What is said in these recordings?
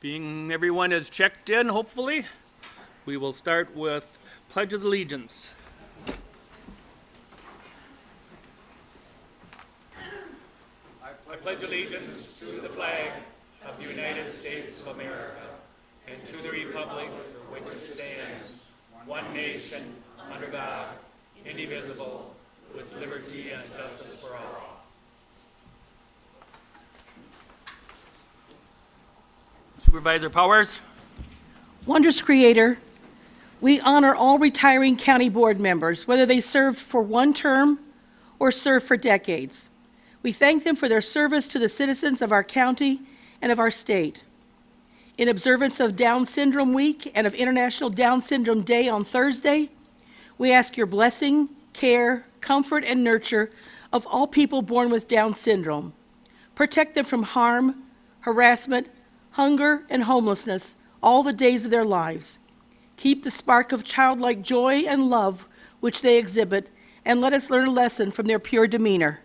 Being everyone is checked in, hopefully, we will start with Pledge of Allegiance. I pledge allegiance to the flag of the United States of America and to the republic for which it stands, one nation, under God, indivisible, with liberty and justice for all. Supervisor Powers. Wondrous Creator, we honor all retiring county board members, whether they served for one term or served for decades. We thank them for their service to the citizens of our county and of our state. In observance of Down Syndrome Week and of International Down Syndrome Day on Thursday, we ask your blessing, care, comfort, and nurture of all people born with Down syndrome. Protect them from harm, harassment, hunger, and homelessness all the days of their lives. Keep the spark of childlike joy and love which they exhibit, and let us learn a lesson from their pure demeanor.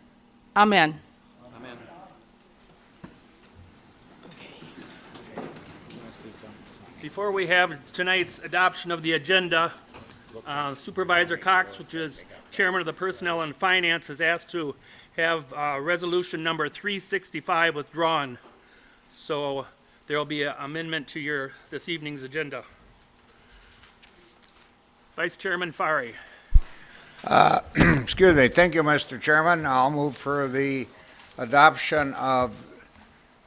Amen. Amen. Before we have tonight's adoption of the agenda, Supervisor Cox, which is Chairman of the Personnel and Finance, has asked to have resolution number 365 withdrawn. So there will be an amendment to this evening's agenda. Vice Chairman Fari. Excuse me. Thank you, Mr. Chairman. I'll move for the adoption of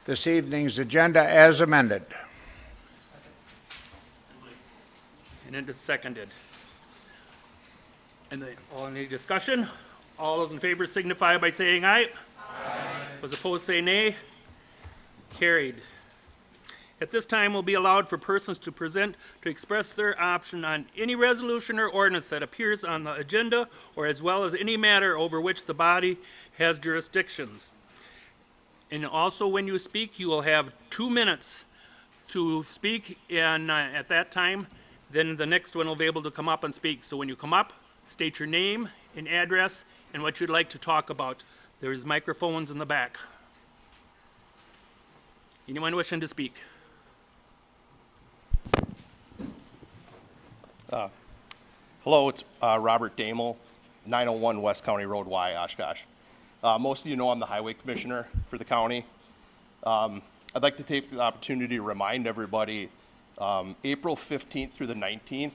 this evening's agenda as amended. And it is seconded. And any discussion? All those in favor signify by saying aye. Aye. Those opposed say nay. Carried. At this time will be allowed for persons to express their option on any resolution or ordinance that appears on the agenda, or as well as any matter over which the body has jurisdictions. And also, when you speak, you will have 2 minutes to speak, and at that time, then the next one will be able to come up and speak. So when you come up, state your name and address and what you'd like to talk about. There's microphones in the back. Anyone wishing to speak? Hello, it's Robert Damel, 901 West County Road Y, Oshkosh. Most of you know I'm the Highway Commissioner for the county. I'd like to take the opportunity to remind everybody, April 15th through the 19th,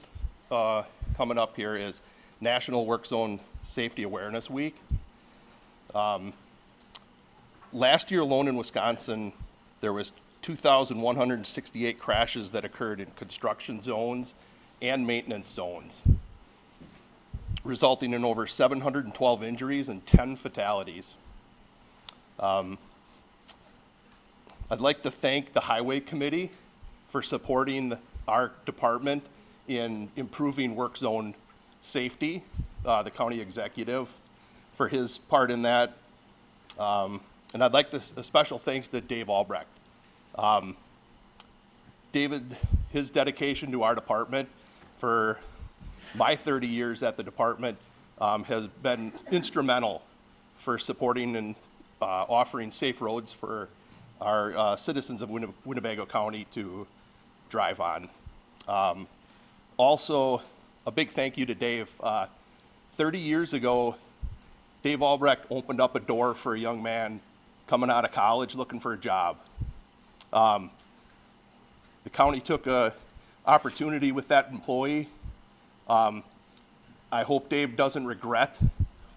coming up here, is National Work Zone Safety Awareness Week. Last year alone in Wisconsin, there was 2,168 crashes that occurred in construction zones and maintenance zones, resulting in over 712 injuries and 10 fatalities. I'd like to thank the Highway Committee for supporting our department in improving work zone safety, the county executive for his part in that. And I'd like a special thanks to Dave Albrecht. David, his dedication to our department for my 30 years at the department has been instrumental for supporting and offering safe roads for our citizens of Winnebago County to drive on. Also, a big thank you to Dave. 30 years ago, Dave Albrecht opened up a door for a young man coming out of college looking for a job. The county took a opportunity with that employee. I hope Dave doesn't regret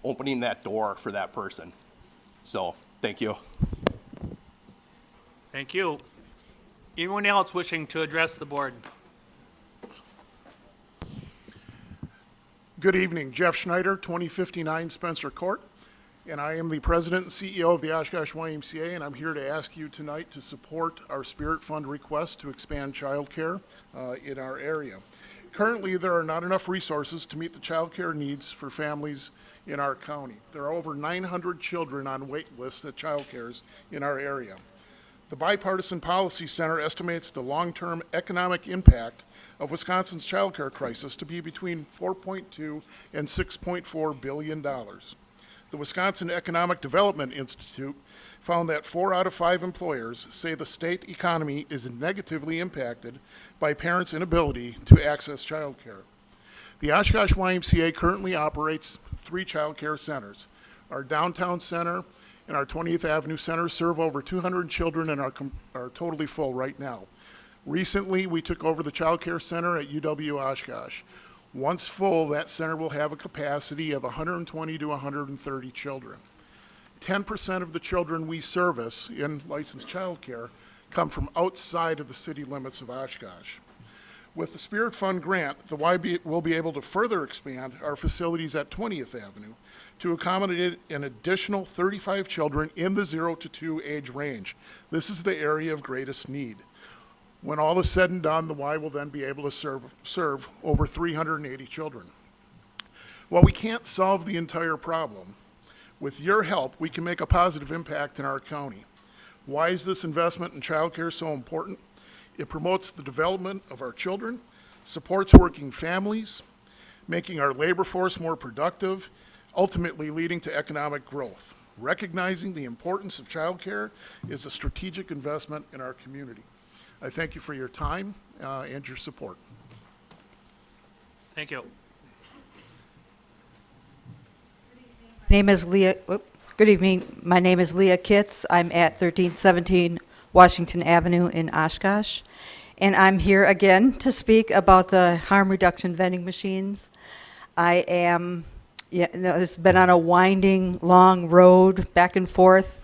opening that door for that person. So, thank you. Thank you. Anyone else wishing to address the board? Good evening. Jeff Schneider, 2059 Spencer Court, and I am the President and CEO of the Oshkosh YMCA, and I'm here to ask you tonight to support our Spirit Fund request to expand childcare in our area. Currently, there are not enough resources to meet the childcare needs for families in our county. There are over 900 children on wait lists at childcares in our area. The Bipartisan Policy Center estimates the long-term economic impact of Wisconsin's childcare crisis to be between $4.2 and $6.4 billion. The Wisconsin Economic Development Institute found that 4 out of 5 employers say the state economy is negatively impacted by parents' inability to access childcare. The Oshkosh YMCA currently operates 3 childcare centers. Our downtown center and our 20th Avenue Center serve over 200 children and are totally full right now. Recently, we took over the child care center at UW Oshkosh. Once full, that center will have a capacity of 120 to 130 children. 10% of the children we service in licensed child care come from outside of the city limits of Oshkosh. With the Spirit Fund grant, the YB will be able to further expand our facilities at 20th Avenue to accommodate an additional 35 children in the 0 to 2 age range. This is the area of greatest need. When all is said and done, the Y will then be able to serve over 380 children. While we can't solve the entire problem, with your help, we can make a positive impact in our county. Why is this investment in childcare so important? It promotes the development of our children, supports working families, making our labor force more productive, ultimately leading to economic growth. Recognizing the importance of childcare is a strategic investment in our community. I thank you for your time and your support. Thank you. Name is Leah. Good evening. My name is Leah Kitts. I'm at 1317 Washington Avenue in Oshkosh, and I'm here again to speak about the harm reduction vending machines. It's been on a winding, long road back and forth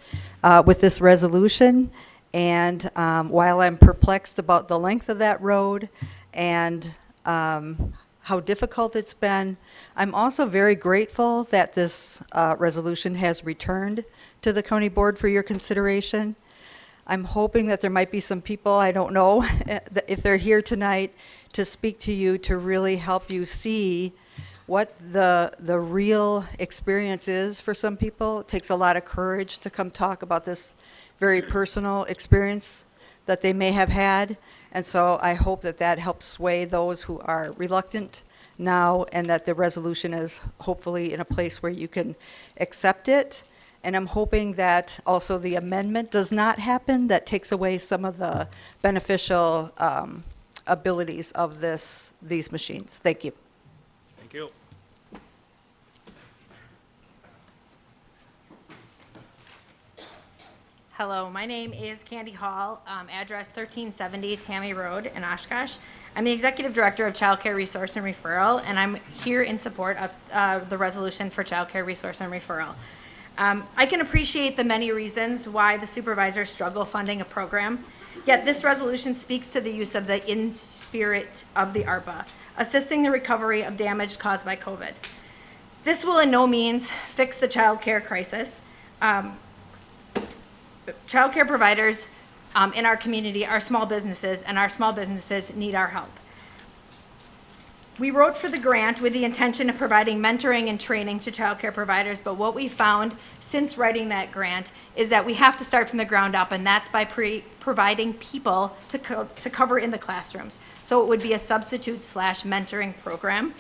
with this resolution, and while I'm perplexed about the length of that road and how difficult it's been, I'm also very grateful that this resolution has returned to the county board for your consideration. I'm hoping that there might be some people, I don't know, if they're here tonight, to speak to you to really help you see what the real experience is for some people. It takes a lot of courage to come talk about this very personal experience that they may have had. And so I hope that that helps sway those who are reluctant now, and that the resolution is hopefully in a place where you can accept it. And I'm hoping that also the amendment does not happen, that takes away some of the beneficial abilities of these machines. Thank you. Thank you. Hello, my name is Candy Hall, address 1370 Tammy Road in Oshkosh. I'm the Executive Director of Child Care Resource and Referral, and I'm here in support of the resolution for Child Care Resource and Referral. I can appreciate the many reasons why the supervisors struggle funding a program, yet this resolution speaks to the use of the in spirit of the ARPA, assisting the recovery of damage caused by COVID. This will in no means fix the child care crisis. Child care providers in our community are small businesses, and our small businesses need our help. We wrote for the grant with the intention of providing mentoring and training to child care providers, but what we found since writing that grant is that we have to start from the ground up, and that's by providing people to cover in the classrooms. So it would be a substitute/mentoring program.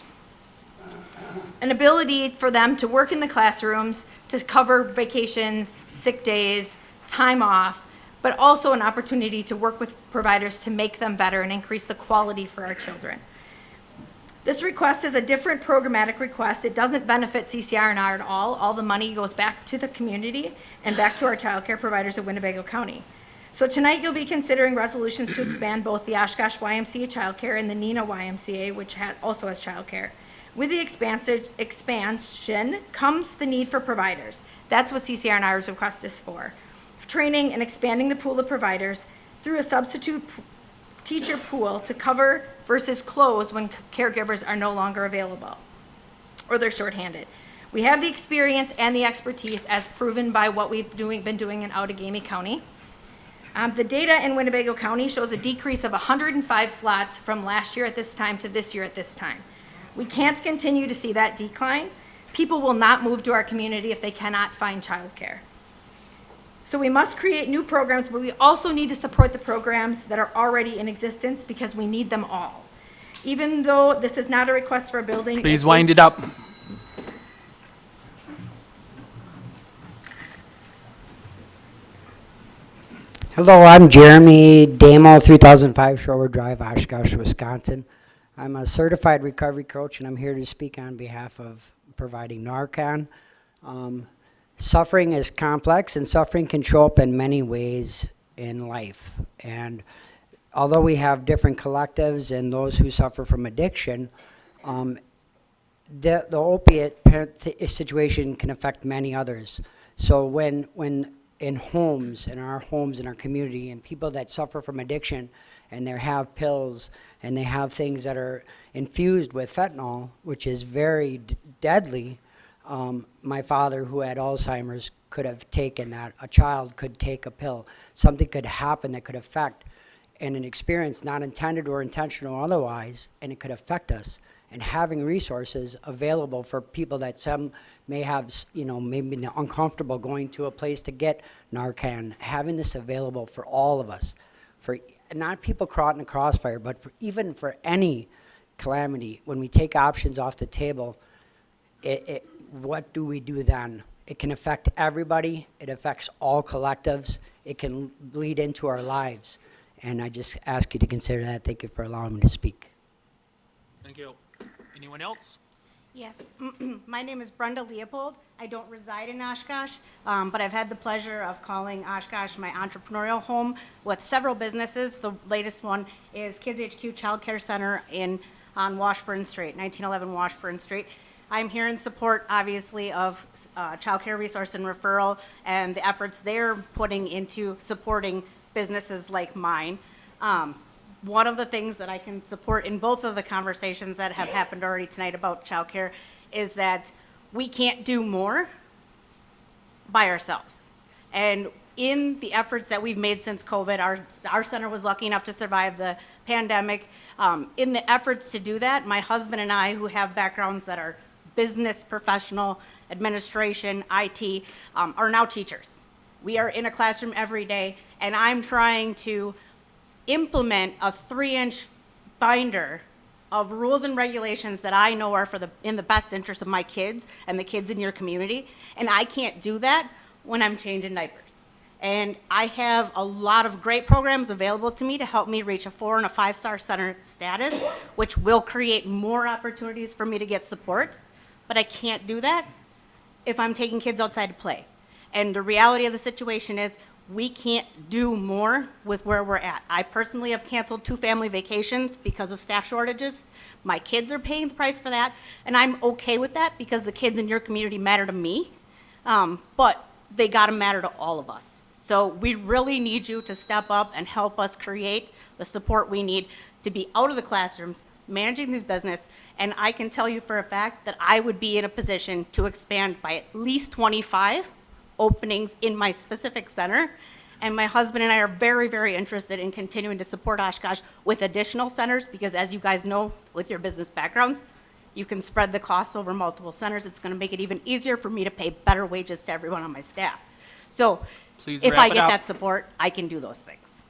An ability for them to work in the classrooms, to cover vacations, sick days, time off, but also an opportunity to work with providers to make them better and increase the quality for our children. This request is a different programmatic request. It doesn't benefit CCR&R at all. All the money goes back to the community and back to our child care providers of Winnebago County. So tonight you'll be considering resolutions to expand both the Oshkosh YMCA Child Care and the Neenah YMCA, which also has child care. With the expansion comes the need for providers. That's what CCR&R's request is for. Training and expanding the pool of providers through a substitute teacher pool to cover versus close when caregivers are no longer available or they're shorthanded. We have the experience and the expertise as proven by what we've been doing in Outagamie County. The data in Winnebago County shows a decrease of 105 slots from last year at this time to this year at this time. We can't continue to see that decline. People will not move to our community if they cannot find childcare. So we must create new programs, but we also need to support the programs that are already in existence because we need them all. Even though this is not a request for a building. Please wind it up. Hello, I'm Jeremy Damo, 3005 Shorewood Drive, Oshkosh, Wisconsin. I'm a certified recovery coach, and I'm here to speak on behalf of providing Narcan. Suffering is complex, and suffering can show up in many ways in life. And although we have different collectives and those who suffer from addiction, the opiate situation can affect many others. So when in homes, in our community, and people that suffer from addiction, and they have pills, and they have things that are infused with fentanyl, which is very deadly. My father, who had Alzheimer's, could have taken that. A child could take a pill. Something could happen that could affect, and an experience not intended or intentional otherwise, and it could affect us. And having resources available for people that some may have, maybe uncomfortable going to a place to get Narcan, having this available for all of us, for not people caught in a crossfire, but even for any calamity, when we take options off the table, what do we do then? It can affect everybody. It affects all collectives. It can bleed into our lives. And I just ask you to consider that. Thank you for allowing me to speak. Thank you. Anyone else? Yes, my name is Brenda Leopold. I don't reside in Oshkosh, but I've had the pleasure of calling Oshkosh my entrepreneurial home with several businesses. The latest one is Kids HQ Child Care Center on Washburn Street, 1911 Washburn Street. I'm here in support, obviously, of child care resource and referral and the efforts they're putting into supporting businesses like mine. One of the things that I can support in both of the conversations that have happened already tonight about childcare is that we can't do more by ourselves. And in the efforts that we've made since COVID, our center was lucky enough to survive the pandemic. In the efforts to do that, my husband and I, who have backgrounds that are business, professional, administration, IT, are now teachers. We are in a classroom every day, and I'm trying to implement a 3-inch binder of rules and regulations that I know are in the best interest of my kids and the kids in your community, and I can't do that when I'm changing diapers. And I have a lot of great programs available to me to help me reach a 4- and 5-star center status, which will create more opportunities for me to get support, but I can't do that if I'm taking kids outside to play. And the reality of the situation is we can't do more with where we're at. I personally have canceled 2 family vacations because of staff shortages. My kids are paying the price for that, and I'm okay with that because the kids in your community matter to me, but they gotta matter to all of us. So we really need you to step up and help us create the support we need to be out of the classrooms, managing this business, and I can tell you for a fact that I would be in a position to expand by at least 25 openings in my specific center, and my husband and I are very, very interested in continuing to support Oshkosh with additional centers because, as you guys know, with your business backgrounds, you can spread the costs over multiple centers. It's going to make it even easier for me to pay better wages to everyone on my staff. So Please if wrap I it get up. that support, I can do those things.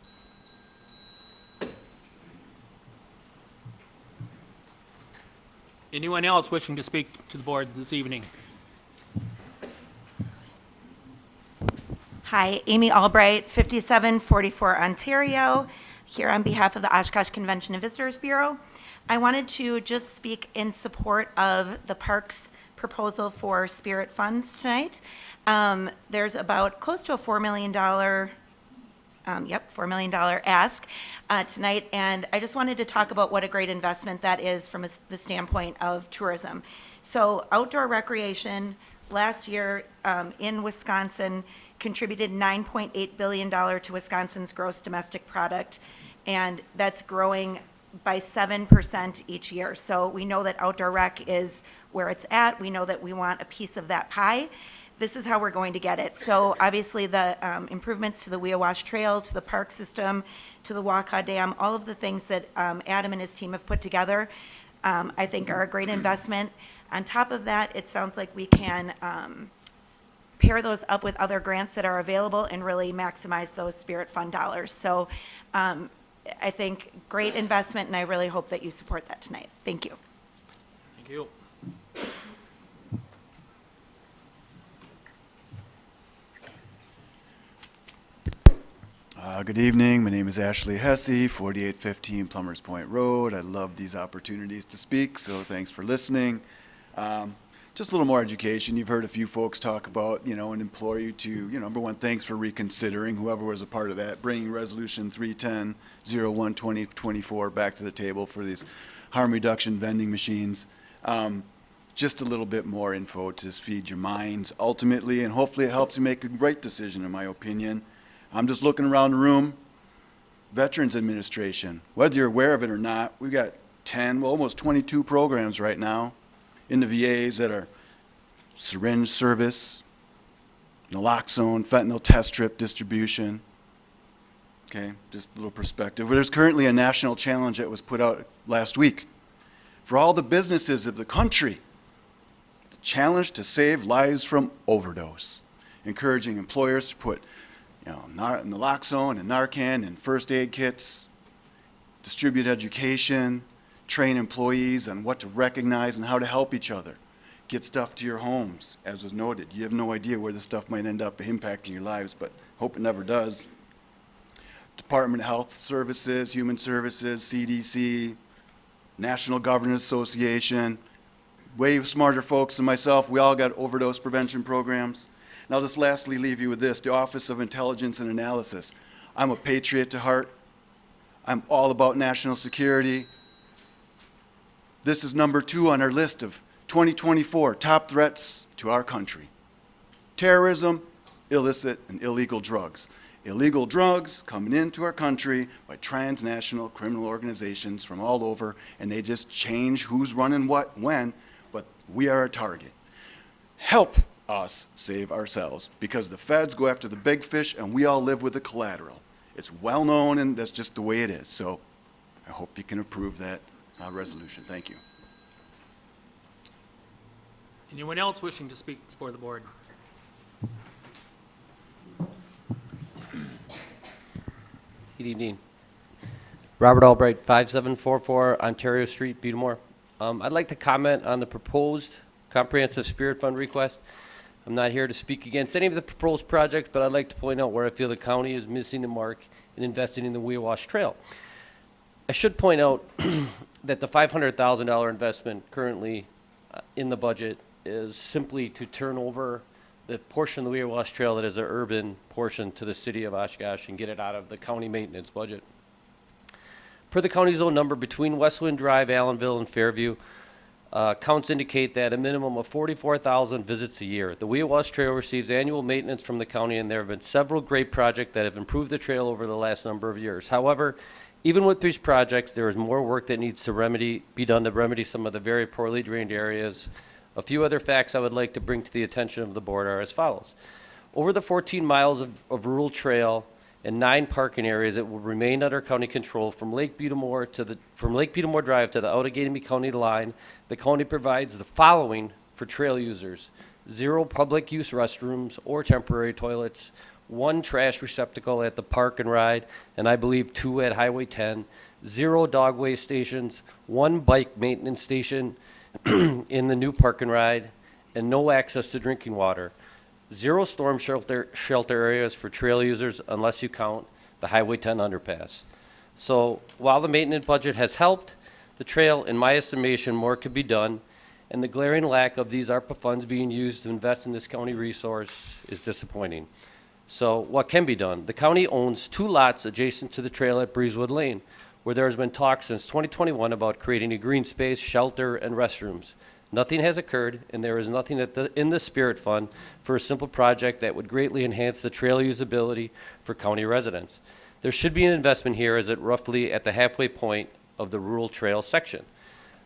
Anyone else wishing to speak to the board this evening? Hi, Amy Albright, 5744 Ontario, here on behalf of the Oshkosh Convention and Visitors Bureau. I wanted to just speak in support of the parks proposal for spirit funds tonight. There's about close to a $4 million $4 million ask tonight, and I just wanted to talk about what a great investment that is from the standpoint of tourism. So outdoor recreation last year in Wisconsin contributed $9.8 billion to Wisconsin's gross domestic product, and that's growing by 7% each year. So we know that outdoor rec is where it's at. We know that we want a piece of that pie. This is how we're going to get it. So obviously the improvements to the Weowash Trail, to the park system, to the Waukah Dam, all of the things that Adam and his team have put together, I think are a great investment. On top of that, it sounds like we can pair those up with other grants that are available and really maximize those Spirit Fund dollars. So I think great investment, and I really hope that you support that tonight. Thank you. Thank you. Good evening. My name is Ashley Hesse, 4815 Plumbers Point Road. I love these opportunities to speak, so thanks for listening. Just a little more education. You've heard a few folks talk about, and implore you to, number one, thanks for reconsidering, whoever was a part of that, bringing Resolution 310-01-2024 back to the table for these harm reduction vending machines. Just a little bit more info to just feed your minds ultimately, and hopefully it helps you make a right decision, in my opinion. I'm just looking around the room. Veterans Administration, whether you're aware of it or not, we've got 10, well, almost 22 programs right now in the VAs that are syringe service, naloxone, fentanyl test strip distribution. Okay, just a little perspective. There's currently a national challenge that was put out last week for all the businesses of the country. The challenge to save lives from overdose, encouraging employers to put naloxone and Narcan and first aid kits, distribute education, train employees on what to recognize and how to help each other, get stuff to your homes, as was noted. You have no idea where this stuff might end up impacting your lives, but hope it never does. Department of Health Services, Human Services, CDC, National Governors Association, way smarter folks than myself, we all got overdose prevention programs. And I'll just lastly leave you with this, the Office of Intelligence and Analysis. I'm a patriot to heart. I'm all about national security. This is number 2 on our list of 2024 top threats to our country. Terrorism, illicit and illegal drugs. Illegal drugs coming into our country by transnational criminal organizations from all over, and they just change who's running what, when, but we are a target. Help us save ourselves, because the feds go after the big fish and we all live with the collateral. It's well known, and that's just the way it is. So I hope you can approve that resolution. Thank you. Anyone else wishing to speak before the board? Good evening. Robert Albright, 5744 Ontario Street, Beadmore. I'd like to comment on the proposed comprehensive Spirit Fund request. I'm not here to speak against any of the proposed projects, but I'd like to point out where I feel the county is missing the mark in investing in the Weewash Trail. I should point out that the $500,000 investment currently in the budget is simply to turn over the portion of the Weewash Trail that is an urban portion to the city of Oshkosh and get it out of the county maintenance budget. Per the county zone number between Westwind Drive, Allenville, and Fairview, counts indicate that a minimum of 44,000 visits a year. The Weewash Trail receives annual maintenance from the county, and there have been several great projects that have improved the trail over the last number of years. However, even with these projects, there is more work that needs to be done to remedy some of the very poorly drained areas. A few other facts I would like to bring to the attention of the board are as follows. Over the 14 miles of rural trail and 9 parking areas that will remain under county control from Lake Beadmore Drive to the Outagamie County line, the county provides the following for trail users: 0 public use restrooms or temporary toilets, 1 trash receptacle at the park and ride, and I believe 2 at Highway 10, 0 dog waste stations, 1 bike maintenance station in the new park and ride, and no access to drinking water. 0 storm shelter areas for trail users unless you count the Highway 10 underpass. So while the maintenance budget has helped the trail, in my estimation, more could be done, and the glaring lack of these ARPA funds being used to invest in this county resource is disappointing. So what can be done? The county owns 2 lots adjacent to the trail at Breezewood Lane, where there has been talk since 2021 about creating a green space, shelter, and restrooms. Nothing has occurred, and there is nothing in the Spirit Fund for a simple project that would greatly enhance the trail usability for county residents. There should be an investment here, as it roughly at the halfway point of the rural trail section.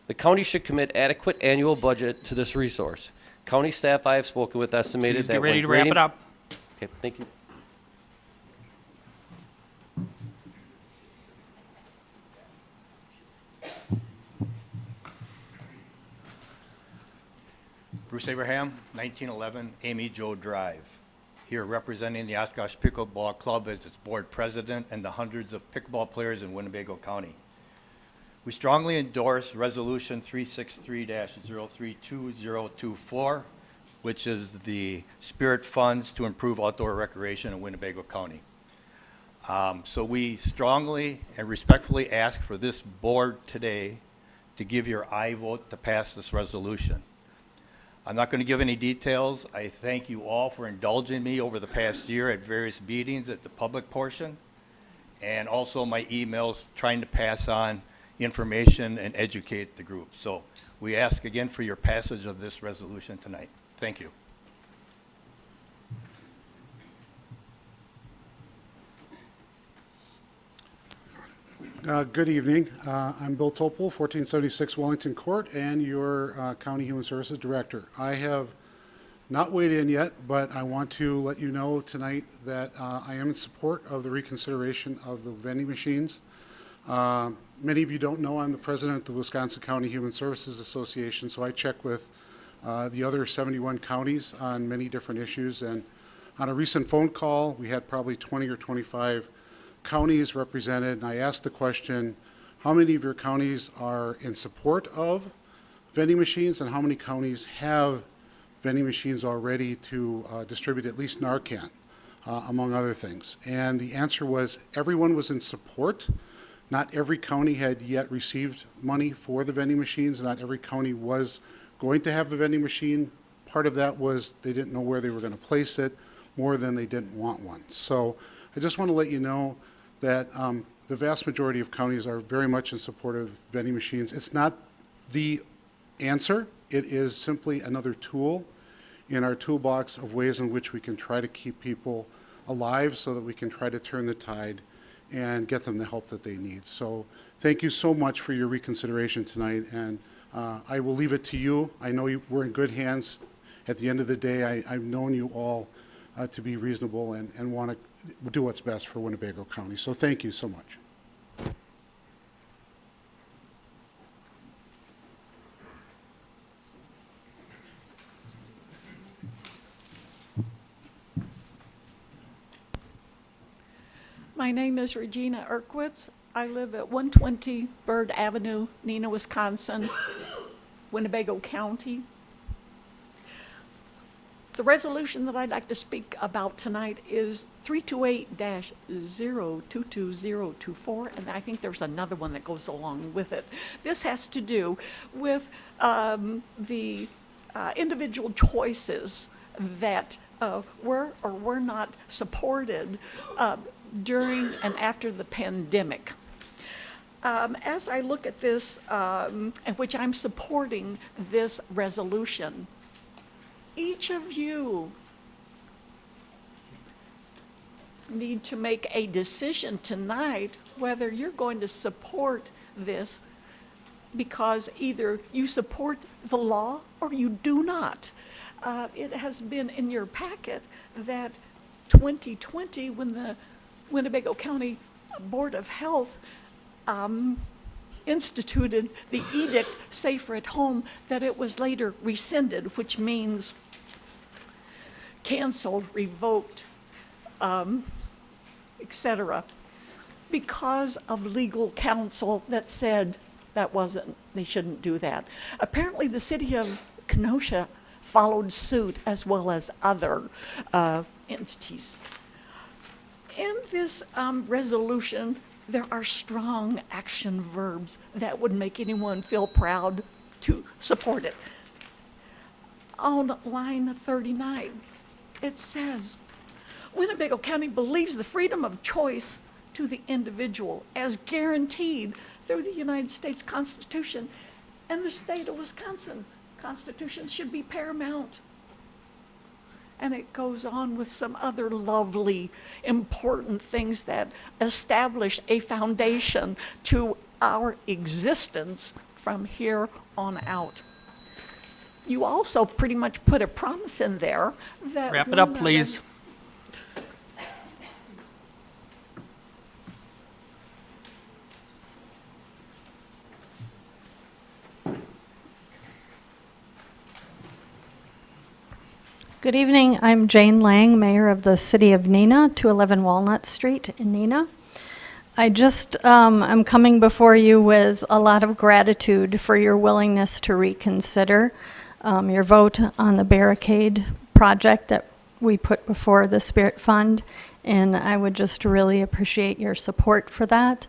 The county should commit adequate annual budget to this resource. County staff I have spoken with estimated Please that get ready when to wrap grading- it up. Okay, thank you. Bruce Abraham, 1911 Amy Jo Drive. Here representing the Oshkosh Pickleball Club as its board president and the hundreds of pickleball players in Winnebago County. We strongly endorse Resolution 363-032024, which is the Spirit Funds to improve outdoor recreation in Winnebago County. So we strongly and respectfully ask for this board today to give your aye vote to pass this resolution. I'm not going to give any details. I thank you all for indulging me over the past year at various meetings at the public portion, and also my emails trying to pass on information and educate the group. So we ask again for your passage of this resolution tonight. Thank you. Good evening. I'm Bill Topol, 1476 Wellington Court, and your County Human Services Director. I have not weighed in yet, but I want to let you know tonight that I am in support of the reconsideration of the vending machines. Many of you don't know I'm the president of the Wisconsin County Human Services Association, so I check with the other 71 counties on many different issues. And on a recent phone call, we had probably 20 or 25 counties represented, and I asked the question, how many of your counties are in support of vending machines, and how many counties have vending machines already to distribute at least Narcan, among other things? And the answer was everyone was in support. Not every county had yet received money for the vending machines. Not every county was going to have a vending machine. Part of that was they didn't know where they were going to place it, more than they didn't want one. So I just want to let you know that the vast majority of counties are very much in support of vending machines. It's not the answer. It is simply another tool in our toolbox of ways in which we can try to keep people alive so that we can try to turn the tide and get them the help that they need. So thank you so much for your reconsideration tonight, and I will leave it to you. I know we're in good hands. At the end of the day, I've known you all to be reasonable and want to do what's best for Winnebago County. So thank you so much. My name is Regina Erkwitz. I live at 120 Bird Avenue, Neenah, Wisconsin, Winnebago County. The resolution that I'd like to speak about tonight is 328-022024, and I think there's another one that goes along with it. This has to do with the individual choices that were or were not supported during and after the pandemic. As I look at this, in which I'm supporting this resolution, each of you need to make a decision tonight whether you're going to support this, because either you support the law or you do not. It has been in your packet that 2020, when the Winnebago County Board of Health instituted the edict Safer at Home, that it was later rescinded, which means canceled, revoked, etc., because of legal counsel that said they shouldn't do that. Apparently the city of Kenosha followed suit, as well as other entities. In this resolution, there are strong action verbs that would make anyone feel proud to support it. On line 39, it says, Winnebago County believes the freedom of choice to the individual as guaranteed through the United States Constitution and the state of Wisconsin. Constitution should be paramount. And it goes on with some other lovely, important things that establish a foundation to our existence from here on out. You also pretty much put a promise in there that... Wrap it up, please. Good evening. I'm Jane Lang, Mayor of the City of Neenah, 211 Walnut Street in Neenah. I just am coming before you with a lot of gratitude for your willingness to reconsider your vote on the barricade project that we put before the Spirit Fund, and I would just really appreciate your support for that.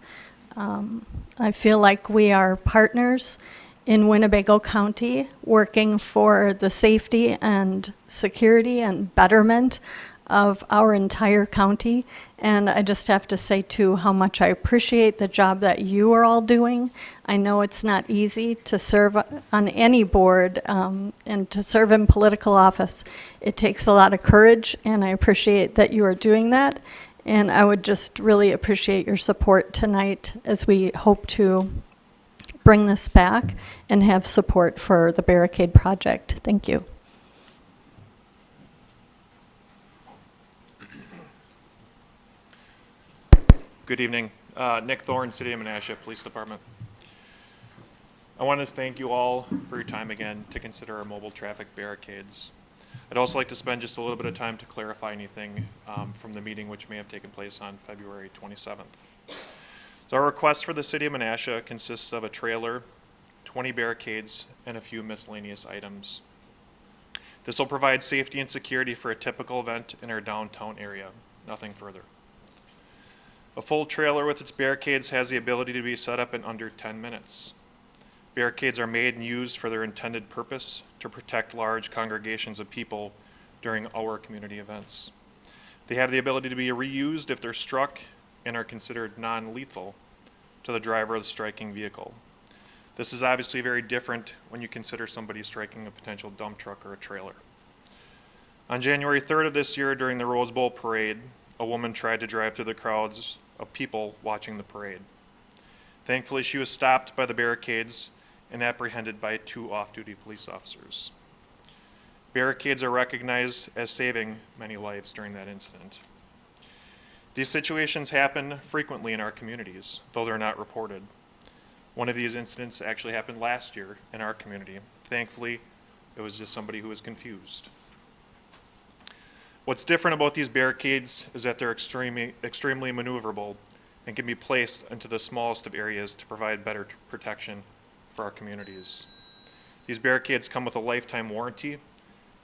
I feel like we are partners in Winnebago County working for the safety and security and betterment of our entire county. And I just have to say, too, how much I appreciate the job that you are all doing. I know it's not easy to serve on any board and to serve in political office. It takes a lot of courage, and I appreciate that you are doing that. And I would just really appreciate your support tonight as we hope to bring this back and have support for the barricade project. Thank you. Good evening. Nick Thorne, City of Menasha Police Department. I want to thank you all for your time again to consider our mobile traffic barricades. I'd also like to spend just a little bit of time to clarify anything from the meeting which may have taken place on February 27th. So our request for the City of Menasha consists of a trailer, 20 barricades, and a few miscellaneous items. This will provide safety and security for a typical event in our downtown area, nothing further. A full trailer with its barricades has the ability to be set up in under 10 minutes. Barricades are made and used for their intended purpose to protect large congregations of people during our community events. They have the ability to be reused if they're struck and are considered non-lethal to the driver of the striking vehicle. This is obviously very different when you consider somebody striking a potential dump truck or a trailer. On January 3rd of this year, during the Rose Bowl parade, a woman tried to drive through the crowds of people watching the parade. Thankfully, she was stopped by the barricades and apprehended by 2 off-duty police officers. Barricades are recognized as saving many lives during that incident. These situations happen frequently in our communities, though they're not reported. One of these incidents actually happened last year in our community. Thankfully, it was just somebody who was confused. What's different about these barricades is that they're extremely maneuverable and can be placed into the smallest of areas to provide better protection for our communities. These barricades come with a lifetime warranty,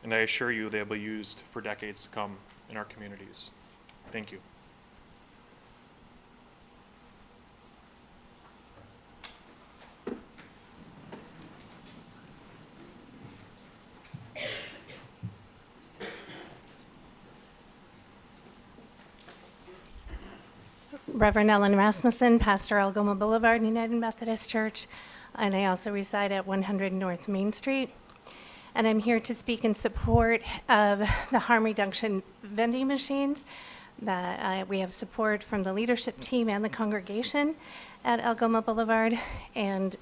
and I assure you they will be used for decades to come in our communities. Thank you. Reverend Ellen Rasmussen, pastor Algoma Boulevard, United Methodist Church, and I also reside at 100 North Main Street. And I'm here to speak in support of the harm reduction vending machines that we have support from the leadership team and the congregation at Algoma Boulevard. And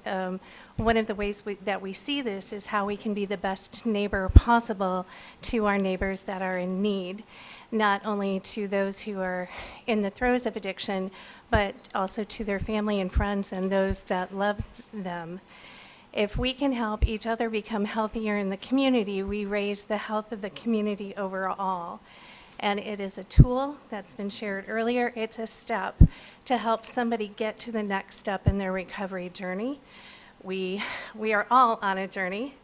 one of the ways that we see this is how we can be the best neighbor possible to our neighbors that are in need. Not only to those who are in the throes of addiction, but also to their family and friends and those that love them. If we can help each other become healthier in the community, we raise the health of the community overall. And it is a tool that's been shared earlier. It's a step to help somebody get to the next step in their recovery journey. We are all on a journey,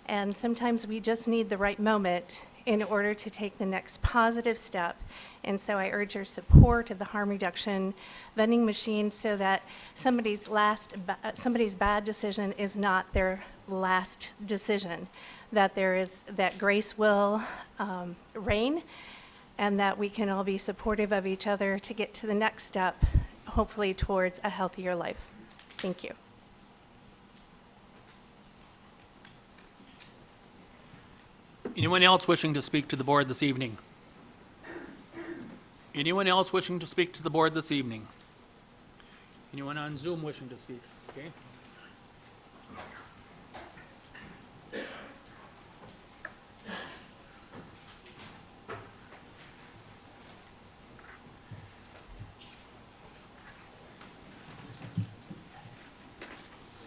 and sometimes we just need the right moment in order to take the next positive step. And so I urge your support of the harm reduction vending machine so that somebody's bad decision is not their last decision, that grace will reign, and that we can all be supportive of each other to get to the next step, hopefully towards a healthier life. Thank you. Anyone else wishing to speak to the board this evening? Anyone else wishing to speak to the board this evening? Anyone on Zoom wishing to speak? Okay.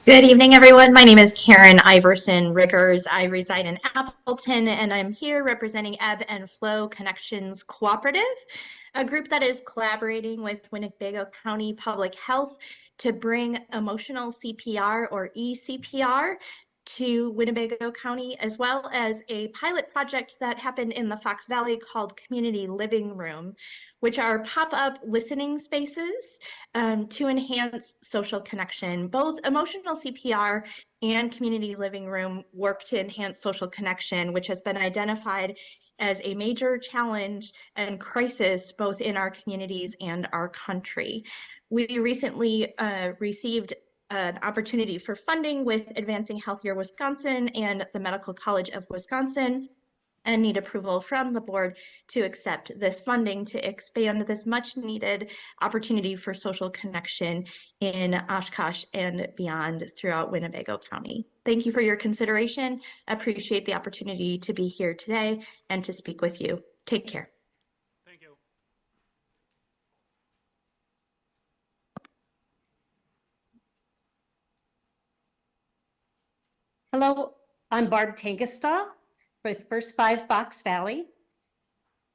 Good evening, everyone. My name is Karen Iverson Rickers. I reside in Appleton, and I'm here representing Ebb and Flow Connections Cooperative, a group that is collaborating with Winnebago County Public Health to bring emotional CPR or eCPR to Winnebago County, as well as a pilot project that happened in the Fox Valley called Community Living Room, which are pop-up listening spaces to enhance social connection. Both emotional CPR and community living room work to enhance social connection, which has been identified as a major challenge and crisis both in our communities and our country. We recently received an opportunity for funding with Advancing Healthier Wisconsin and the Medical College of Wisconsin, and need approval from the board to accept this funding to expand this much needed opportunity for social connection in Oshkosh and beyond throughout Winnebago County. Thank you for your consideration. Appreciate the opportunity to be here today and to speak with you. Take care. Thank you. Hello, I'm Barb Tankestaw with First Five Fox Valley.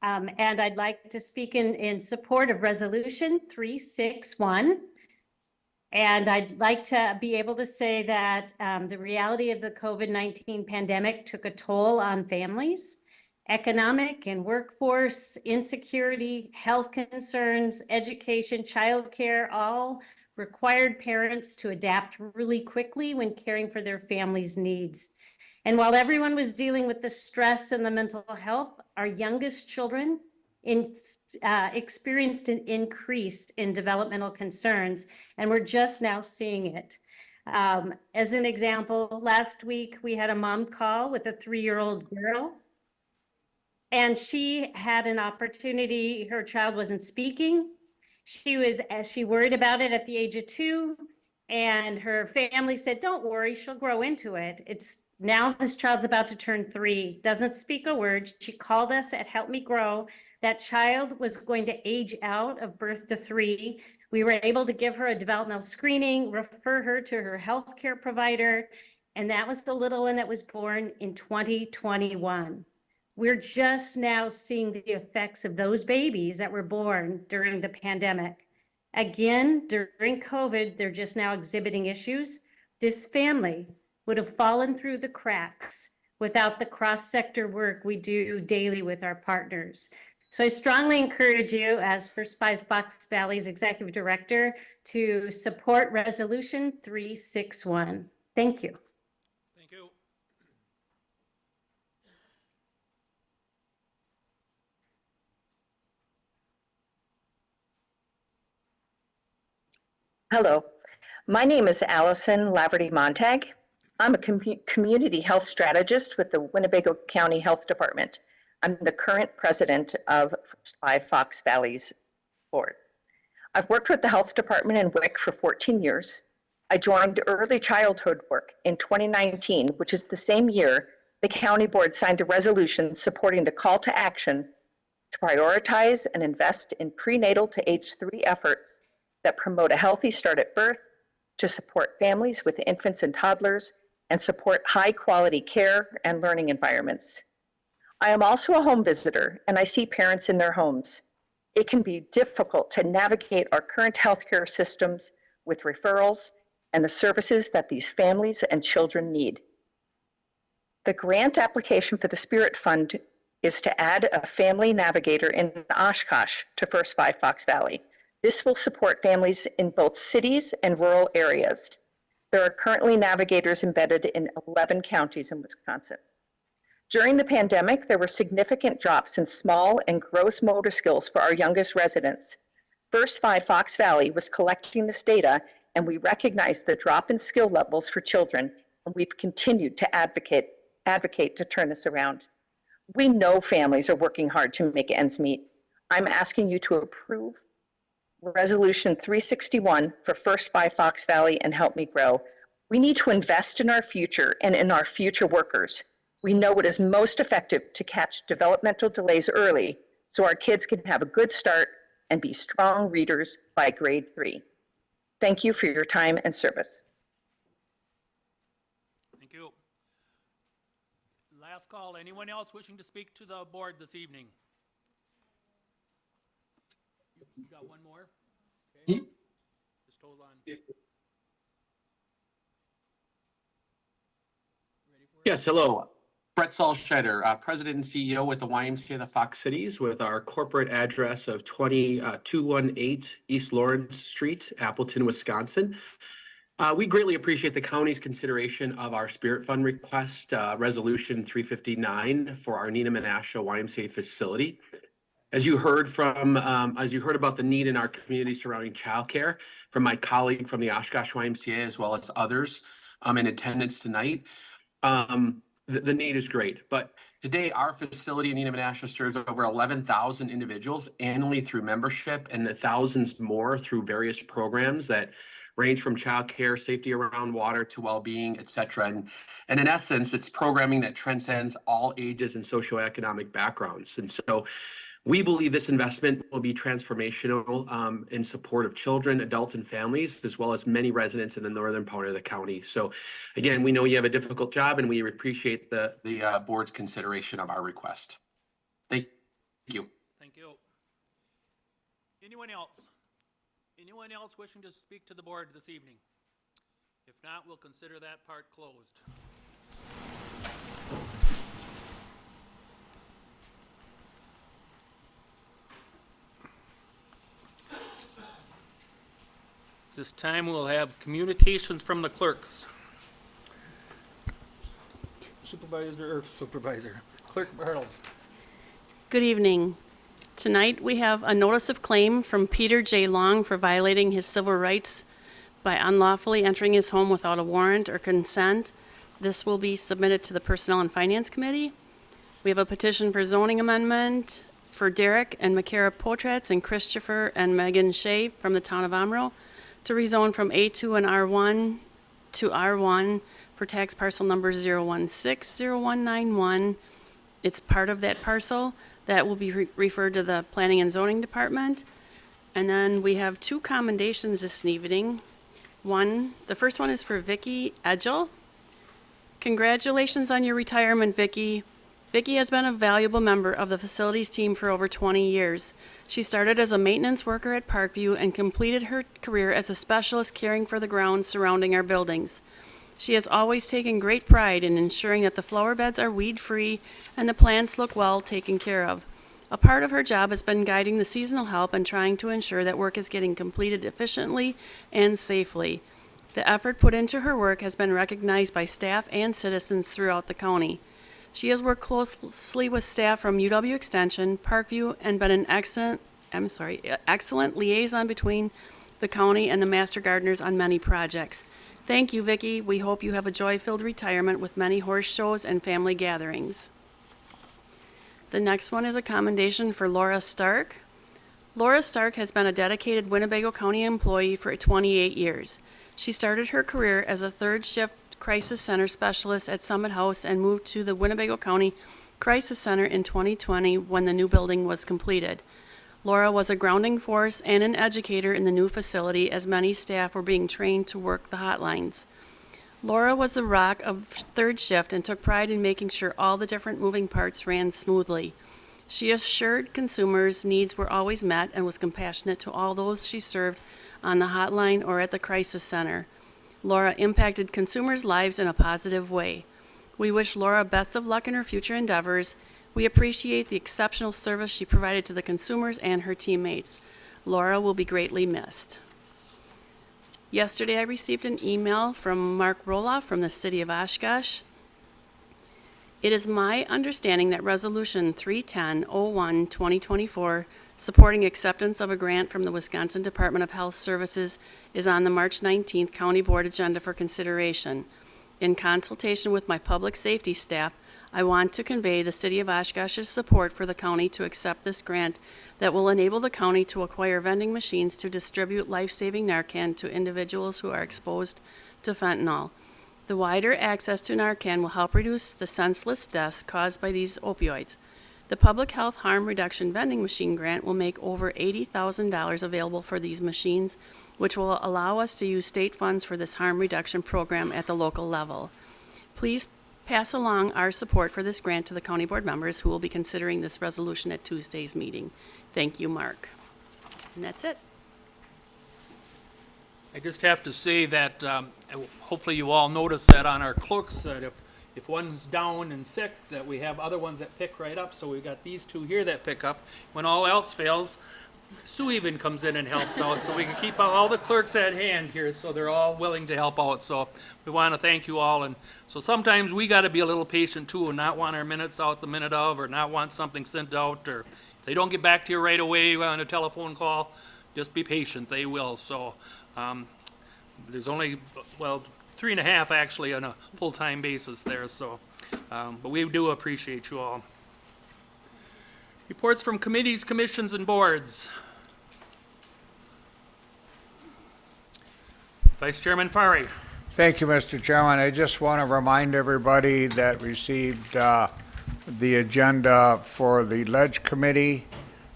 And I'd like to speak in support of Resolution 361. And I'd like to be able to say that the reality of the COVID-19 pandemic took a toll on families, economic and workforce insecurity, health concerns, education, childcare, all required parents to adapt really quickly when caring for their families' needs. And while everyone was dealing with the stress and the mental health, our youngest children experienced an increase in developmental concerns, and we're just now seeing it. As an example, last week we had a mom call with a 3-year-old girl, and she had an opportunity. Her child wasn't speaking. She worried about it at the age of 2, and her family said, "Don't worry, she'll grow into it." It's now this child's about to turn 3, doesn't speak a word. She called us at Help Me Grow. That child was going to age out of birth to 3. We were able to give her a developmental screening, refer her to her healthcare provider, and that was the little one that was born in 2021. We're just now seeing the effects of those babies that were born during the pandemic. Again, during COVID, they're just now exhibiting issues. This family would have fallen through the cracks without the cross-sector work we do daily with our partners. So I strongly encourage you, as First Five Fox Valley's Executive Director, to support Resolution 361. Thank you. Thank you. Hello, my name is Allison Laverty Montag. I'm a community health strategist with the Winnebago County Health Department. I'm the current president of First Five Fox Valley's board. I've worked with the health department in WIC for 14 years. I joined early childhood work in 2019, which is the same year the county board signed a resolution supporting the call to action to prioritize and invest in prenatal to age 3 efforts that promote a healthy start at birth, to support families with infants and toddlers, and support high quality care and learning environments. I am also a home visitor, and I see parents in their homes. It can be difficult to navigate our current healthcare systems with referrals and the services that these families and children need. The grant application for the Spirit Fund is to add a family navigator in Oshkosh to First Five Fox Valley. This will support families in both cities and rural areas. There are currently navigators embedded in 11 counties in Wisconsin. During the pandemic, there were significant drops in small and gross motor skills for our youngest residents. First Five Fox Valley was collecting this data, and we recognized the drop in skill levels for children, and we've continued to advocate to turn this around. We know families are working hard to make ends meet. I'm asking you to approve Resolution 361 for First Five Fox Valley and Help Me Grow. We need to invest in our future and in our future workers. We know it is most effective to catch developmental delays early so our kids can have a good start and be strong readers by grade 3. Thank you for your time and service. Thank you. Last call. Anyone else wishing to speak to the board this evening? You got one more? Okay. Just hold on. Yes, hello. Brett Salscheider, President and CEO with the YMCA of the Fox Cities, with our corporate address of 218 East Lawrence Street, Appleton, Wisconsin. We greatly appreciate the county's consideration of our Spirit Fund request, Resolution 359 for our Neenah Menasha YMCA facility. As you heard about the need in our community surrounding childcare from my colleague from the Oshkosh YMCA, as well as others in attendance tonight, the need is great. But today, our facility in Neenah Menasha serves over 11,000 individuals annually through membership, and the thousands more through various programs that range from childcare, safety around water, to well-being, et cetera. And in essence, it's programming that transcends all ages and socioeconomic backgrounds. And so we believe this investment will be transformational in support of children, adults, and families, as well as many residents in the northern part of the county. So again, we know you have a difficult job, and we appreciate the board's consideration of our request. Thank you. Thank you. Anyone else? Anyone else wishing to speak to the board this evening? If not, we'll consider that part closed. This time we'll have communications from the clerks. Clerk Bartles. Good evening. Tonight we have a notice of claim from Peter J. Long for violating his civil rights by unlawfully entering his home without a warrant or consent. This will be submitted to the Personnel and Finance Committee. We have a petition for zoning amendment for Derek and Makara Potratz and Christopher and Megan Shea from the town of Amro to rezone from A2 and R1 to R1 for tax parcel number 0160191. It's part of that parcel. That will be referred to the Planning and Zoning Department. And then we have two commendations this evening. The first one is for Vicki Edgel. Congratulations on your retirement, Vicki. Vicki has been a valuable member of the facilities team for over 20 years. She started as a maintenance worker at Parkview and completed her career as a specialist caring for the grounds surrounding our buildings. She has always taken great pride in ensuring that the flower beds are weed-free and the plants look well taken care of. A part of her job has been guiding the seasonal help and trying to ensure that work is getting completed efficiently and safely. The effort put into her work has been recognized by staff and citizens throughout the county. She has worked closely with staff from UW Extension, Parkview, and been an excellent liaison between the county and the Master Gardeners on many projects. Thank you, Vicki. We hope you have a joy-filled retirement with many horse shows and family gatherings. The next one is a commendation for Laura Stark. Laura Stark has been a dedicated Winnebago County employee for 28 years. She started her career as a third shift Crisis Center Specialist at Summit House and moved to the Winnebago County Crisis Center in 2020 when the new building was completed. Laura was a grounding force and an educator in the new facility as many staff were being trained to work the hotlines. Laura was the rock of third shift and took pride in making sure all the different moving parts ran smoothly. She assured consumers' needs were always met and was compassionate to all those she served on the hotline or at the Crisis Center. Laura impacted consumers' lives in a positive way. We wish Laura best of luck in her future endeavors. We appreciate the exceptional service she provided to the consumers and her teammates. Laura will be greatly missed. Yesterday, I received an email from Mark Roloff from the City of Oshkosh. It is my understanding that Resolution 310-01-2024, supporting acceptance of a grant from the Wisconsin Department of Health Services, is on the March 19th County Board agenda for consideration. In consultation with my public safety staff, I want to convey the City of Oshkosh's support for the county to accept this grant that will enable the county to acquire vending machines to distribute life-saving Narcan to individuals who are exposed to fentanyl. The wider access to Narcan will help reduce the senseless deaths caused by these opioids. The Public Health Harm Reduction Vending Machine Grant will make over $80,000 available for these machines, which will allow us to use state funds for this harm reduction program at the local level. Please pass along our support for this grant to the county board members who will be considering this resolution at Tuesday's meeting. Thank you, Mark. And that's it. I just have to say that hopefully you all noticed that on our clerks that if one's down and sick, that we have other ones that pick right up. So we've got these two here that pick up. When all else fails, Sue even comes in and helps out, so we can keep all the clerks at hand here, so they're all willing to help out. So we want to thank you all, and so sometimes we got to be a little patient too, and not want our minutes out the minute of, or not want something sent out, or if they don't get back to you right away on a telephone call, just be patient, they will. So there's only, well, 3.5 actually on a full-time basis there, so, but we do appreciate you all. Reports from committees, commissions, and boards. Vice Chairman Fari. Thank you, Mr. Chairman. I just want to remind everybody that received the agenda for the Ledge Committee.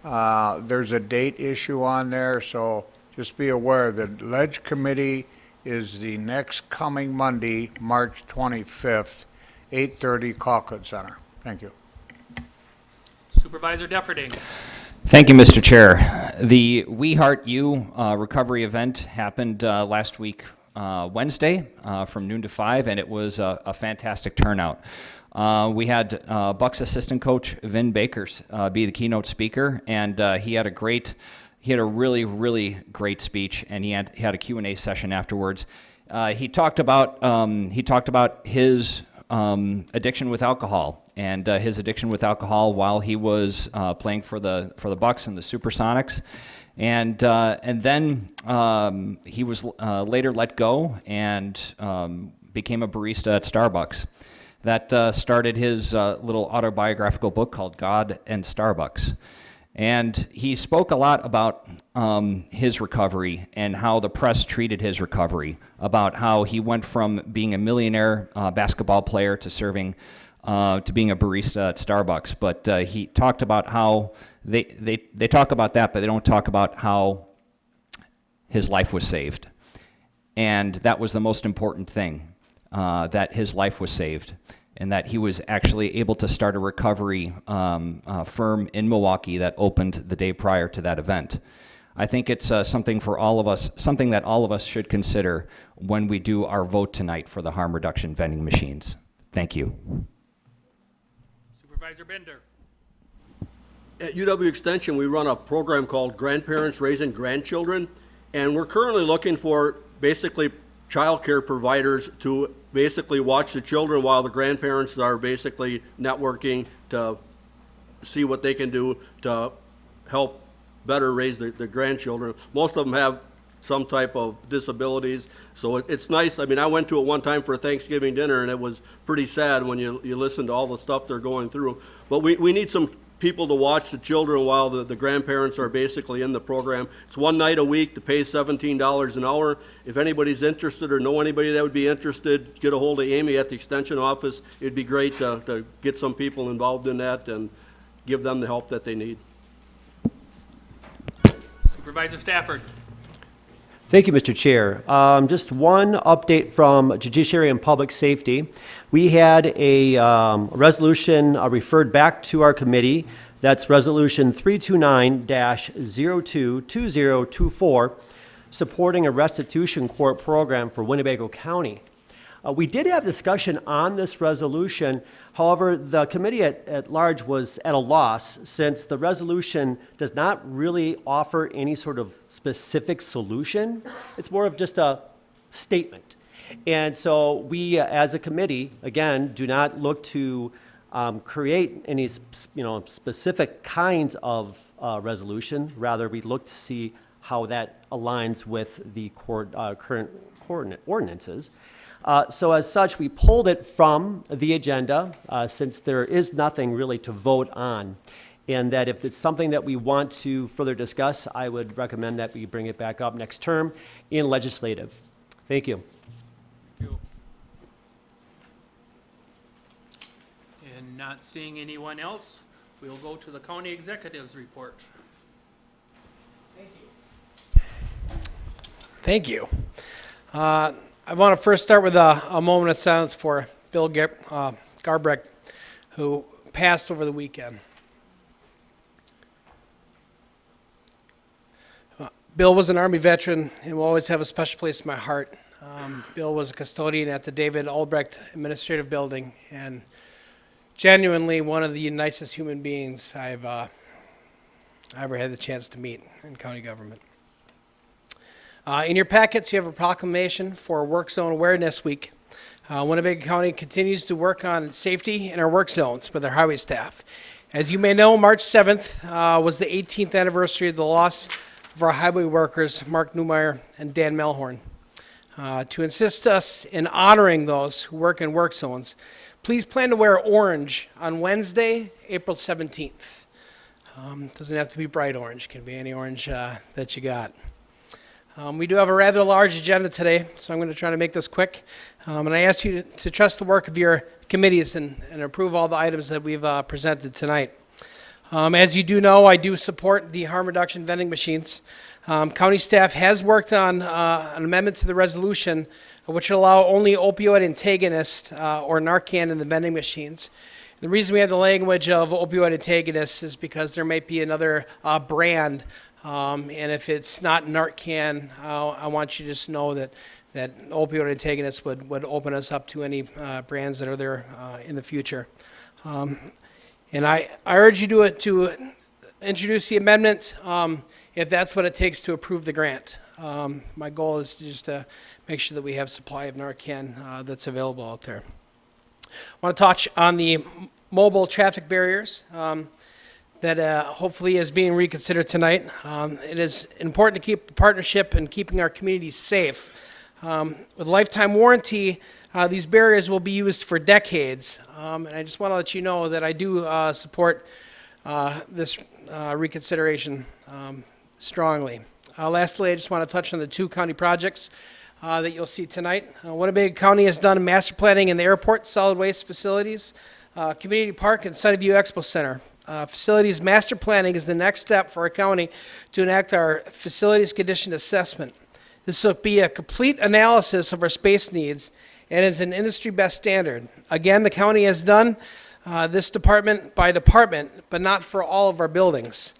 There's a date issue on there, so just be aware that Ledge Committee is the next coming Monday, March 25th, 8:30 Colquitt Center. Thank you. Supervisor Defferding. Thank you, Mr. Chair. The We Heart You recovery event happened last week, Wednesday, from noon to 5, and it was a fantastic turnout. We had Buck's assistant coach, Vin Bakers, be the keynote speaker, and he had a really, really great speech, and he had a Q&A session afterwards. He talked about his addiction with alcohol, and his addiction with alcohol while he was playing for the Bucks and the Supersonics, and then he was later let go and became a barista at Starbucks. That started his little autobiographical book called God and Starbucks. And he spoke a lot about his recovery and how the press treated his recovery, about how he went from being a millionaire basketball player to serving to being a barista at Starbucks. But he talked about how they talk about that, but they don't talk about how his life was saved. And that was the most important thing, that his life was saved, and that he was actually able to start a recovery firm in Milwaukee that opened the day prior to that event. I think it's something for all of us, something that all of us should consider when we do our vote tonight for the harm reduction vending machines. Thank you. Supervisor Bender. At UW Extension, we run a program called Grandparents Raising Grandchildren, and we're currently looking for basically childcare providers to basically watch the children while the grandparents are basically networking to see what they can do to help better raise the grandchildren. Most of them have some type of disabilities, so it's nice. I mean, I went to it one time for a Thanksgiving dinner, and it was pretty sad when you listen to all the stuff they're going through. But we need some people to watch the children while the grandparents are basically in the program. It's one night a week to pay $17 an hour. If anybody's interested or know anybody that would be interested, get a hold of Amy at the Extension office. It'd be great to get some people involved in that and give them the help that they need. Supervisor Stafford. Thank you, Mr. Chair. Just one update from Judiciary and Public Safety. We had a resolution referred back to our committee. That's Resolution 329-022024, supporting a restitution court program for Winnebago County. We did have discussion on this resolution. However, the committee at large was at a loss since the resolution does not really offer any sort of specific solution. It's more of just a statement. And so we, as a committee, again, do not look to create any specific kinds of resolution. Rather, we look to see how that aligns with the current ordinances. So as such, we pulled it from the agenda since there is nothing really to vote on. And that if it's something that we want to further discuss, I would recommend that we bring it back up next term in legislative. Thank you. Thank you. And not seeing anyone else, we'll go to the county executive's report. Thank you. I want to first start with a moment of silence for Bill Garbrecht, who passed over the weekend. Bill was an Army veteran and will always have a special place in my heart. Bill was a custodian at the David Albrecht Administrative Building, and genuinely one of the nicest human beings I've ever had the chance to meet in county government. In your packets, you have a proclamation for Work Zone Awareness Week. Winnebago County continues to work on safety in our work zones with our highway staff. As you may know, March 7th was the 18th anniversary of the loss of our highway workers, Mark Newmeyer and Dan Melhorn. To assist us in honoring those who work in work zones, please plan to wear orange on Wednesday, April 17th. Doesn't have to be bright orange, can be any orange that you got. We do have a rather large agenda today, so I'm going to try to make this quick. And I ask you to trust the work of your committees and approve all the items that we've presented tonight. As you do know, I do support the harm reduction vending machines. County staff has worked on an amendment to the resolution which will allow only opioid antagonist or Narcan in the vending machines. The reason we have the language of opioid antagonist is because there might be another brand, and if it's not Narcan, I want you to just know that opioid antagonist would open us up to any brands that are there in the future. And I urge you to introduce the amendment if that's what it takes to approve the grant. My goal is to just make sure that we have supply of Narcan that's available out there. I want to touch on the mobile traffic barriers that hopefully is being reconsidered tonight. It is important to keep the partnership and keeping our communities safe. With lifetime warranty, these barriers will be used for decades. And I just want to let you know that I do support this reconsideration strongly. Lastly, I just want to touch on the two county projects that you'll see tonight. Winnebago County has done master planning in the airport, solid waste facilities, community park, and Sunnyview Expo Center. Facilities master planning is the next step for our county to enact our facilities condition assessment. This will be a complete analysis of our space needs and is an industry best standard. Again, the county has done this department by department, but not for all of our buildings.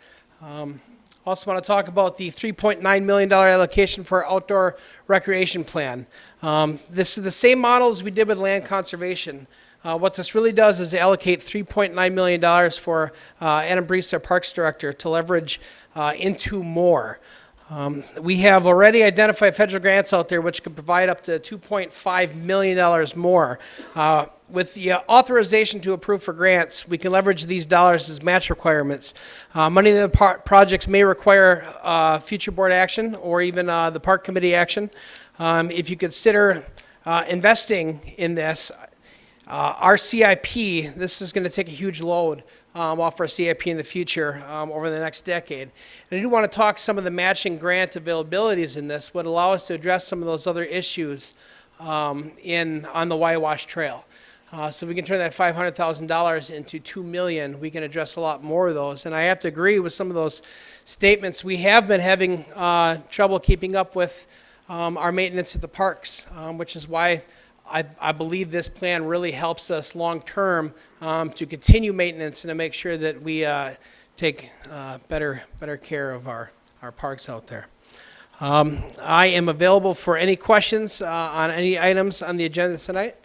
Also want to talk about the $3.9 million allocation for our outdoor recreation plan. This is the same model as we did with land conservation. What this really does is allocate $3.9 million for Adam Brees, our Parks Director, to leverage into more. We have already identified federal grants out there which could provide up to $2.5 million more. With the authorization to approve for grants, we can leverage these dollars as match requirements. Money in the projects may require future board action or even the park committee action. If you consider investing in this, our CIP, this is going to take a huge load off our CIP in the future over the next decade. And I do want to talk some of the matching grant availabilities in this would allow us to address some of those other issues on the Waiwash Trail. So we can turn that $500,000 into $2 million. We can address a lot more of those. And I have to agree with some of those statements. We have been having trouble keeping up with our maintenance at the parks, which is why I believe this plan really helps us long-term to continue maintenance and to make sure that we take better care of our parks out there. I am available for any questions on any items on the agenda tonight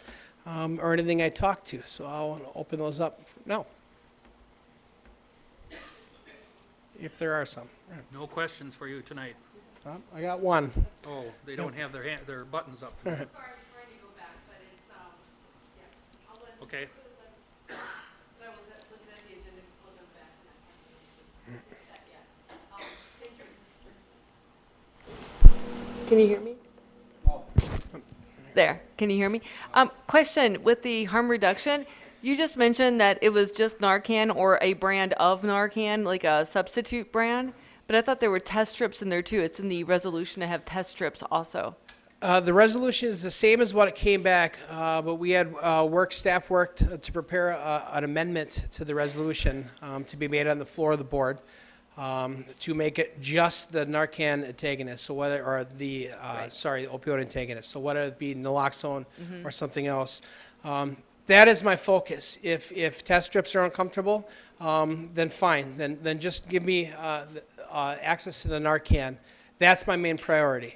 or anything I talked to, so I'll open those up now, if there are some. No questions for you tonight. I got one. Oh, they don't have their buttons up. Okay. Can you hear me? There, can you hear me? Question, with the harm reduction, you just mentioned that it was just Narcan or a brand of Narcan, like a substitute brand, but I thought there were test strips in there too. It's in the resolution to have test strips also. The resolution is the same as what it came back, but we had staff worked to prepare an amendment to the resolution to be made on the floor of the board to make it just the Narcan antagonist, so whether or the opioid antagonist, so whether it be naloxone or something else. That is my focus. If test strips are uncomfortable, then fine. Then just give me access to the Narcan. That's my main priority.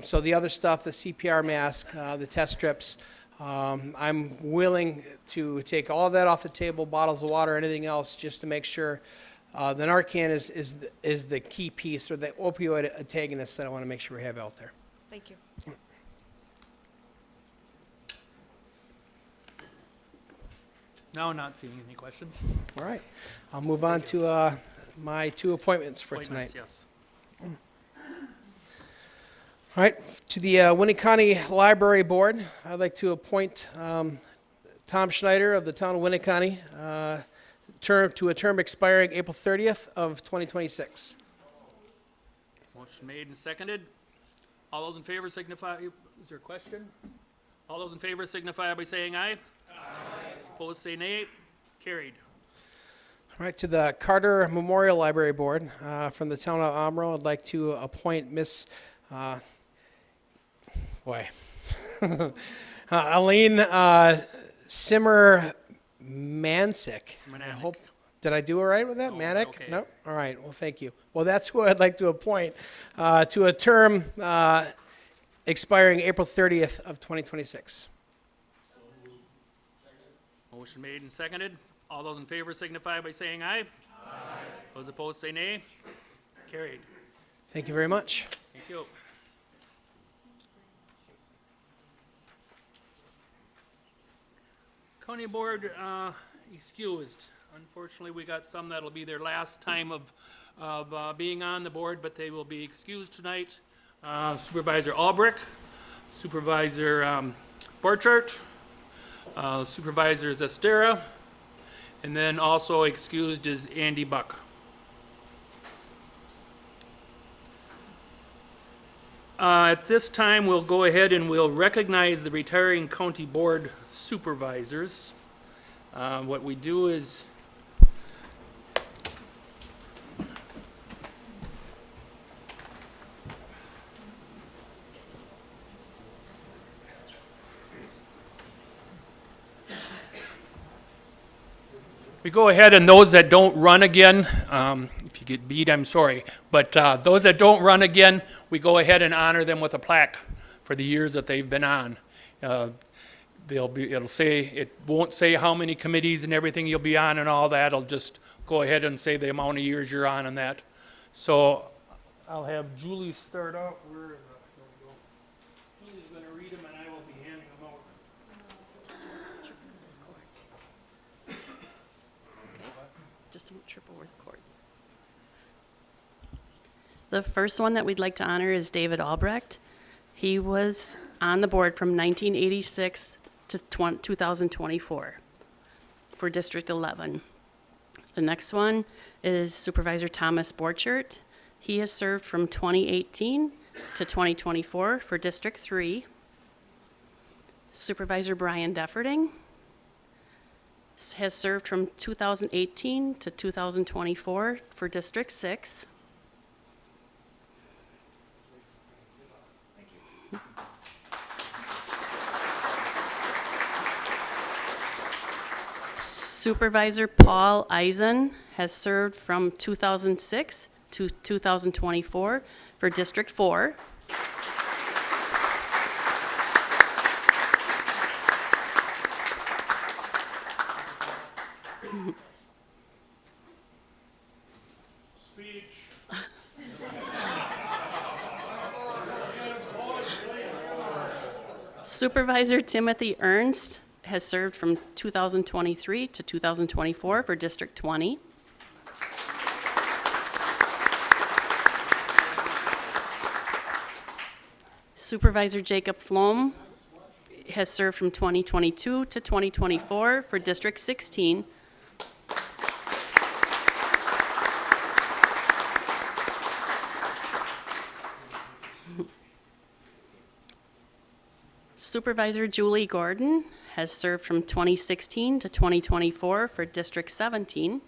So the other stuff, the CPR mask, the test strips, I'm willing to take all of that off the table, bottles of water, anything else, just to make sure the Narcan is the key piece, or the opioid antagonist that I want to make sure we have out there. Thank you. Now not seeing any questions. All right. I'll move on to my two appointments for Appointments, tonight. yes. All right, to the Winnebago County Library Board, I'd like to appoint Tom Schneider of the town of Winnebago County to a term expiring April 30th of 2026. Motion made and seconded. All those in favor signify, is there a question? All those in favor signify by saying aye. Aye. Opposed, say nay. Carried. All right, to the Carter Memorial Library Board from the town of Amro, I'd like to appoint Miss Aline Simmer Mansick. I hope, did I do it right with that? Manic? okay. No? All right, well, thank you. Well, that's who I'd like to appoint to a term expiring April 30th of 2026. Motion made and seconded. All those in favor signify by saying aye. Aye. Those opposed, say nay. Carried. Thank you very much. Thank you. County Board excused. Unfortunately, we got some that'll be their last time of being on the board, but they will be excused tonight. Supervisor Albrecht, Supervisor Borchardt, Supervisor Zestera, and then also excused is Andy Buck. At this time, we'll go ahead and we'll recognize the retiring county board supervisors. What we do is we go ahead, and those that don't run again, if you get beat, I'm sorry, but those that don't run again, we go ahead and honor them with a plaque for the years that they've been on. It'll say, it won't say how many committees and everything you'll be on and all that. It'll just go ahead and say the amount of years you're on and that. So I'll have Julie start out. Where we go. Julie's going to read them, and I will be handing them out. Just don't trip over the cords. The first one that we'd like to honor is David Albrecht. He was on the board from 1986 to 2024 for District 11. The next one is Supervisor Thomas Borchardt. He has served from 2018 to 2024 for District 3. Supervisor Brian Defferding has served from 2018 to 2024 for District 6. Supervisor Paul Eisen has served from 2006 to 2024 for District 4. Supervisor Timothy Ernst has served from 2023 to 2024 for District 20. Supervisor Jacob Flom has served from 2022 to 2024 for District 16. Supervisor Julie Gordon has served from 2016 to 2024 for District 17.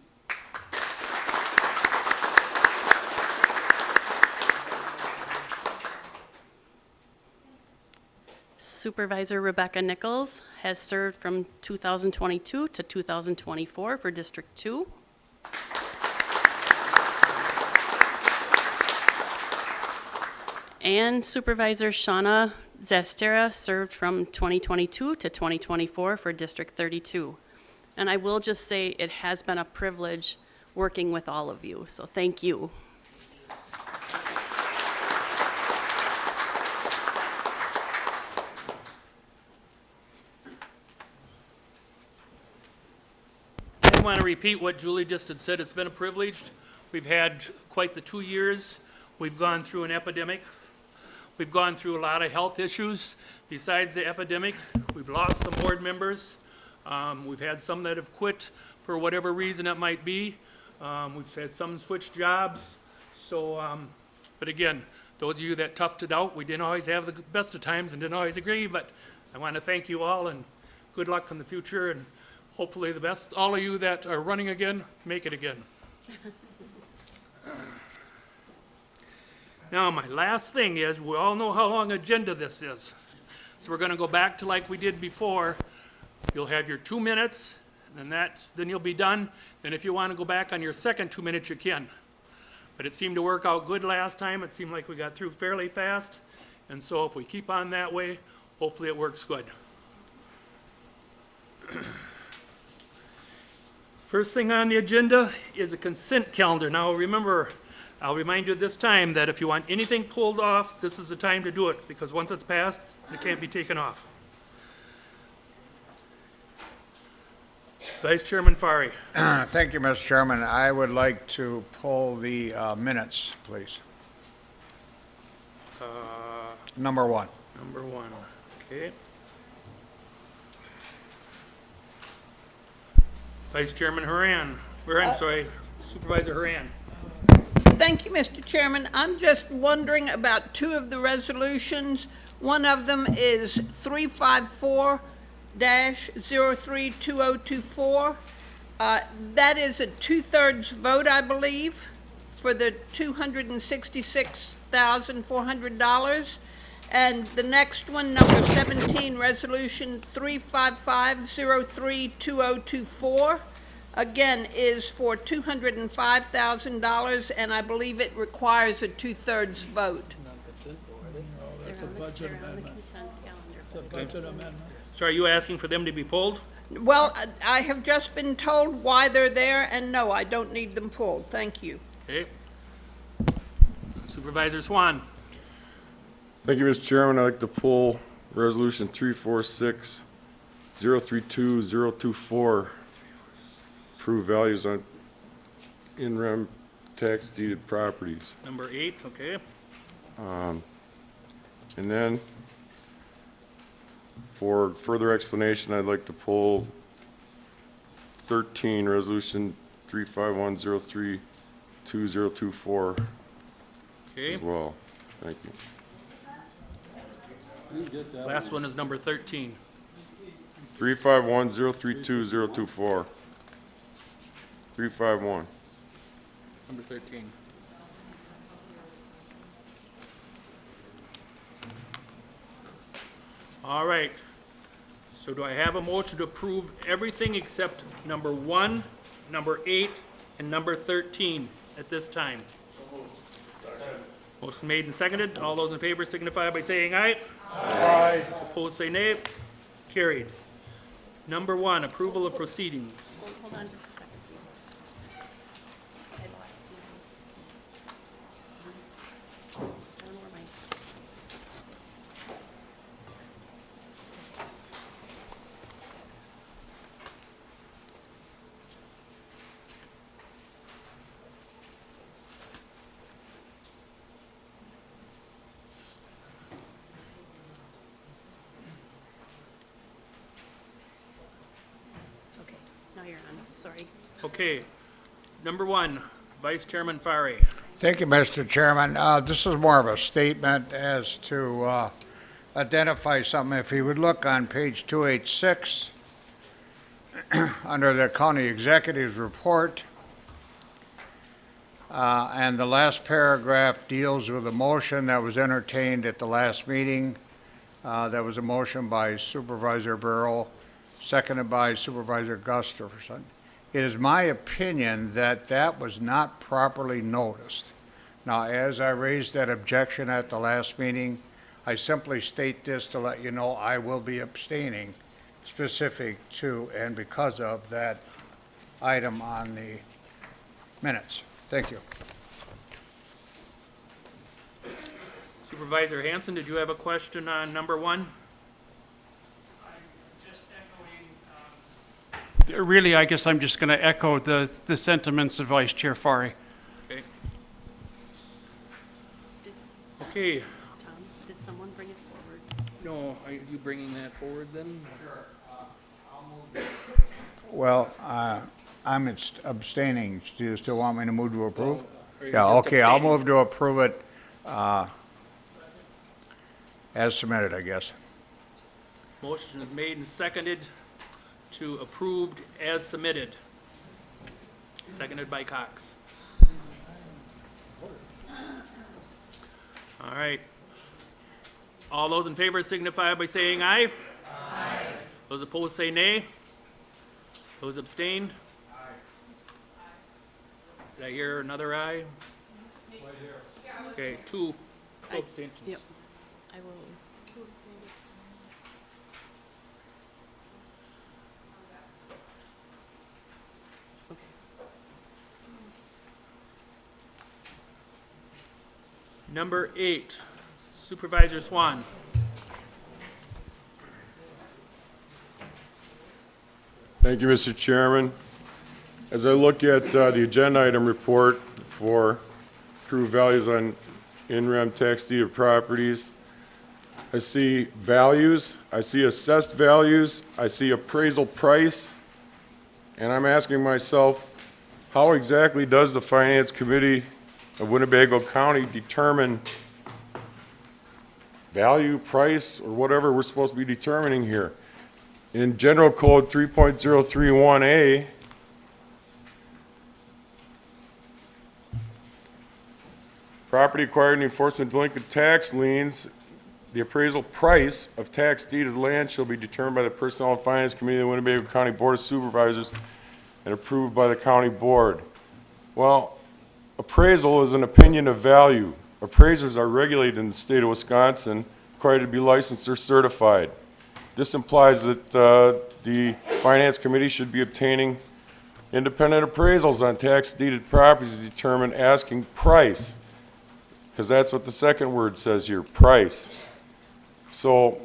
Supervisor Rebecca Nichols has served from 2022 to 2024 for District 2. And Supervisor Shauna Zastera served from 2022 to 2024 for District 32. And I will just say it has been a privilege working with all of you, so thank you. I want to repeat what Julie just had said. It's been a privilege. We've had quite the 2 years. We've gone through an epidemic. We've gone through a lot of health issues. Besides the epidemic, we've lost some board members. We've had some that have quit for whatever reason it might be. We've had some switch jobs. So, but again, those of you that toughed it out, we didn't always have the best of times and didn't always agree, but I want to thank you all and good luck in the future, and hopefully the best. All of you that are running again, make it again. Now, my last thing is, we all know how long agenda this is. So we're going to go back to like we did before. You'll have your 2 minutes, and then you'll be done. Then if you want to go back on your second 2 minutes, you can. But it seemed to work out good last time. It seemed like we got through fairly fast. And so if we keep on that way, hopefully it works good. First thing on the agenda is a consent calendar. Now remember, I'll remind you this time that if you want anything pulled off, this is the time to do it, because once it's passed, it can't be taken off. Vice Chairman Fari. Thank you, Mr. Chairman. I would like to pull the minutes, please. Number one. Number one, okay. Vice Chairman Haran, or I'm sorry, Supervisor Haran. Thank you, Mr. Chairman. I'm just wondering about two of the resolutions. One of them is 354-032024. That is a 2/3 vote, I believe, for the $266,400. And the next one, number 17, resolution 355-032024, again, is for $205,000, and I believe it requires a 2/3 vote. So are you asking for them to be pulled? Well, I have just been told why they're there, and no, I don't need them pulled. Thank you. Okay. Supervisor Swan. Thank you, Mr. Chairman. I'd like to pull Resolution 346-032-024, approve values on in-rem tax deeded properties. Number 8, okay. And then, for further explanation, I'd like to pull 13, Resolution 351-032-024 Okay. as well. Thank you. Last one is number 13. 351-032-024. 351. Number 13. All right. So do I have a motion to approve everything except number 1, number 8, and number 13 at this time? Motion made and seconded. All those in favor signify by saying aye. Aye. Those opposed say nay. Carried. Number 1, approval of proceedings. Hold on just a second, please. I lost I don't know where my. Okay, now you're on, sorry. Okay. Number 1, Vice Chairman Fari. Thank you, Mr. Chairman. This is more of a statement as to identify something. If you would look on page 286, under the county executive's report, and the last paragraph deals with a motion that was entertained at the last meeting. That was a motion by Supervisor Burrow, seconded by Supervisor Gustafson. It is my opinion that that was not properly noticed. Now, as I raised that objection at the last meeting, I simply state this to let you know I will be abstaining specific to and because of that item on the minutes. Thank you. Supervisor Hanson, did you have a question on number 1? Really, I guess I'm just going to echo the sentiments of Vice Chair Fari. Okay. Okay. Tom, did someone bring it forward? No, are you bringing that forward then? Well, I'm abstaining. Do you still want me to move to approve? Or you're Yeah, just okay, I'll abstaining? move to approve it as submitted, I guess. Motion is made and seconded to approved as submitted. Seconded by Cox. All right. All those in favor signify by saying aye. Aye. Those opposed say nay. Those abstained? Did I hear another aye? Okay, two abstentions. Yep. I will. Two abstained. Number 8, Supervisor Swan. Thank you, Mr. Chairman. As I look at the agenda item report for true values on in-rem tax deeded properties, I see values, I see assessed values, I see appraisal price, and I'm asking myself, how exactly does the Finance Committee of Winnebago County determine value, price, or whatever we're supposed to be determining here? In General Code 3.031A, property acquired in the enforcement of delinquent tax liens, the appraisal price of tax deeded land shall be determined by the Personnel and Finance Committee of the Winnebago County Board of Supervisors and approved by the county board. Well, appraisal is an opinion of value. Appraisers are regulated in the state of Wisconsin, required to be licensed or certified. This implies that the Finance Committee should be obtaining independent appraisals on tax deeded properties to determine asking price, because that's what the second word says here, price. So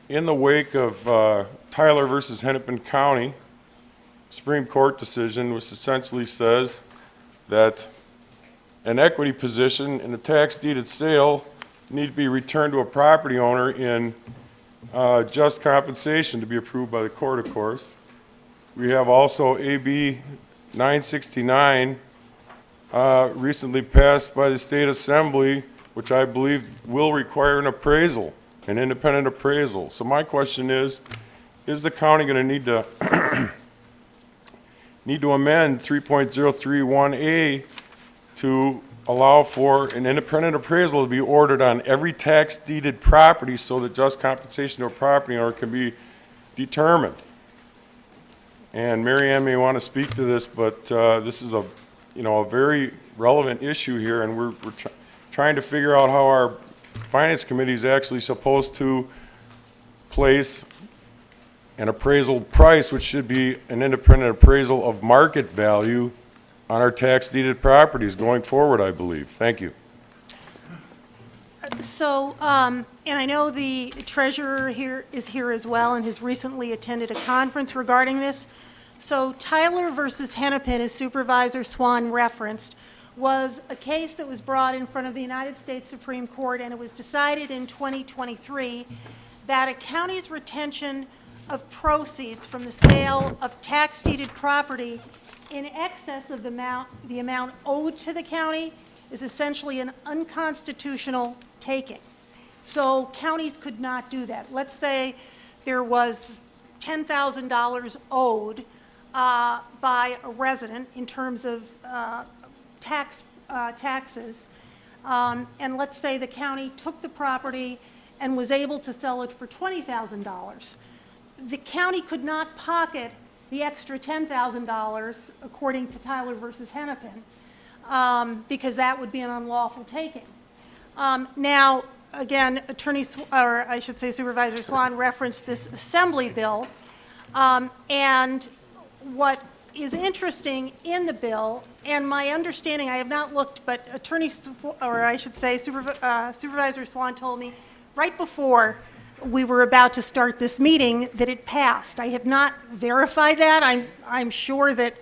in the wake of Tyler versus Hennepin County, Supreme Court decision, which essentially says that an equity position in a tax deeded sale need to be returned to a property owner in just compensation to be approved by the court, of course. We have also AB 969 recently passed by the State Assembly, which I believe will require an appraisal, an independent appraisal. So my question is the county going to need to amend 3.031A to allow for an independent appraisal to be ordered on every tax deeded property so that just compensation to a property owner can be determined? And Mary Ann may want to speak to this, but this is a very relevant issue here, and we're trying to figure out how our Finance Committee is actually supposed to place an appraisal price, which should be an independent appraisal of market value on our tax deeded properties going forward, I believe. Thank you. So, and I know the treasurer is here as well and has recently attended a conference regarding this. So Tyler versus Hennepin, as Supervisor Swan referenced, was a case that was brought in front of the United States Supreme Court, and it was decided in 2023 that a county's retention of proceeds from the sale of tax deeded property in excess of the amount owed to the county is essentially an unconstitutional taking. So counties could not do that. Let's say there was $10,000 owed by a resident in terms of taxes, and let's say the county took the property and was able to sell it for $20,000. The county could not pocket the extra $10,000, according to Tyler versus Hennepin. because that would be an unlawful taking. Now, again, or I should say Supervisor Swan referenced this assembly bill, and what is interesting in the bill, and my understanding, I have not looked, but Supervisor Swan told me right before we were about to start this meeting that it passed. I have not verified that. I'm sure that,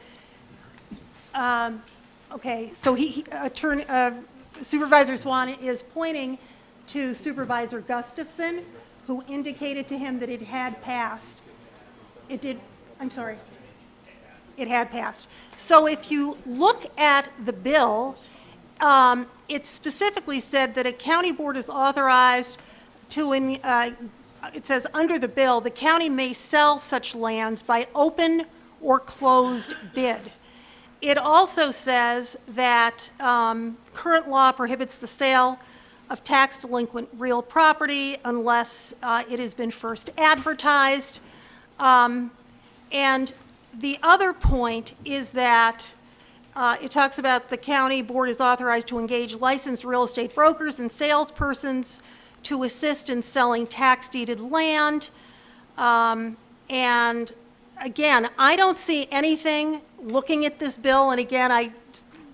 okay, so Supervisor Swan is pointing to Supervisor Gustafson, who indicated to him that it had passed. It did, I'm sorry. It had passed. So if you look at the bill, it specifically said that a county board is authorized to, it says under the bill, the county may sell such lands by open or closed bid. It also says that current law prohibits the sale of tax delinquent real property unless it has been first advertised. And the other point is that it talks about the county board is authorized to engage licensed real estate brokers and salespersons to assist in selling tax deeded land. And again, I don't see anything looking at this bill, and again, I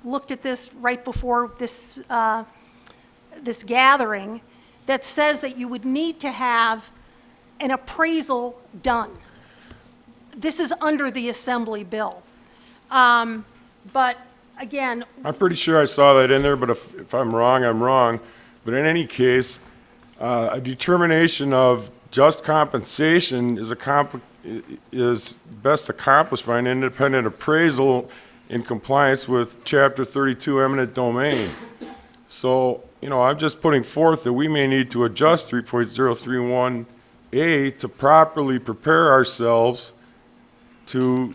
looked at this right before this, this gathering, that says that you would need to have an appraisal done. This is under the assembly bill. But again, I'm pretty sure I saw that in there, but if I'm wrong, I'm wrong. But in any case, a determination of just compensation is best accomplished by an independent appraisal in compliance with Chapter 32 eminent domain. So, you know, I'm just putting forth that we may need to adjust 3.031A to properly prepare ourselves to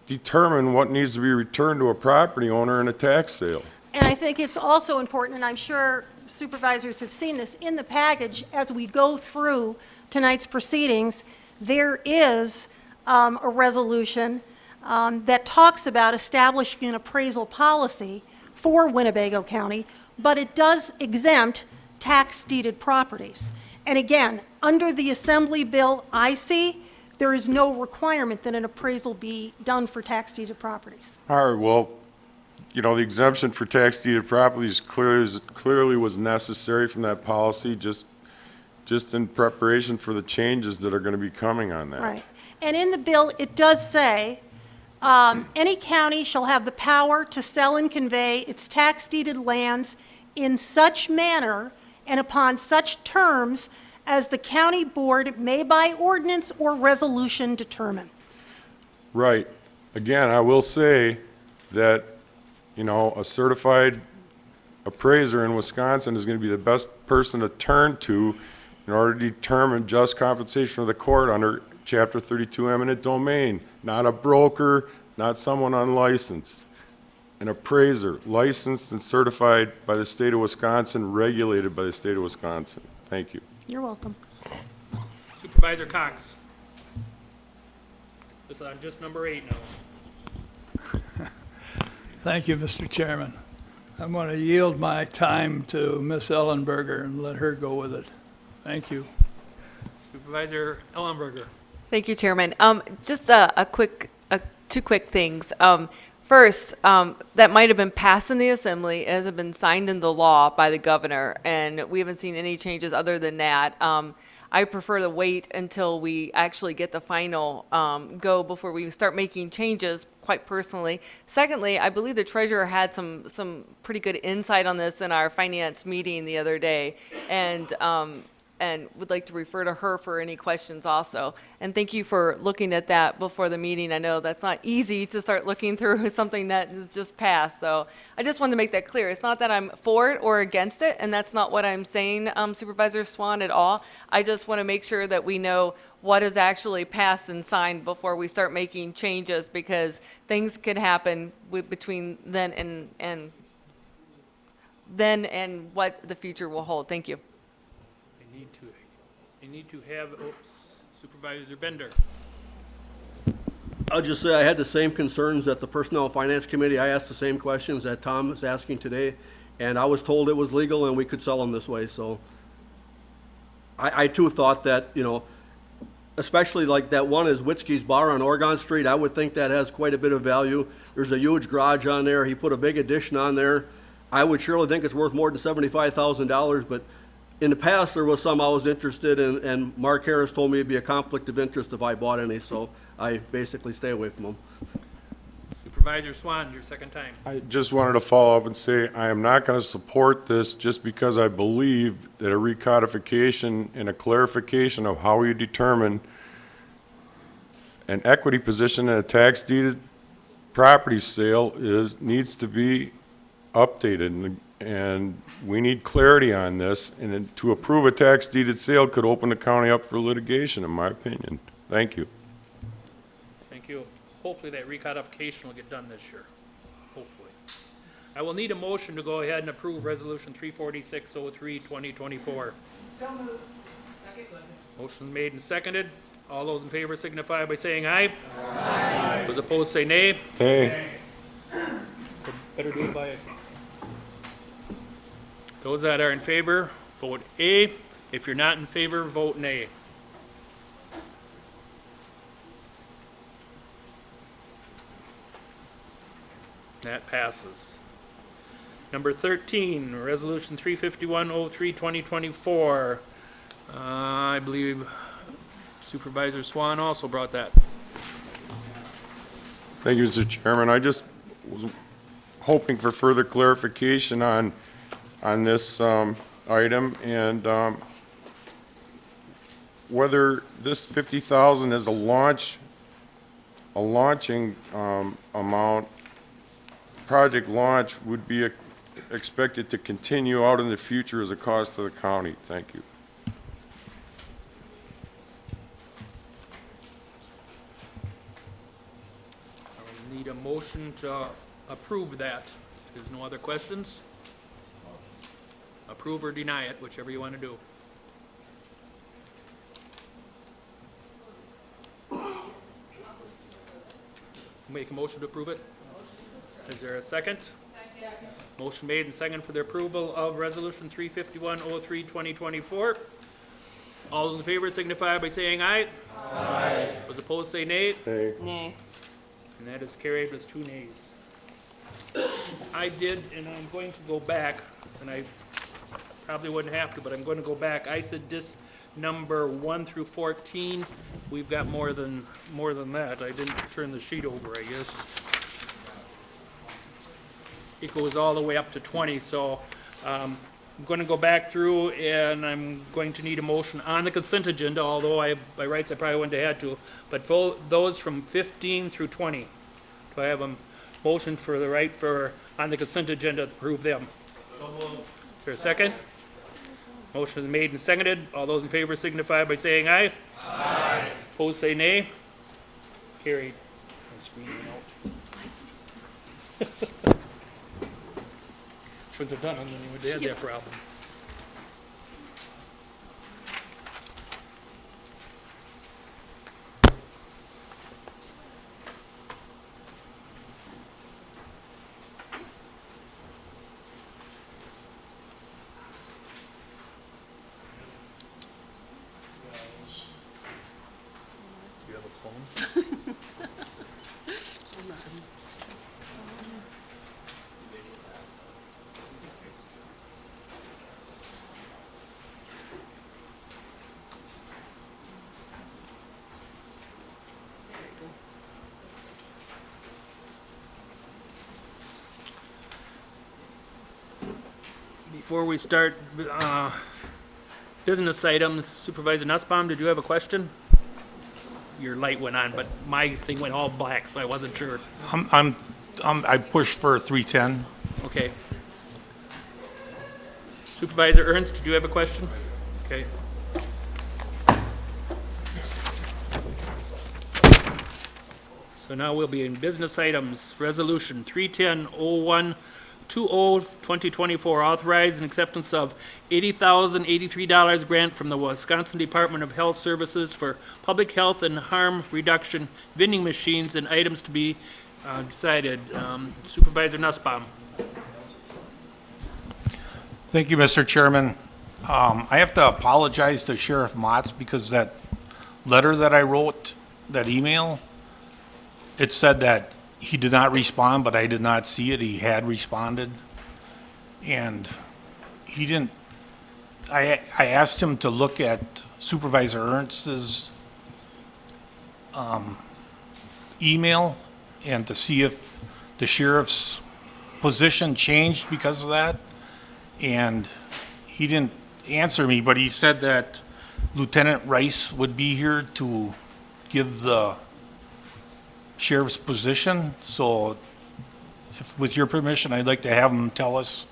determine what needs to be returned to a property owner in a tax sale. and I think it's also important, and I'm sure supervisors have seen this in the package as we go through tonight's proceedings, there is a resolution that talks about establishing an appraisal policy for Winnebago County, but it does exempt tax deeded properties. And again, under the assembly bill I see, there is no requirement that an appraisal be done for tax deeded properties. All right, well, you know, the exemption for tax deeded properties clearly was necessary from that policy, just in preparation for the changes that are going to be coming on that. Right. And in the bill, it does say, any county shall have the power to sell and convey its tax deeded lands in such manner and upon such terms as the county board may by ordinance or resolution determine. Right. Again, I will say that, you know, a certified appraiser in Wisconsin is going to be the best person to turn to in order to determine just compensation for the court under Chapter 32 eminent domain. Not a broker, not someone unlicensed. An appraiser, licensed and certified by the state of Wisconsin, regulated by the state of Wisconsin. Thank you. You're welcome. Supervisor Cox. This is on just number 8 now. Thank you, Mr. Chairman. I'm going to yield my time to Ms. Ellenberger and let her go with it. Thank you. Supervisor Ellenberger. Thank you, Chairman. Just two quick things. First, that might have been passed in the Assembly, it hasn't been signed into law by the governor, and we haven't seen any changes other than that. I prefer to wait until we actually get the final go before we start making changes, quite personally. Secondly, I believe the treasurer had some pretty good insight on this in our finance meeting the other day, and would like to refer to her for any questions also. And thank you for looking at that before the meeting. I know that's not easy to start looking through something that is just passed. So I just wanted to make that clear. It's not that I'm for it or against it, and that's not what I'm saying, Supervisor Swan, at all. I just want to make sure that we know what is actually passed and signed before we start making changes, because things could happen between then and what the future will hold. Thank you. I need to have Supervisor Bender. I'll just say I had the same concerns at the Personnel and Finance Committee. I asked the same questions that Tom is asking today, and I was told it was legal and we could sell them this way, so. I too thought that, you know, especially like that one is Witzke's Bar on Oregon Street, I would think that has quite a bit of value. There's a huge garage on there, he put a big addition on there. I would surely think it's worth more than $75,000, but in the past, there was some I was interested in, and Mark Harris told me it'd be a conflict of interest if I bought any, so I basically stay away from them. Supervisor Swan, your second time. I just wanted to follow up and say I am not going to support this just because I believe that a recodification and a clarification of how you determine an equity position in a tax deeded property sale needs to be updated, and we need clarity on this, and to approve a tax deeded sale could open the county up for litigation, in my opinion. Thank you. Thank you. Hopefully that recodification will get done this year. Hopefully. I will need a motion to go ahead and approve Resolution 34603, 2024. Motion made and seconded. All those in favor signify by saying aye. Aye. Those opposed say nay. Hey. Better do it by. Those that are in favor, vote A. If you're not in favor, vote nay. That passes. Number 13, Resolution 35103, 2024. I believe Supervisor Swan also brought that. Thank you, Mr. Chairman. I just was hoping for further clarification on this item, and whether this 50,000 is a launching amount, project launch would be expected to continue out in the future as a cost to the county. Thank you. I will need a motion to approve that. If there's no other questions, approve or deny it, whichever you want to do. Make a motion to approve it? Is there a second? Second. Motion made and second for the approval of Resolution 35103, 2024. All those in favor signify by saying aye. Aye. Those opposed say nay. Nay. Nay. And that is carried with 2 nays. I did, and I'm going to go back, and I probably wouldn't have to, but I'm going to go back. I said this number 1 through 14. We've got more than that. I didn't turn the sheet over, I guess. It goes all the way up to 20, so I'm going to go back through, and I'm going to need a motion on the consent agenda, although by rights I probably wouldn't have had to, but those from 15 through 20. Do I have a motion for the right on the consent agenda to approve them? So moved. Is there a second? Motion is made and seconded. All those in favor signify by saying aye. Aye. Opposed say nay. Carried. Shouldn't have done it, then we would have had that problem. Do you have a phone? Before we start business items, Supervisor Nussbaum, did you have a question? Your light went on, but my thing went all black, so I wasn't sure. I pushed for 310. Okay. Supervisor Ernst, did you have a question? Okay. So now we'll be in business items. Resolution 310-01, 2024, authorize and acceptance of $80,083 grant from the Wisconsin Department of Health Services for public health and harm reduction vending machines and items to be decided. Supervisor Nussbaum. Thank you, Mr. Chairman. I have to apologize to Sheriff Motz because that letter that I wrote, that email, it said that he did not respond, but I did not see it. He had responded. And he didn't, I asked him to look at Supervisor Ernst's email and to see if the sheriff's position changed because of that. And he didn't answer me, but he said that Lieutenant Rice would be here to give the sheriff's position. So if, with your permission, I'd like to have him tell us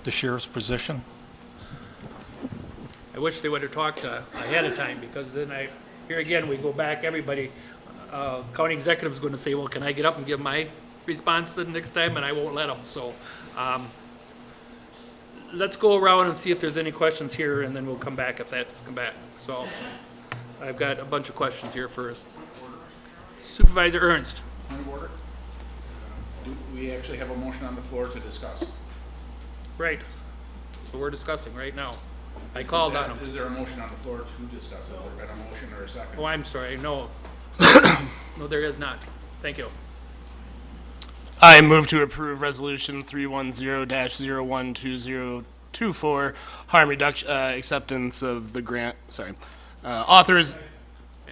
the sheriff's position. I wish they would have talked ahead of time, because then here again, we go back, everybody, county executive's going to say, well, can I get up and give my response the next time? And I won't let them. So let's go around and see if there's any questions here, and then we'll come back if that's come back. So I've got a bunch of questions here first. Supervisor Ernst. Point of order. Do we actually have a motion on the floor to discuss? Right. So we're discussing right now. I called on him. Is there a motion on the floor to discuss? Has there been a motion or a second? Oh, I'm sorry. No. No, there is not. Thank you. I move to approve Resolution 310-012024, harm reduction, acceptance of the grant, authors.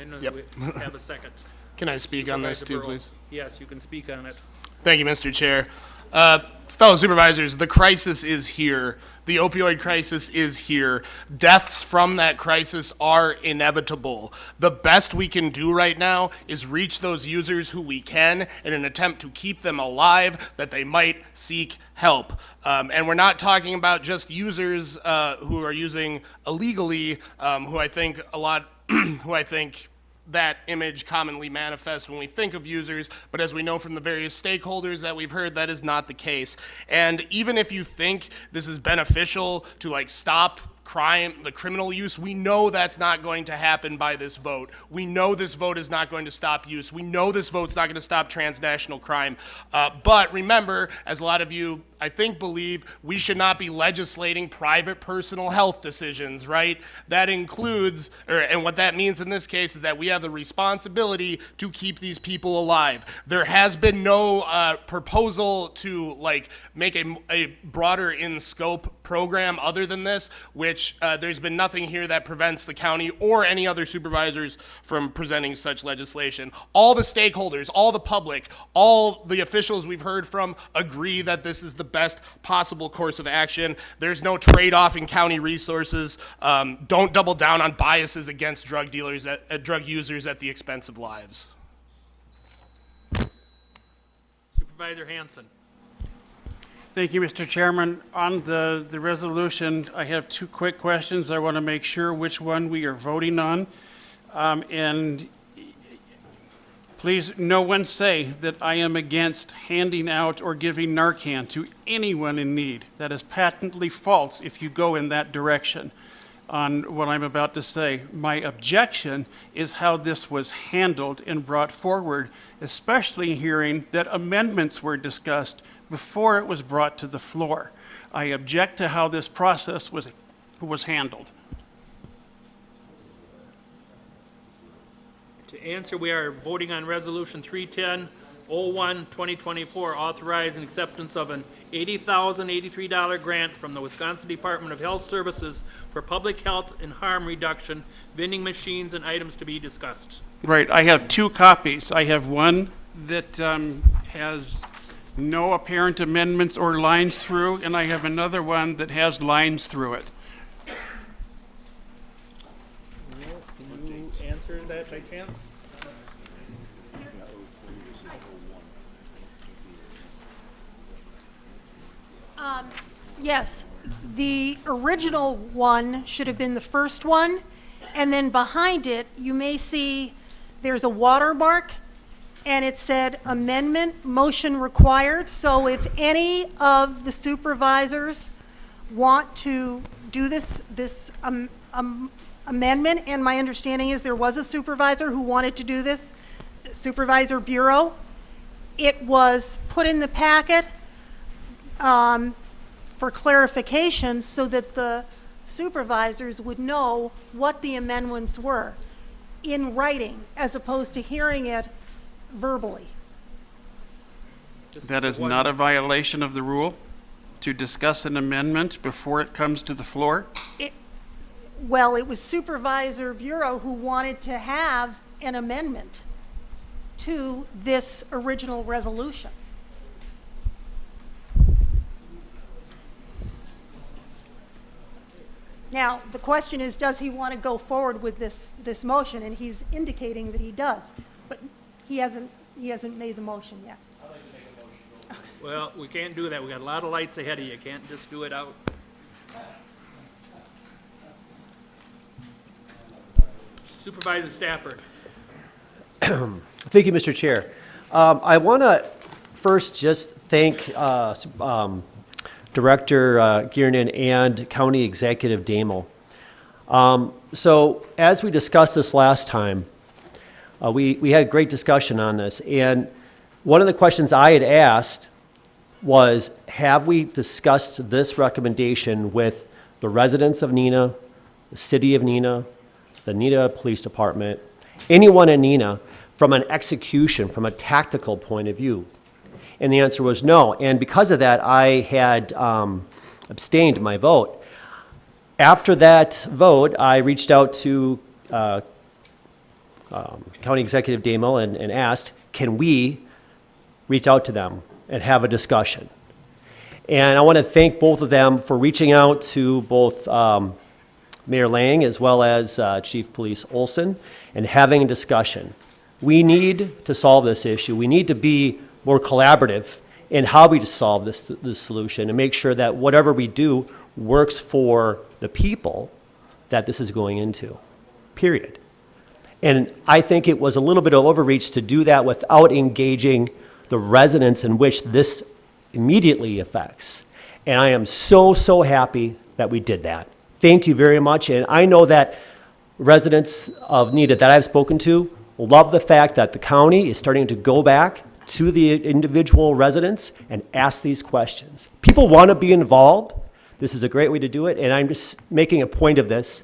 And Yep. we have a second. Can I speak on this too, Supervisor Burrow. please? Yes, you can speak on it. Thank you, Mr. Chair. Fellow supervisors, the crisis is here. The opioid crisis is here. Deaths from that crisis are inevitable. The best we can do right now is reach those users who we can in an attempt to keep them alive, that they might seek help. And we're not talking about just users who are using illegally, who I think that image commonly manifests when we think of users, but as we know from the various stakeholders that we've heard, that is not the case. And even if you think this is beneficial to stop crime, the criminal use, we know that's not going to happen by this vote. We know this vote is not going to stop use. We know this vote's not going to stop transnational crime. But remember, as a lot of you, I think, believe, we should not be legislating private personal health decisions, right? That includes, and what that means in this case is that we have the responsibility to keep these people alive. There has been no proposal to make a broader in scope program other than this, which there's been nothing here that prevents the county or any other supervisors from presenting such legislation. All the stakeholders, all the public, all the officials we've heard from agree that this is the best possible course of action. There's no trade-off in county resources. Don't double down on biases against drug dealers, drug users at the expense of lives. Supervisor Hanson. Thank you, Mr. Chairman. On the resolution, I have two quick questions. I want to make sure which one we are voting on. And please, no one say that I am against handing out or giving Narcan to anyone in need. That is patently false if you go in that direction on what I'm about to say. My objection is how this was handled and brought forward, especially hearing that amendments were discussed before it was brought to the floor. I object to how this process was handled. To answer, we are voting on Resolution 310-01-2024, authorizing acceptance of an $80,083 grant from the Wisconsin Department of Health Services for public health and harm reduction, vending machines, and items to be discussed. Right, I have two copies. I have one that has no apparent amendments or lines through, and I have another one that has lines through it. Can you answer that by chance? Yes, the original one should have been the first one, and then behind it, you may see there's a watermark, and it said amendment, motion required. So if any of the supervisors want to do this amendment, and my understanding is there was a supervisor who wanted to do this, Supervisor Bureau, it was put in the packet for clarification so that the supervisors would know what the amendments were in writing as opposed to hearing it verbally. That is not a violation of the rule to discuss an amendment before it comes to the floor? Well, it was Supervisor Bureau who wanted to have an amendment to this original resolution. Now, the question is, does he want to go forward with this motion? And he's indicating that he does, but he hasn't made the motion yet. Well, we can't do that. We got a lot of lights ahead of you. Can't just do it out. Supervisor Stafford. Thank you, Mr. Chair. I want to first just thank Director Giernan and County Executive Damel. So as we discussed this last time, we had a great discussion on this, and one of the questions I had asked was, have we discussed this recommendation with the residents of Neenah, the city of Neenah, the Neenah Police Department, anyone in Neenah, from an execution, from a tactical point of view? And the answer was no. And because of that, I had abstained my vote. After that vote, I reached out to County Executive Damel and asked, can we reach out to them and have a discussion? And I want to thank both of them for reaching out to both Mayor Lang as well as Chief Police Olson and having a discussion. We need to solve this issue. We need to be more collaborative in how we solve this solution and make sure that whatever we do works for the people that this is going into, period. And I think it was a little bit of overreach to do that without engaging the residents in which this immediately affects. And I am so, so happy that we did that. Thank you very much. And I know that residents of Neenah that I've spoken to love the fact that the county is starting to go back to the individual residents and ask these questions. People want to be involved. This is a great way to do it, and I'm just making a point of this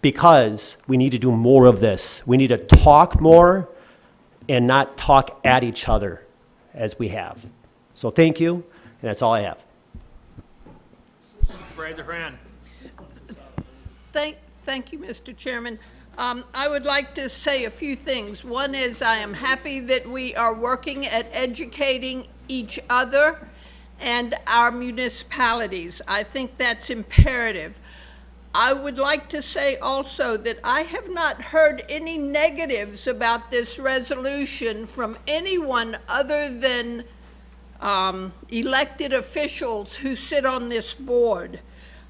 because we need to do more of this. We need to talk more and not talk at each other as we have. So thank you, and that's all I have. Supervisor Fran. Thank you, Mr. Chairman. I would like to say a few things. One is I am happy that we are working at educating each other and our municipalities. I think that's imperative. I would like to say also that I have not heard any negatives about this resolution from anyone other than elected officials who sit on this board.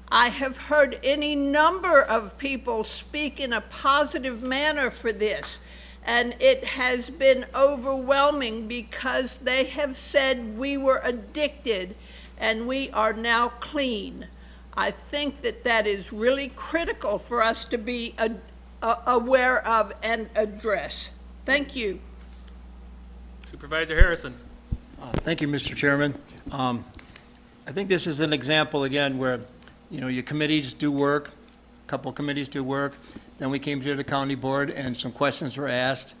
I have heard any number of people speak in a positive manner for this, and it has been overwhelming because they have said we were addicted and we are now clean. I think that that is really critical for us to be aware of and address. Thank you. Supervisor Harrison. Thank you, Mr. Chairman. I think this is an example, again, where your committees do work, a couple of committees do work. Then we came to the county board and some questions were asked,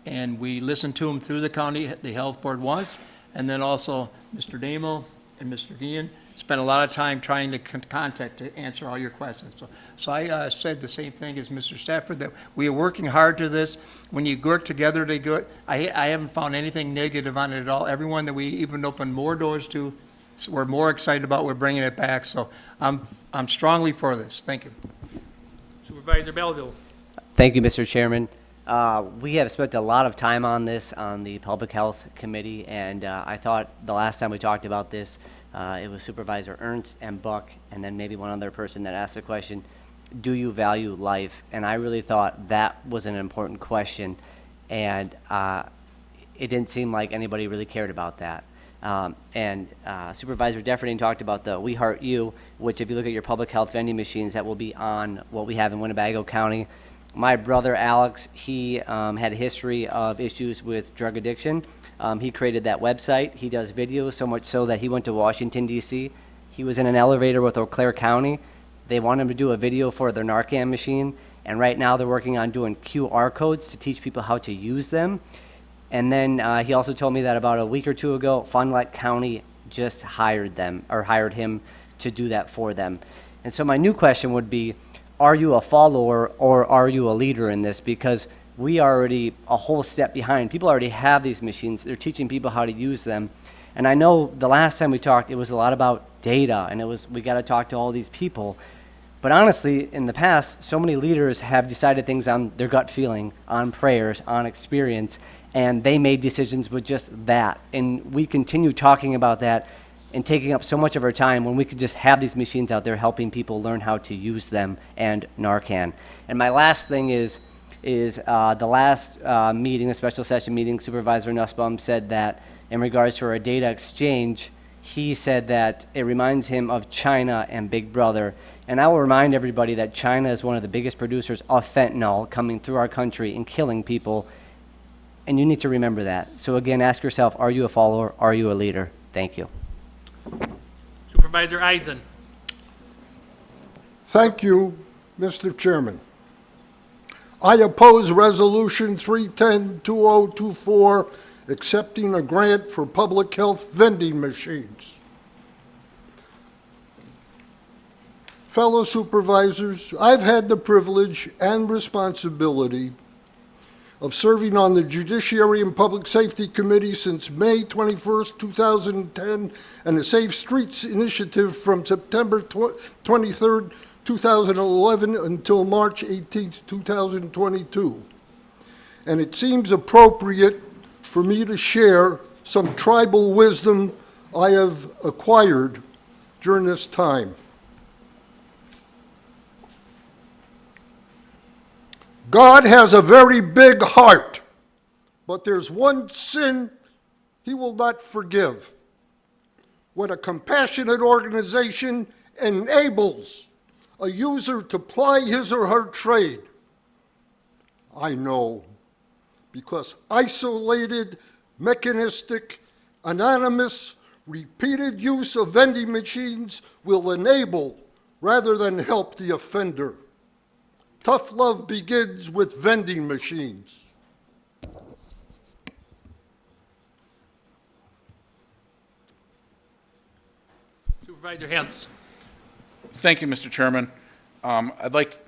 and we listened to them through the health board once, and then also Mr. Damel and Mr. Guillen spent a lot of time trying to contact to answer all your questions. So I said the same thing as Mr. Stafford, that we are working hard to this. When you work together, they go. I haven't found anything negative on it at all. Everyone that we even opened more doors to, so we're more excited about, we're bringing it back. So I'm strongly for this. Thank you. Supervisor Belleville. Thank you, Mr. Chairman. We have spent a lot of time on this on the Public Health Committee, and I thought the last time we talked about this, it was Supervisor Ernst and Buck, and then maybe one other person that asked the question, do you value life? And I really thought that was an important question, and it didn't seem like anybody really cared about that. And Supervisor Defferding talked about the We Heart You, which if you look at your public health vending machines, that will be on what we have in Winnebago County. My brother Alex, he had a history of issues with drug addiction. He created that website. He does videos, so much so that he went to Washington, D.C. He was in an elevator with Eau Claire County. They want him to do a video for their Narcan machine, and right now they're working on doing QR codes to teach people how to use them. And then he also told me that about a week or two ago, Fond du Lac County just hired him to do that for them. And so my new question would be, are you a follower or are you a leader in this? Because we are already a whole step behind. People already have these machines. They're teaching people how to use them. And I know the last time we talked, it was a lot about data, and it was, we got to talk to all these people. But honestly, in the past, so many leaders have decided things on their gut feeling, on prayers, on experience, and they made decisions with just that. And we continue talking about that and taking up so much of our time when we could just have these machines out there helping people learn how to use them and Narcan. And my last thing is the last meeting, the special session meeting, Supervisor Nussbaum said that in regards to our data exchange, he said that it reminds him of China and Big Brother. And I will remind everybody that China is one of the biggest producers of fentanyl coming through our country and killing people. And you need to remember that. So again, ask yourself, are you a follower? Are you a leader? Thank you. Supervisor Eisen. Thank you, Mr. Chairman. I oppose Resolution 310-2024, accepting a grant for public health vending machines. Fellow supervisors, I've had the privilege and responsibility of serving on the Judiciary and Public Safety Committee since May 21st, 2010, and the Safe Streets Initiative from September 23rd, 2011 until March 18th, 2022. And it seems appropriate for me to share some tribal wisdom I have acquired during this time. God has a very big heart, but there's one sin he will not forgive. When a compassionate organization enables a user to ply his or her trade, I know, because isolated, mechanistic, anonymous, repeated use of vending machines will enable rather than help the offender. Tough love begins with vending machines. Supervisor Hens. Thank you, Mr. Chairman. I'd like,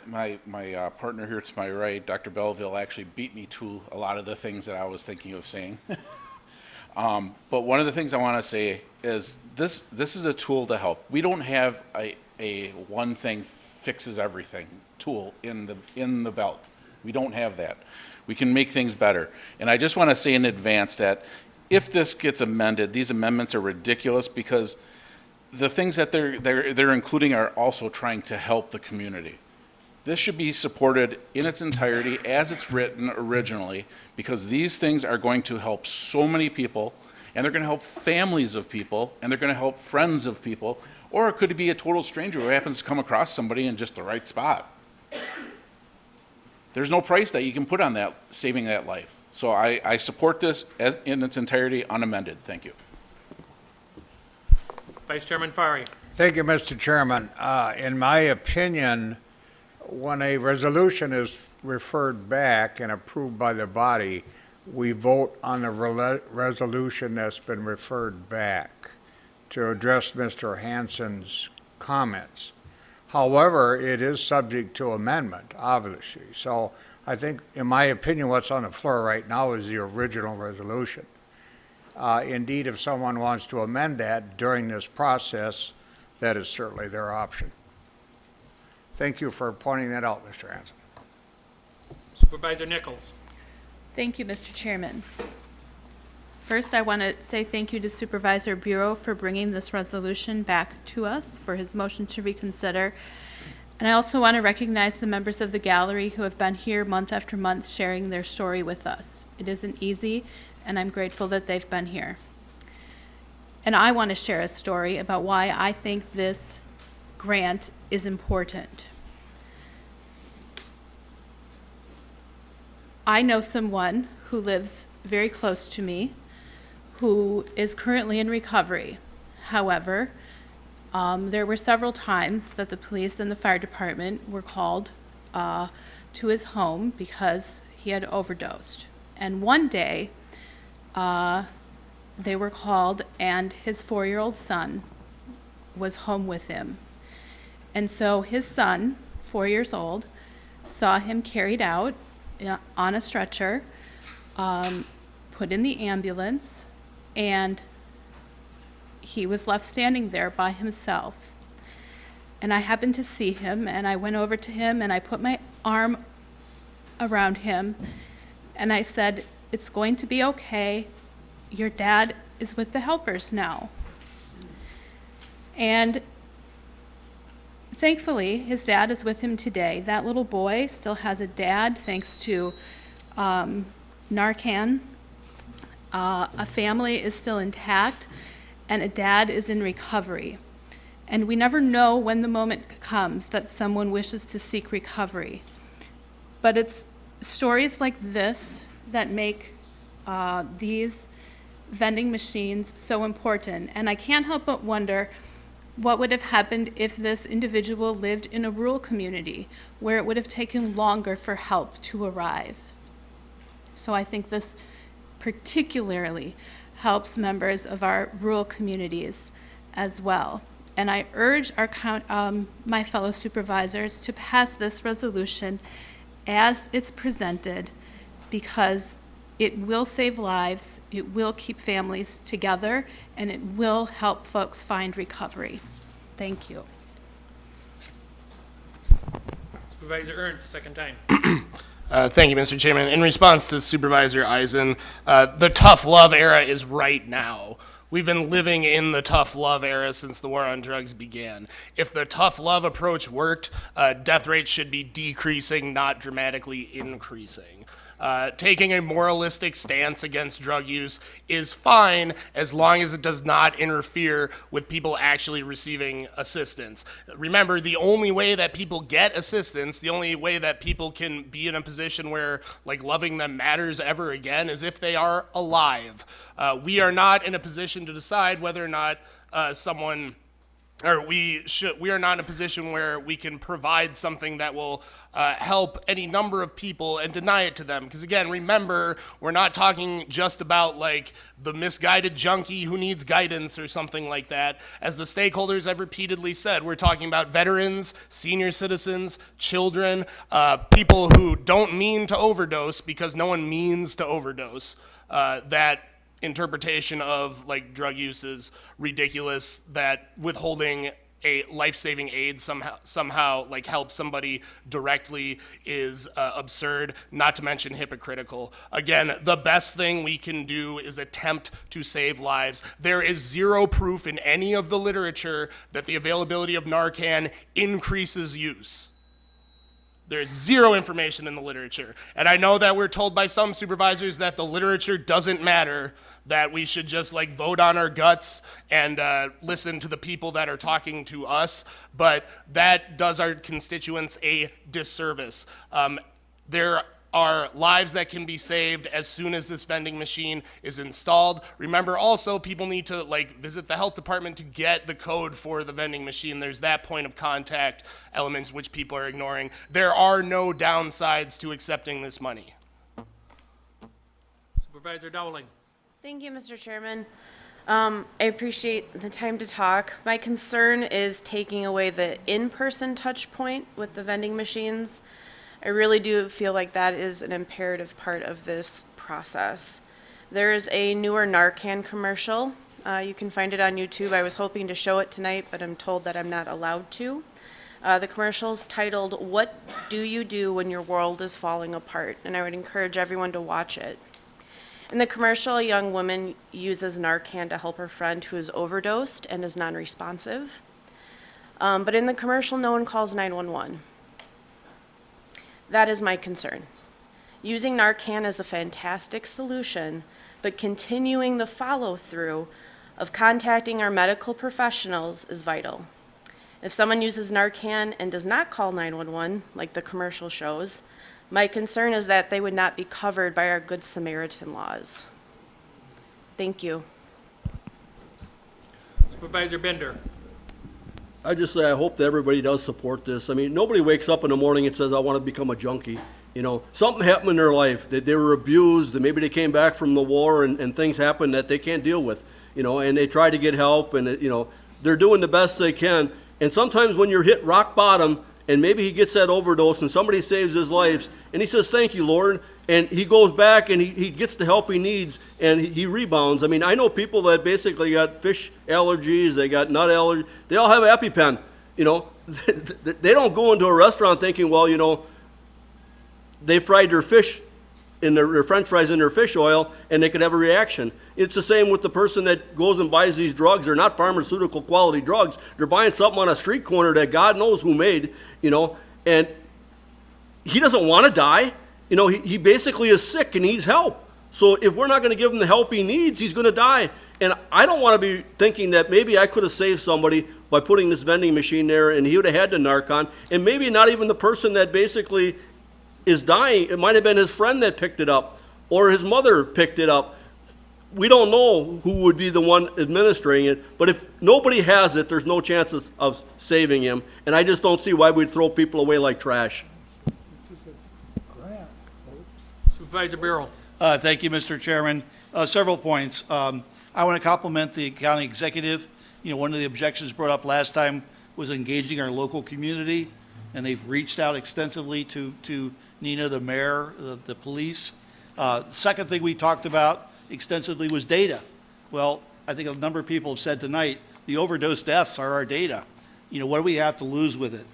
my partner here to my right, Dr. Belleville, actually beat me to a lot of the things that I was thinking of saying. But one of the things I want to say is this is a tool to help. We don't have a one thing fixes everything tool in the belt. We don't have that. We can make things better. And I just want to say in advance that if this gets amended, these amendments are ridiculous because the things that they're including are also trying to help the community. This should be supported in its entirety as it's written originally, because these things are going to help so many people, and they're going to help families of people, and they're going to help friends of people, or it could be a total stranger who happens to come across somebody in just the right spot. There's no price that you can put on that, saving that life. So I support this in its entirety, unamended. Thank you. Vice Chairman Fari. Thank you, Mr. Chairman. In my opinion, when a resolution is referred back and approved by the body, we vote on the resolution that's been referred back to address Mr. Hansen's comments. However, it is subject to amendment, obviously. So I think, in my opinion, what's on the floor right now is the original resolution. Indeed, if someone wants to amend that during this process, that is certainly their option. Thank you for pointing that out, Mr. Hansen. Supervisor Nichols. Thank you, Mr. Chairman. First, I want to say thank you to Supervisor Bureau for bringing this resolution back to us for his motion to reconsider. And I also want to recognize the members of the gallery who have been here month after month sharing their story with us. It isn't easy, and I'm grateful that they've been here. And I want to share a story about why I think this grant is important. I know someone who lives very close to me who is currently in recovery. However, there were several times that the police and the fire department were called to his home because he had overdosed. And one day, they were called and his 4-year-old son was home with him. And so his son, 4 years old, saw him carried out on a stretcher, put in the ambulance, and he was left standing there by himself. And I happened to see him, and I went over to him, and I put my arm around him, and I said, "It's going to be okay. Your dad is with the helpers now." And thankfully, his dad is with him today. That little boy still has a dad thanks to Narcan. A family is still intact, and a dad is in recovery. And we never know when the moment comes that someone wishes to seek recovery. But it's stories like this that make these vending machines so important. And I can't help but wonder what would have happened if this individual lived in a rural community where it would have taken longer for help to arrive. So I think this particularly helps members of our rural communities as well. And I urge my fellow supervisors to pass this resolution as it's presented, because it will save lives, it will keep families together, and it will help folks find recovery. Thank you. Supervisor Ernst, second time. Thank you, Mr. Chairman. In response to Supervisor Eisen, the tough love era is right now. We've been living in the tough love era since the war on drugs began. If the tough love approach worked, death rates should be decreasing, not dramatically increasing. Taking a moralistic stance against drug use is fine as long as it does not interfere with people actually receiving assistance. Remember, the only way that people get assistance, the only way that people can be in a position where like loving them matters ever again is if they are alive. We are not in a position to decide whether or not we are not in a position where we can provide something that will help any number of people and deny it to them. Because again, remember, we're not talking just about like the misguided junkie who needs guidance or something like that. As the stakeholders have repeatedly said, we're talking about veterans, senior citizens, children, people who don't mean to overdose because no one means to overdose. That interpretation of like drug use is ridiculous, that withholding a life-saving aid somehow like helps somebody directly is absurd, not to mention hypocritical. Again, the best thing we can do is attempt to save lives. There is zero proof in any of the literature that the availability of Narcan increases use. There's zero information in the literature. And I know that we're told by some supervisors that the literature doesn't matter, that we should just like vote on our guts and listen to the people that are talking to us, but that does our constituents a disservice. There are lives that can be saved as soon as this vending machine is installed. Remember also, people need to like visit the health department to get the code for the vending machine. There's that point of contact elements which people are ignoring. There are no downsides to accepting this money. Supervisor Dowling. Thank you, Mr. Chairman. I appreciate the time to talk. My concern is taking away the in-person touch point with the vending machines. I really do feel like that is an imperative part of this process. There is a newer Narcan commercial. You can find it on YouTube. I was hoping to show it tonight, but I'm told that I'm not allowed to. The commercial's titled, "What Do You Do When Your World is Falling Apart?" And I would encourage everyone to watch it. In the commercial, a young woman uses Narcan to help her friend who is overdosed and is non-responsive. But in the commercial, no one calls 911. That is my concern. Using Narcan is a fantastic solution, but continuing the follow-through of contacting our medical professionals is vital. If someone uses Narcan and does not call 911, like the commercial shows, my concern is that they would not be covered by our Good Samaritan laws. Thank you. Supervisor Bender. I just say I hope that everybody does support this. I mean, nobody wakes up in the morning and says, I want to become a junkie. You know, something happened in their life, that they were abused, that maybe they came back from the war and things happened that they can't deal with, you know, and they try to get help and, you know, they're doing the best they can. And sometimes when you're hit rock bottom and maybe he gets that overdose and somebody saves his life and he says, thank you, Lord, and he goes back and he gets the help he needs and he rebounds. I mean, I know people that basically got fish allergies, they got nut allergies, they all have EpiPen, you know. They don't go into a restaurant thinking, well, you know, they fried their fish in their french fries in their fish oil and they could have a reaction. It's the same with the person that goes and buys these drugs. They're not pharmaceutical quality drugs. They're buying something on a street corner that God knows who made, you know, and he doesn't want to die. You know, he basically is sick and needs help. So if we're not going to give him the help he needs, he's going to die. And I don't want to be thinking that maybe I could have saved somebody by putting this vending machine there and he would have had the Narcan, and maybe not even the person that basically is dying. It might have been his friend that picked it up or his mother picked it up. We don't know who would be the one administering it, but if nobody has it, there's no chance of saving him. And I just don't see why we'd throw people away like trash. Supervisor Bureau. Thank you, Mr. Chairman. Several points. I want to compliment the county executive. You know, one of the objections brought up last time was engaging our local community, and they've reached out extensively to Nina, the mayor, the police. Second thing we talked about extensively was data. Well, I think a number of people have said tonight, the overdose deaths are our data. You know, what do we have to lose with it?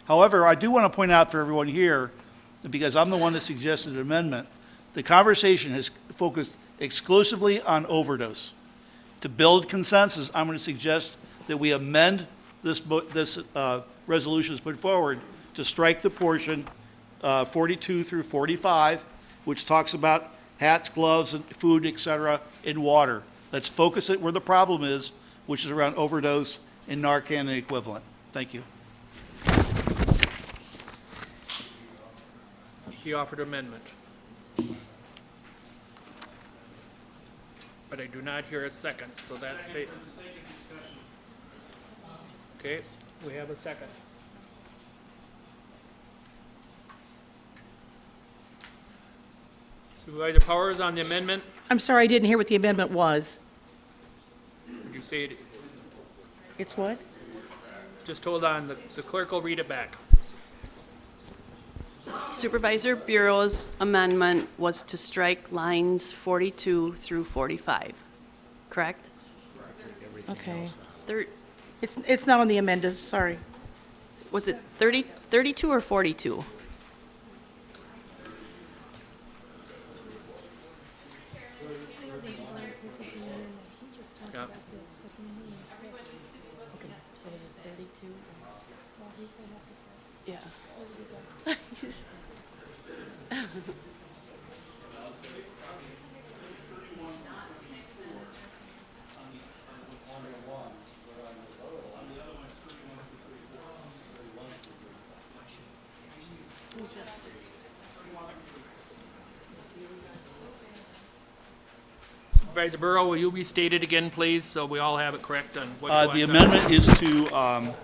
However, I do want to point out for everyone here, because I'm the one that suggested an amendment, the conversation has focused exclusively on overdose. To build consensus, I'm going to suggest that we amend this resolution that's put forward to strike the portion 42 through 45, which talks about hats, gloves, and food, etc., and water. Let's focus it where the problem is, which is around overdose and Narcan and equivalent. Thank you. He offered amendment. But I do not hear a second, so that. Okay, we have a second. Supervisor Powers on the amendment. I'm sorry, I didn't hear what the amendment was. Would you say it? It's what? Just hold on, the clerk will read it back. Supervisor Bureau's amendment was to strike lines 42 through 45, correct? Okay. Thir- It's not on the amendment, sorry. Was it 32 or 42? Yep. Yeah. Supervisor Burrow, will you restate it again, please, so we all have it correct on what you want The done? amendment is to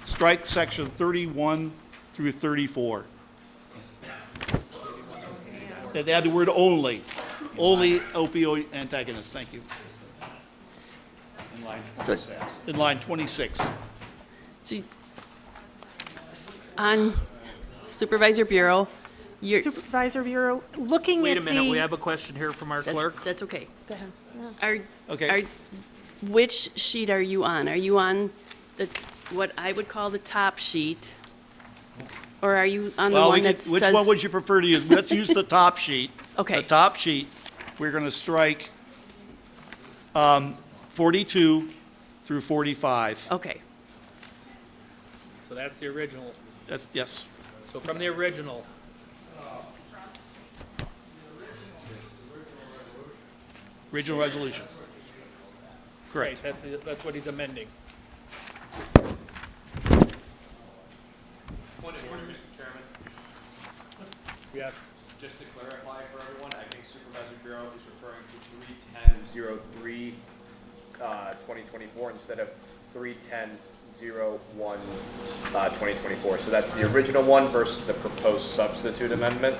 strike section 31 through 34. And add the word only opioid antagonists. Thank you. In line 26. So, on Supervisor Bureau, you're. Supervisor Bureau, looking at the. Wait a minute, we have a question here from our clerk. That's okay. Go ahead. Yeah. Okay. Which sheet are you on? Are you on what I would call the top sheet? Or are you on the one that says? Which one would you prefer to use? Let's use the top sheet. Okay. The top sheet, we're going to strike 42 through 45. Okay. So that's the original. That's, yes. So from the original, Regional resolution. right, that's what he's amending. Point of order, Mr. Chairman. Yes. Just to clarify for everyone, I think Supervisor Bureau is referring to 310-03, 2024 instead of 310-01, 2024. So that's the original one versus the proposed substitute amendment.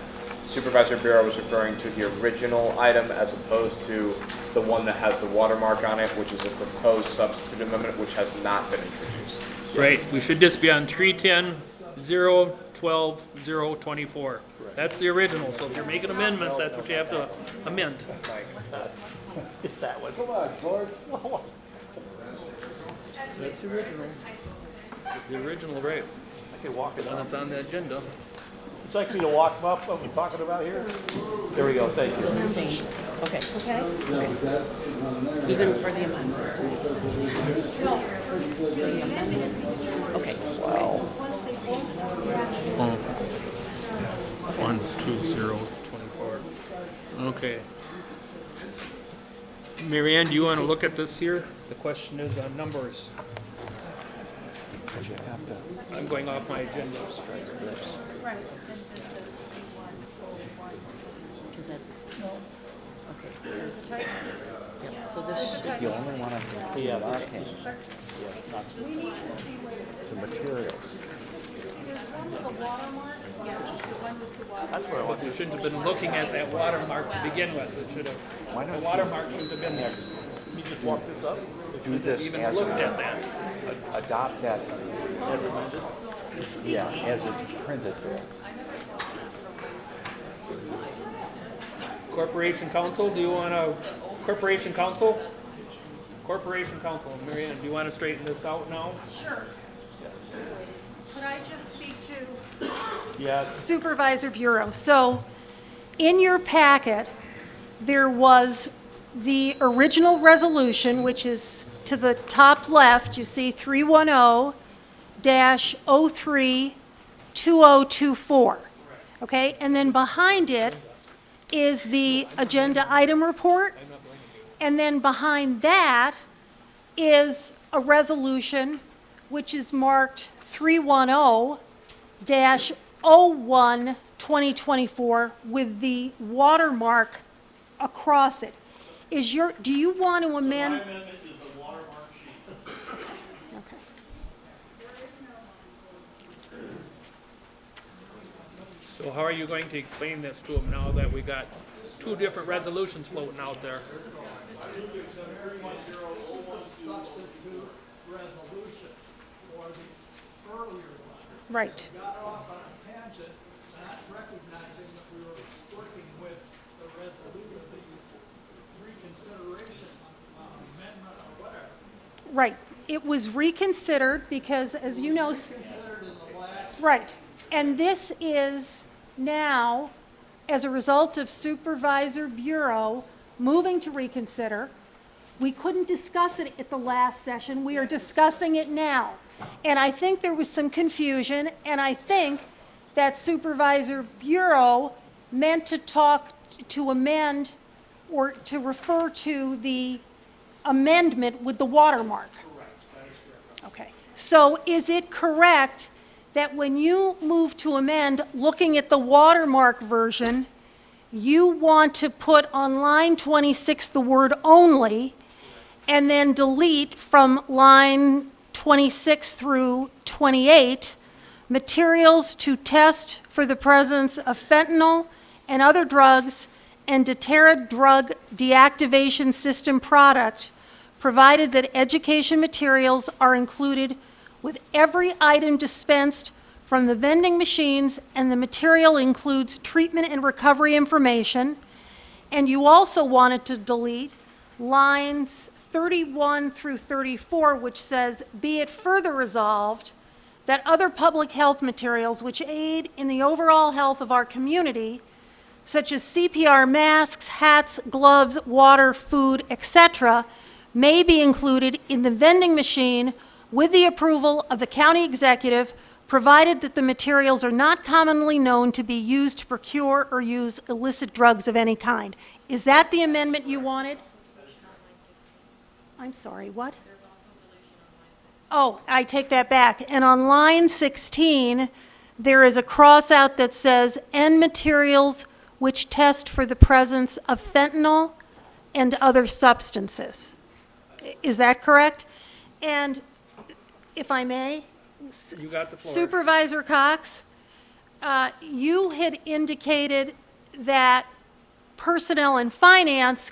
Supervisor Bureau was referring to the original item as opposed to the one that has the watermark on it, which is a proposed substitute amendment, which has not been introduced. Right, we should just be on 310-012-024. That's the original, so if you're making an amendment, that's what you have to amend. It's that one. Come on, George. That's the original. The original, right. I can walk it One up. that's on the agenda. Would you like me to walk them up, what we're talking about here? There we go, thank you. The same. Okay. Okay. Even for the amendment? No, for the amendment. Okay. Wow. Once they vote, you're actually. 12024. Okay. Mary Ann, do you want to look at this here? The question is on numbers. I'm going off my agenda. Right, and this is 3141. Is that, no? Okay, so there's a typo. Yeah, so this should be. You only want to include, Okay. okay, We need to see what it's. the materials. See, there's one with a watermark. Yeah, the one with the watermark. That's what I want. You shouldn't have been looking at that watermark to begin with. It should have, the watermark shouldn't have been there. You just walk this up? Do this Even as looked at that. adopt that, yeah, as it's printed there. Corporation Council, do you want to, Corporation Council? Corporation Council, Mary Ann, do you want to straighten this out now? Sure. Could I just speak to Yes. Supervisor Bureau? So, in your packet, there was the original resolution, which is to the top left, you see 310-03-2024. Okay, and then behind it is the agenda item report, and then behind that is a resolution which is marked 310-01-2024 with the watermark across it. Do you want to amend? Okay. So how are you going to explain this to them now that we got two different resolutions floating out there? Substitute resolution for the earlier one. Right. We got off on a tangent, not recognizing that we were working with the resolution, the reconsideration amendment or whatever. Right. It was reconsidered because, as you know, Reconsidered in the last. right. And this is now, as a result of Supervisor Bureau moving to reconsider. We couldn't discuss it at the last session. We are discussing it now. And I think there was some confusion, and I think that Supervisor Bureau meant to amend or to refer to the amendment with the watermark. Okay. So is it correct that when you move to amend, looking at the watermark version, you want to put on line 26 the word only, and then delete from line 26 through 28, materials to test for the presence of fentanyl and other drugs and deterrent drug deactivation system product, provided that education materials are included with every item dispensed from the vending machines, and the material includes treatment and recovery information. And you also wanted to delete lines 31 through 34, which says, "Be it further resolved that other public health materials which aid in the overall health of our community, such as CPR masks, hats, gloves, water, food, etc., may be included in the vending machine with the approval of the county executive, provided that the materials are not commonly known to be used to procure or use illicit drugs of any kind. Is that the amendment you wanted? I'm sorry, what? Oh, I take that back. And on line 16, there is a cross-out that says, "and materials which test for the presence of fentanyl and other substances." Is that correct? And if I may, You got the floor. Supervisor Cox, you had indicated that Personnel and Finance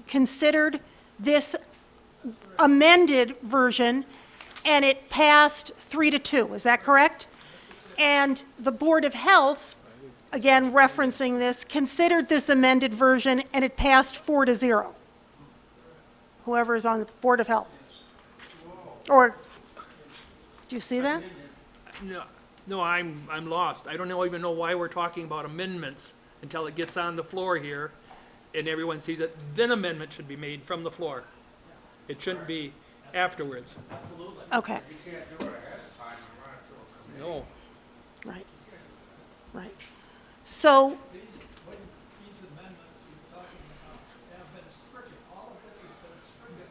considered this amended version, and it passed 3-2. Is that correct? And the Board of Health, again referencing this, considered this amended version, and it passed 4-0. Whoever is on the Board of Health. Or, do you see that? No, I'm lost. I don't even know why we're talking about amendments until it gets on the floor here and everyone sees it. Then amendment should be made from the floor. It shouldn't be afterwards. Okay. No. Right. Right. So, These amendments you're talking about have been stricken. All of this has been stricken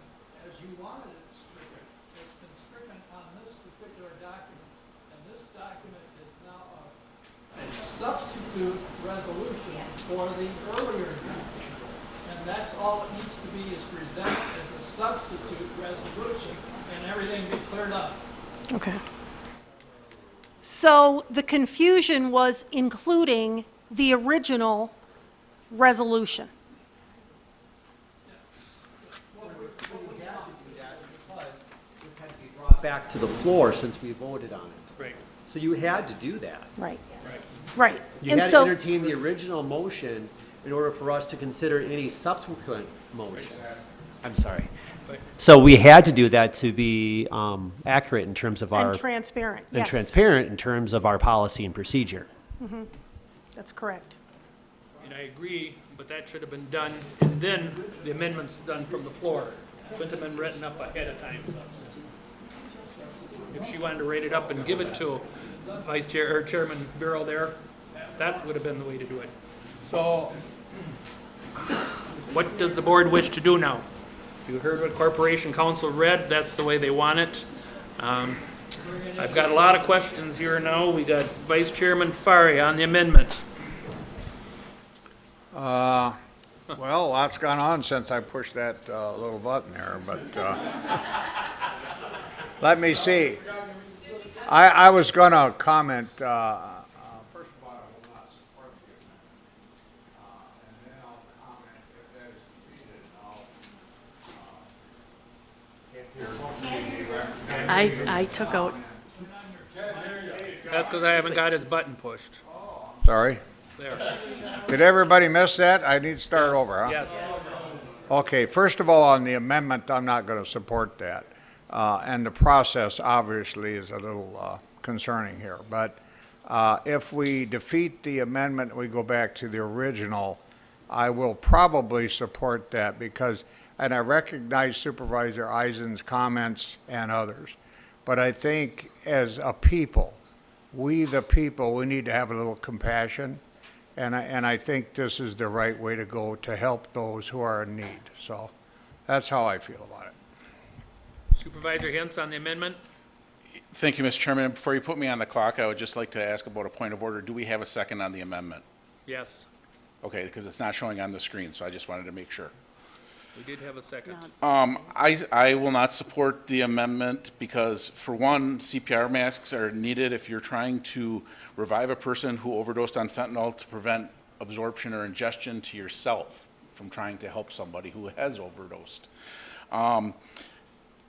as you wanted it stricken. It's been stricken on this particular document. And this document is now a substitute resolution for the earlier document. And that's all it needs to be, is presented as a substitute resolution, and everything be cleared up. okay. So the confusion was including the original resolution. Back to the floor since we voted on it. Right. So you had to do that. Right. Right. You And had to so, entertain the original motion in order for us to consider any subsequent motion. I'm sorry. So we had to do that to be accurate in terms of our. and transparent, And yes. transparent in terms of our policy and procedure. Mhm. That's correct. And I agree, but that should have been done, and then the amendments done from the floor. Shouldn't have been written up ahead of time. If she wanted to write it up and give it to Vice Chair, or Chairman Bureau there, that would have been the way to do it. So, what does the board wish to do now? You heard what Corporation Council read, that's the way they want it. I've got a lot of questions here now. We got Vice Chairman Fari on the amendment. Well, lots gone on since I pushed that little button there, but let me see. I was going to comment, first of all, I will not support the amendment. And then I'll comment if that is defeated, and I took out. That's because I haven't got his button pushed. Sorry? There. Did everybody miss that? I need to start over, huh? Yes. Okay, first of all, on the amendment, I'm not going to support that. And the process obviously is a little concerning here. But if we defeat the amendment, we go back to the original, I will probably support that because, and I recognize Supervisor Eisen's comments and others, but I think as a people, we the people, we need to have a little compassion. And I think this is the right way to go to help those who are in need. So that's how I feel about it. Supervisor Hintz on the amendment? Thank you, Mr. Chairman. Before you put me on the clock, I would just like to ask about a point of order. Do we have a second on the amendment? Yes, Okay, because it's not showing on the screen, so I just wanted to make sure. we did have a second. I will not support the amendment because, for one, CPR masks are needed if you're trying to revive a person who overdosed on fentanyl to prevent absorption or ingestion to yourself from trying to help somebody who has overdosed.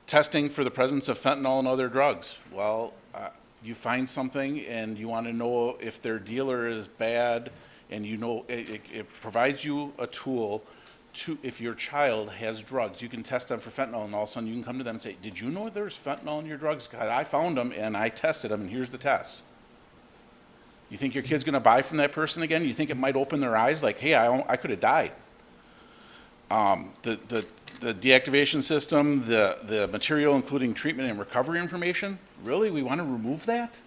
Testing for the presence of fentanyl and other drugs. Well, you find something and you want to know if their dealer is bad, and you know it provides you a tool to, if your child has drugs, you can test them for fentanyl, and all of a sudden you can come to them and say, did you know there's fentanyl in your drugs? God, I found them and I tested them and here's the test. You think your kid's going to buy from that person again? You think it might open their eyes like, hey, I could have died. The deactivation system, the material including treatment and recovery information, really, we want to remove that?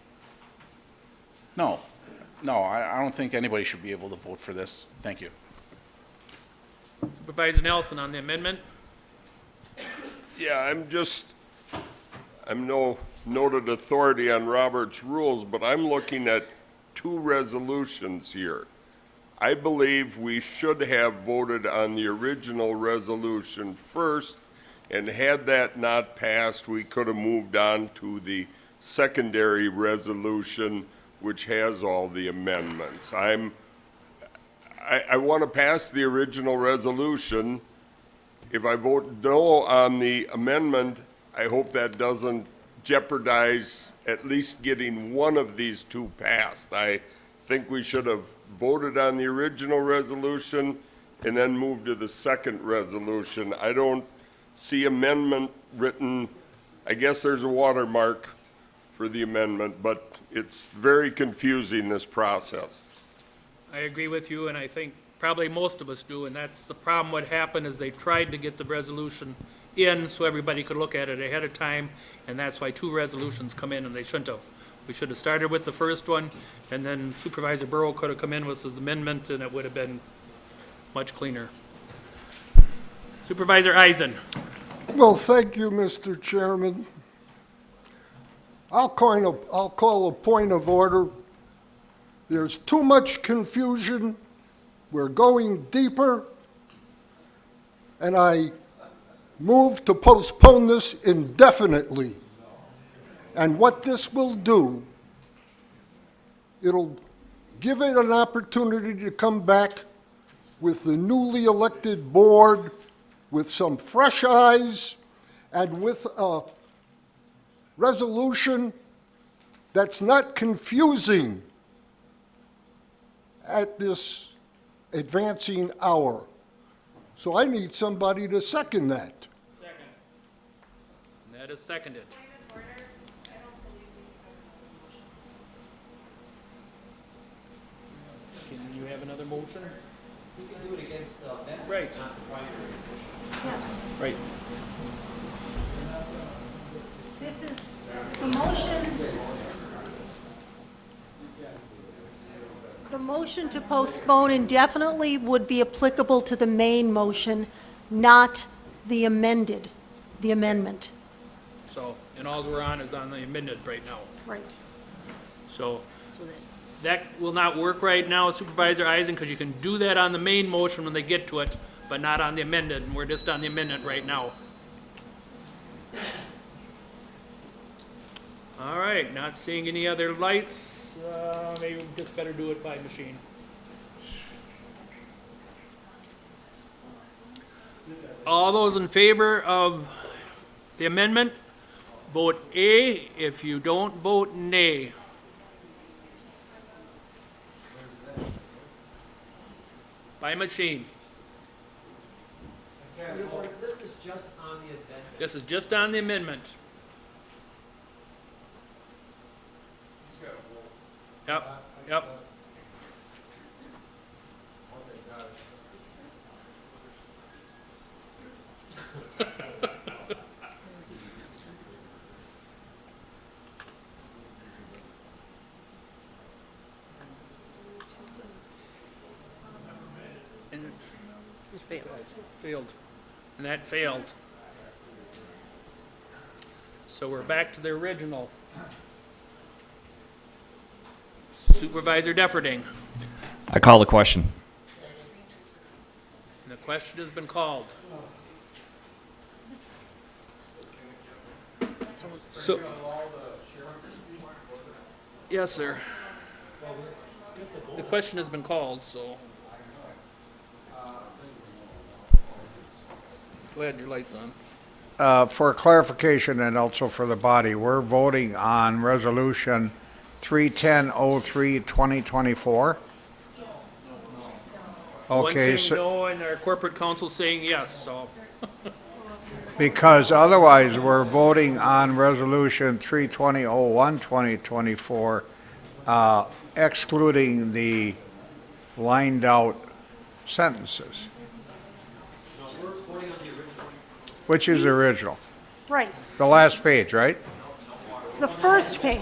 No, I don't think anybody should be able to vote for this. Thank you. Supervisor Nelson on the amendment. Yeah, I'm no noted authority on Robert's rules, but I'm looking at two resolutions here. I believe we should have voted on the original resolution first, and had that not passed, we could have moved on to the secondary resolution, which has all the amendments. I want to pass the original resolution. If I vote no on the amendment, I hope that doesn't jeopardize at least getting one of these two passed. I think we should have voted on the original resolution and then moved to the second resolution. I don't see amendment written. I guess there's a watermark for the amendment, but it's very confusing, this process. I agree with you, and I think probably most of us do, and that's the problem. What happened is they tried to get the resolution in so everybody could look at it ahead of time, and that's why two resolutions come in, and they shouldn't have. We should have started with the first one, and then Supervisor Burrow could have come in with his amendment, and it would have been much cleaner. Supervisor Eisen. Well, thank you, Mr. Chairman. I'll call a point of order. There's too much confusion. We're going deeper, and I move to postpone this indefinitely. And what this will do, it'll give it an opportunity to come back with the newly elected board, with some fresh eyes, and with a resolution that's not confusing at this advancing hour. So I need somebody to second that. Second. And that is seconded. Can you have another motion? You can do it against the amendment, Right. not the primary. Right. This is the motion. The motion to postpone indefinitely would be applicable to the main motion, not the amendment. So, and all we're on is on the amendment right now. Right. So that will not work right now, Supervisor Eisen, because you can do that on the main motion when they get to it, but not on the amended, and we're just on the amendment right now. All right, not seeing any other lights, maybe we just better do it by machine. All those in favor of the amendment, vote A. If you don't, vote nay. By machine. This is just on the amendment. This is just on the amendment. Yep. And It failed. failed. And that failed. So we're back to the original. Supervisor Defferding. I call the question. The question has been called. So, yes, sir. The question has been called, so. Go ahead, your light's on. For clarification and also for the body, we're voting on Resolution 31003, 2024? One Okay, saying no, and our corporate counsel saying yes, so. because otherwise we're voting on Resolution 32001, 2024, excluding the lined out sentences. Which is the original? Right, The last page, right? the first page.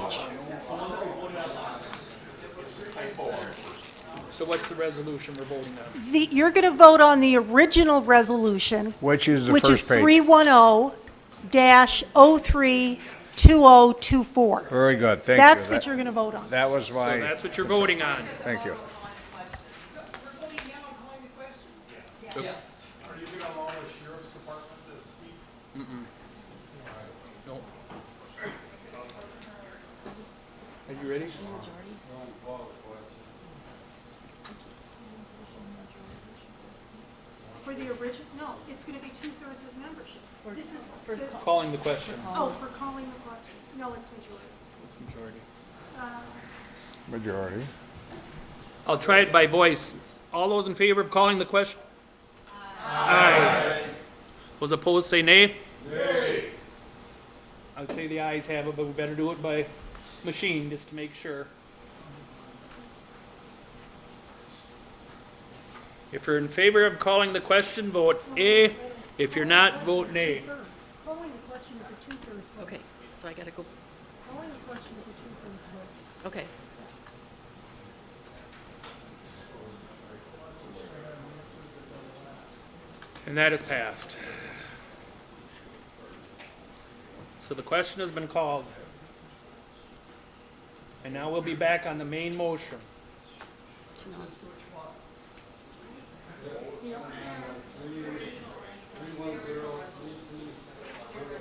So what's the resolution we're voting on? You're going to vote on the original resolution, Which is the which is first page? 310-0302024. Very good, thank you. That's what you're going to vote on. That was So my, that's what you're voting on. thank you. Yes. Are you going to allow the sheriff's department to speak? No. Are you ready? For the original, no, it's going to be 2/3 of membership. This is, Calling the question. oh, for calling the question. No, it's majority. It's majority. Majority. I'll try it by voice. All those in favor of calling the question? Aye. Those opposed, say nay. Nay. I would say the ayes have it, but we better do it by machine, just to make sure. If you're in favor of calling the question, vote A. If you're not, vote nay. Calling the question is a 2/3 vote. Okay, so I gotta go, Calling the question is a 2/3 vote. okay. And that is passed. So the question has been called. And now we'll be back on the main motion.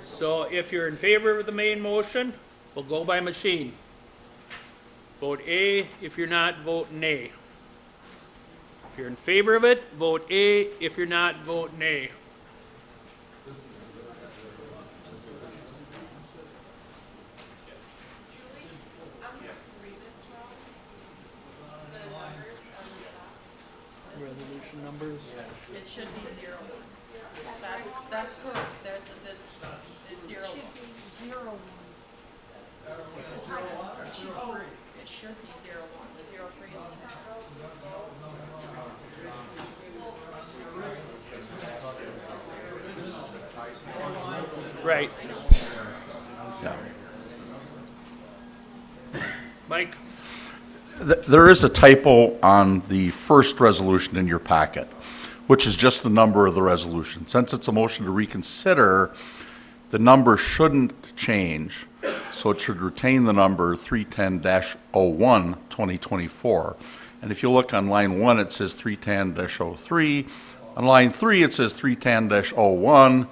So if you're in favor of the main motion, we'll go by machine. Vote A. If you're not, vote nay. If you're in favor of it, vote A. If you're not, vote nay. Resolution numbers. It should be 0. That's correct, it's 0. It should be 0, 1. It's a typo. It should be It should be 0, 1, the 0, 3 is Right. Yeah. Mike? There is a typo on the first resolution in your packet, which is just the number of the resolution. Since it's a motion to reconsider, the number shouldn't change, so it should retain the number 310-01, 2024. And if you look on line 1, it says 310-03. On line 3, it says 310-01.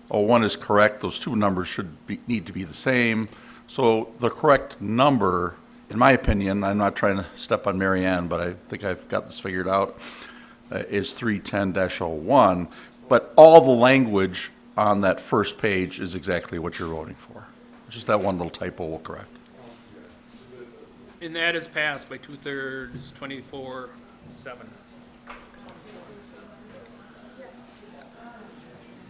01 is correct. Those two numbers need to be the same. So the correct number, in my opinion, I'm not trying to step on Mary Ann, but I think I've got this figured out, is 310-01. But all the language on that first page is exactly what you're voting for. Just that one little typo will correct. And that is passed by 2/3, 24-7.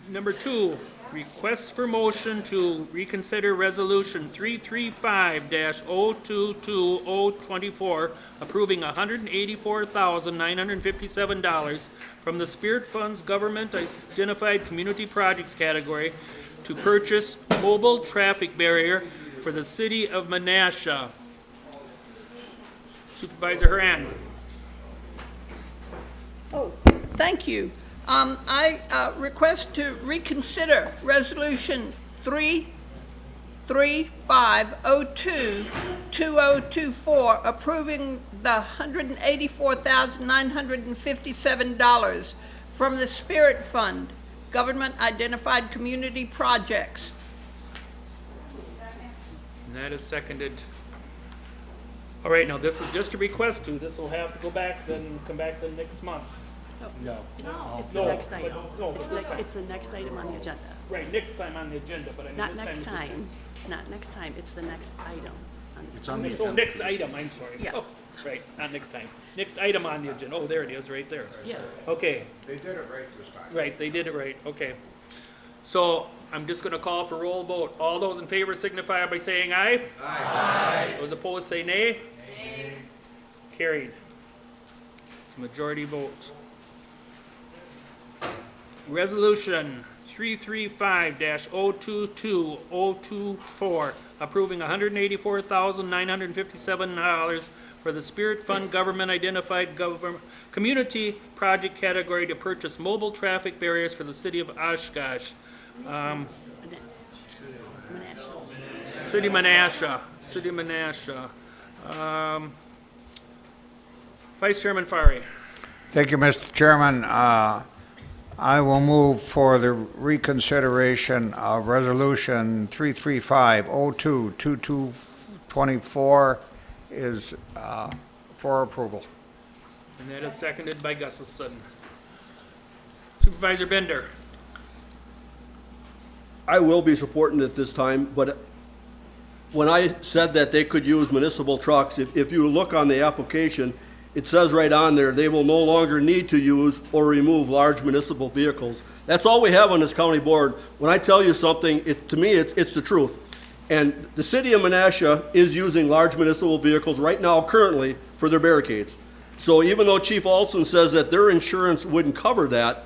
Number 2, request for motion to reconsider resolution 335-022024, approving $184,957 from the Spirit Funds Government Identified Community Projects category to purchase mobile traffic barrier for the city of Menasha. Supervisor Haran. Oh, thank you. I request to reconsider Resolution 335022024, approving the $184,957 from the Spirit Fund, Government Identified Community Projects. And that is seconded. All right, now this is just a request to, this will have to go back, then come back then next month. No, it's the No, next but- item. no, It's but this time. it's the next item on the agenda. Right, next time on the agenda, but I mean Not this next time. time, not next time, it's the next item. It's on the agenda. Oh, next item, I'm sorry. Yeah. Oh, right, not next time. Next item on the agenda. Oh, there it is, right there. Yeah. Okay, They did it right this time. right, they did it right, okay. So I'm just gonna call for roll vote. All those in favor signify by saying aye. Aye. Those opposed say nay. Nay. Carried. It's a majority vote. Resolution 335-022-024, approving $184,957 for the Spirit Fund Government Identified Community Project category to purchase mobile traffic barriers for the city of Oshkosh. City Menasha. Vice Chairman Fari. Thank you, Mr. Chairman. I will move for the reconsideration of Resolution 335-02-2224 is for approval. And that is seconded by Gustafson. Supervisor Bender. I will be supporting it this time, but when I said that they could use municipal trucks, if you look on the application, it says right on there, they will no longer need to use or remove large municipal vehicles. That's all we have on this county board. When I tell you something, to me, it's the truth. And the city of Menasha is using large municipal vehicles right now currently for their barricades. So even though Chief Olson says that their insurance wouldn't cover that,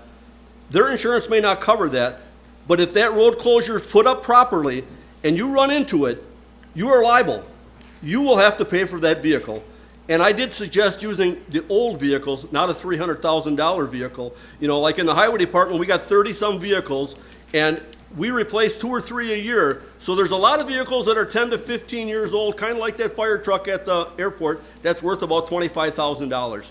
their insurance may not cover that, but if that road closure is put up properly and you run into it, you are liable. You will have to pay for that vehicle. And I did suggest using the old vehicles, not a $300,000 vehicle. You know, like in the highway department, we got 30-some vehicles, and we replace 2 or 3 a year. So there's a lot of vehicles that are 10 to 15 years old, kind of like that fire truck at the airport, that's worth about $25,000.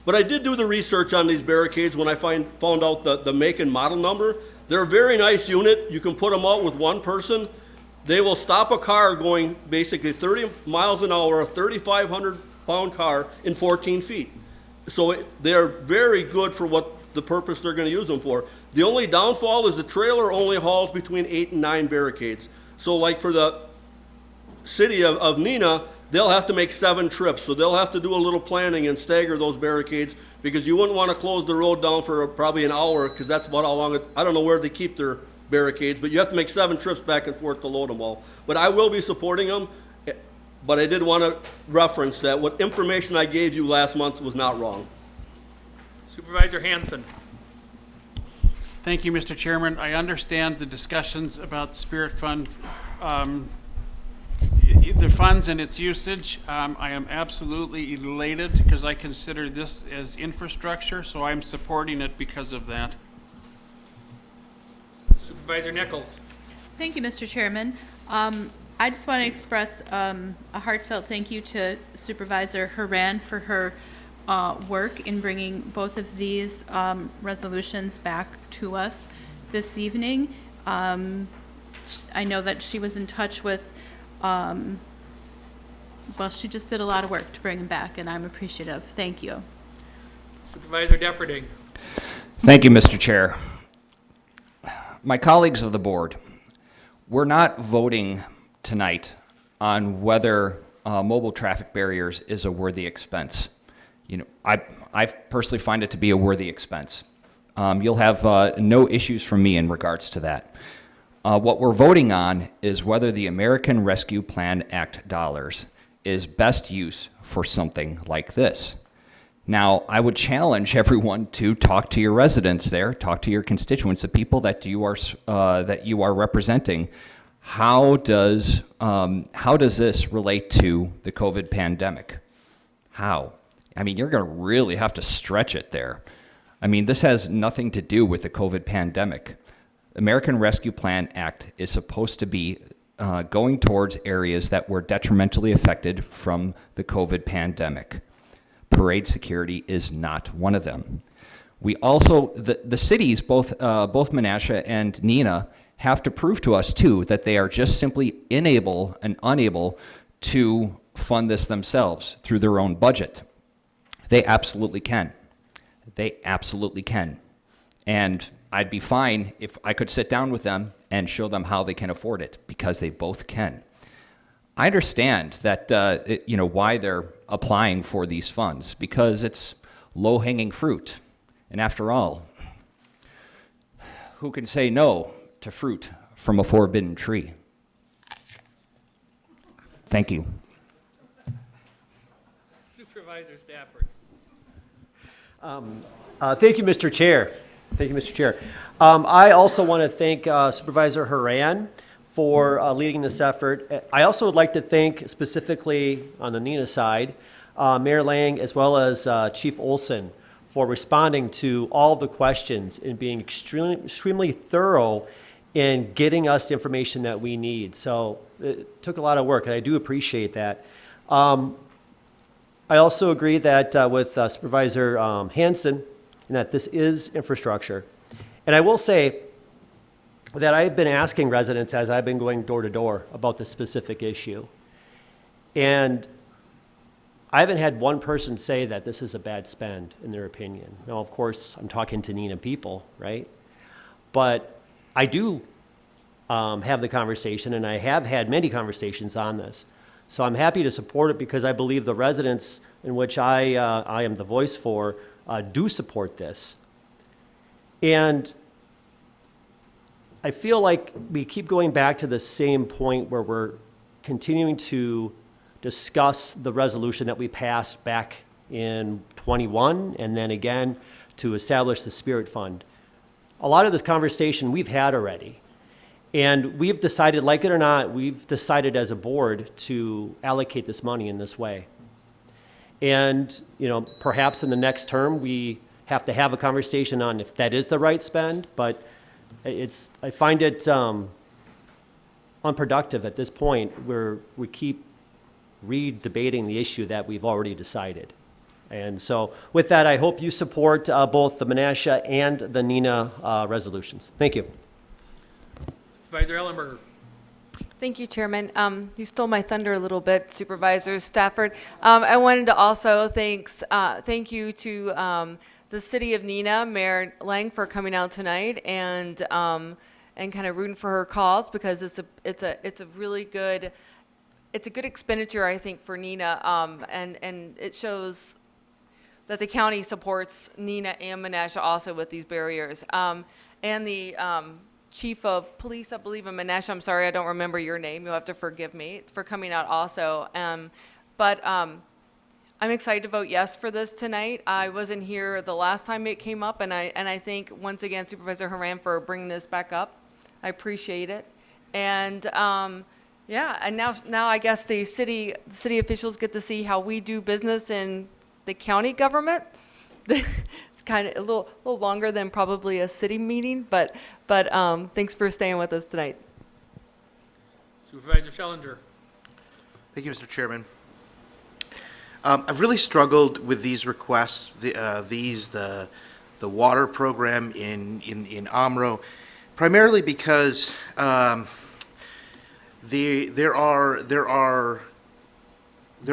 But I did do the research on these barricades when I found out the make and model number. They're a very nice unit. You can put them out with one person. They will stop a car going basically 30 miles an hour, a 3,500-pound car in 14 feet. So they're very good for what the purpose they're going to use them for. The only downfall is the trailer only hauls between 8 and 9 barricades. So like for the city of Neenah, they'll have to make 7 trips. So they'll have to do a little planning and stagger those barricades, because you wouldn't want to close the road down for probably an hour, because that's about how long I don't know where they keep their barricades, but you have to make 7 trips back and forth to load them all. But I will be supporting them, but I did want to reference that what information I gave you last month was not wrong. Supervisor Hanson. Thank you, Mr. Chairman. I understand the discussions about the Spirit Fund, the funds and its usage. I am absolutely elated because I consider this as infrastructure, so I'm supporting it because of that. Supervisor Nichols. Thank you, Mr. Chairman. I just want to express a heartfelt thank you to Supervisor Haran for her work in bringing both of these resolutions back to us this evening. I know that she was in touch with, well, she just did a lot of work to bring them back, and I'm appreciative. Thank you. Supervisor Defferding. Thank you, Mr. Chair. My colleagues of the board, we're not voting tonight on whether mobile traffic barriers is a worthy expense. You know, I personally find it to be a worthy expense. You'll have no issues from me in regards to that. What we're voting on is whether the American Rescue Plan Act dollars is best use for something like this. Now, I would challenge everyone to talk to your residents there, talk to your constituents, the people that you are representing. How does this relate to the COVID pandemic? How? I mean, you're going to really have to stretch it there. I mean, this has nothing to do with the COVID pandemic. American Rescue Plan Act is supposed to be going towards areas that were detrimentally affected from the COVID pandemic. Parade security is not one of them. We also, the cities, both Menasha and Neenah, have to prove to us too that they are just simply unable to fund this themselves through their own budget. They absolutely can. They absolutely can. And I'd be fine if I could sit down with them and show them how they can afford it, because they both can. I understand that, why they're applying for these funds, because it's low-hanging fruit. And after all, who can say no to fruit from a forbidden tree? Thank you. Supervisor Stafford. Thank you, Mr. Chair. Thank you, Mr. Chair. I also want to thank Supervisor Haran for leading this effort. I also would like to thank specifically on the NINA side, Mayor Lang as well as Chief Olson for responding to all the questions and being extremely thorough in getting us the information that we need. So it took a lot of work, and I do appreciate that. I also agree that with Supervisor Hanson, and that this is infrastructure. And I will say that I've been asking residents as I've been going door to door about this specific issue. And I haven't had one person say that this is a bad spend in their opinion. Now, of course, I'm talking to NINA people, right? But I do have the conversation, and I have had many conversations on this. So I'm happy to support it because I believe the residents in which I am the voice for do support this. And I feel like we keep going back to the same point where we're continuing to discuss the resolution that we passed back in 21 and then again to establish the Spirit Fund. A lot of this conversation we've had already. And we've decided, like it or not, we've decided as a board to allocate this money in this way. And, you know, perhaps in the next term, we have to have a conversation on if that is the right spend, but I find it unproductive at this point where we keep re-debating the issue that we've already decided. And so with that, I hope you support both the Menasha and the NINA resolutions. Thank you. Supervisor Ellenberger. Thank you, Chairman. You stole my thunder a little bit, Supervisor Stafford. I wanted to also thank you to the City of Neenah, Mayor Lang, for coming out tonight and kind of rooting for her cause because it's a really good expenditure, I think, for Neenah, and it shows that the county supports Neenah and Menasha also with these barriers, and the Chief of Police, I believe, in Menasha. I'm sorry, I don't remember your name. You'll have to forgive me for coming out also. But I'm excited to vote yes for this tonight. I wasn't here the last time it came up, and I thank once again Supervisor Haran for bringing this back up. I appreciate it. And yeah, and now I guess the city officials get to see how we do business in the county government. It's kind of a little longer than probably a city meeting, but thanks for staying with us tonight. Supervisor Schellinger. Thank you, Mr. Chairman. I've really struggled with these requests, the water program in Amro, primarily because there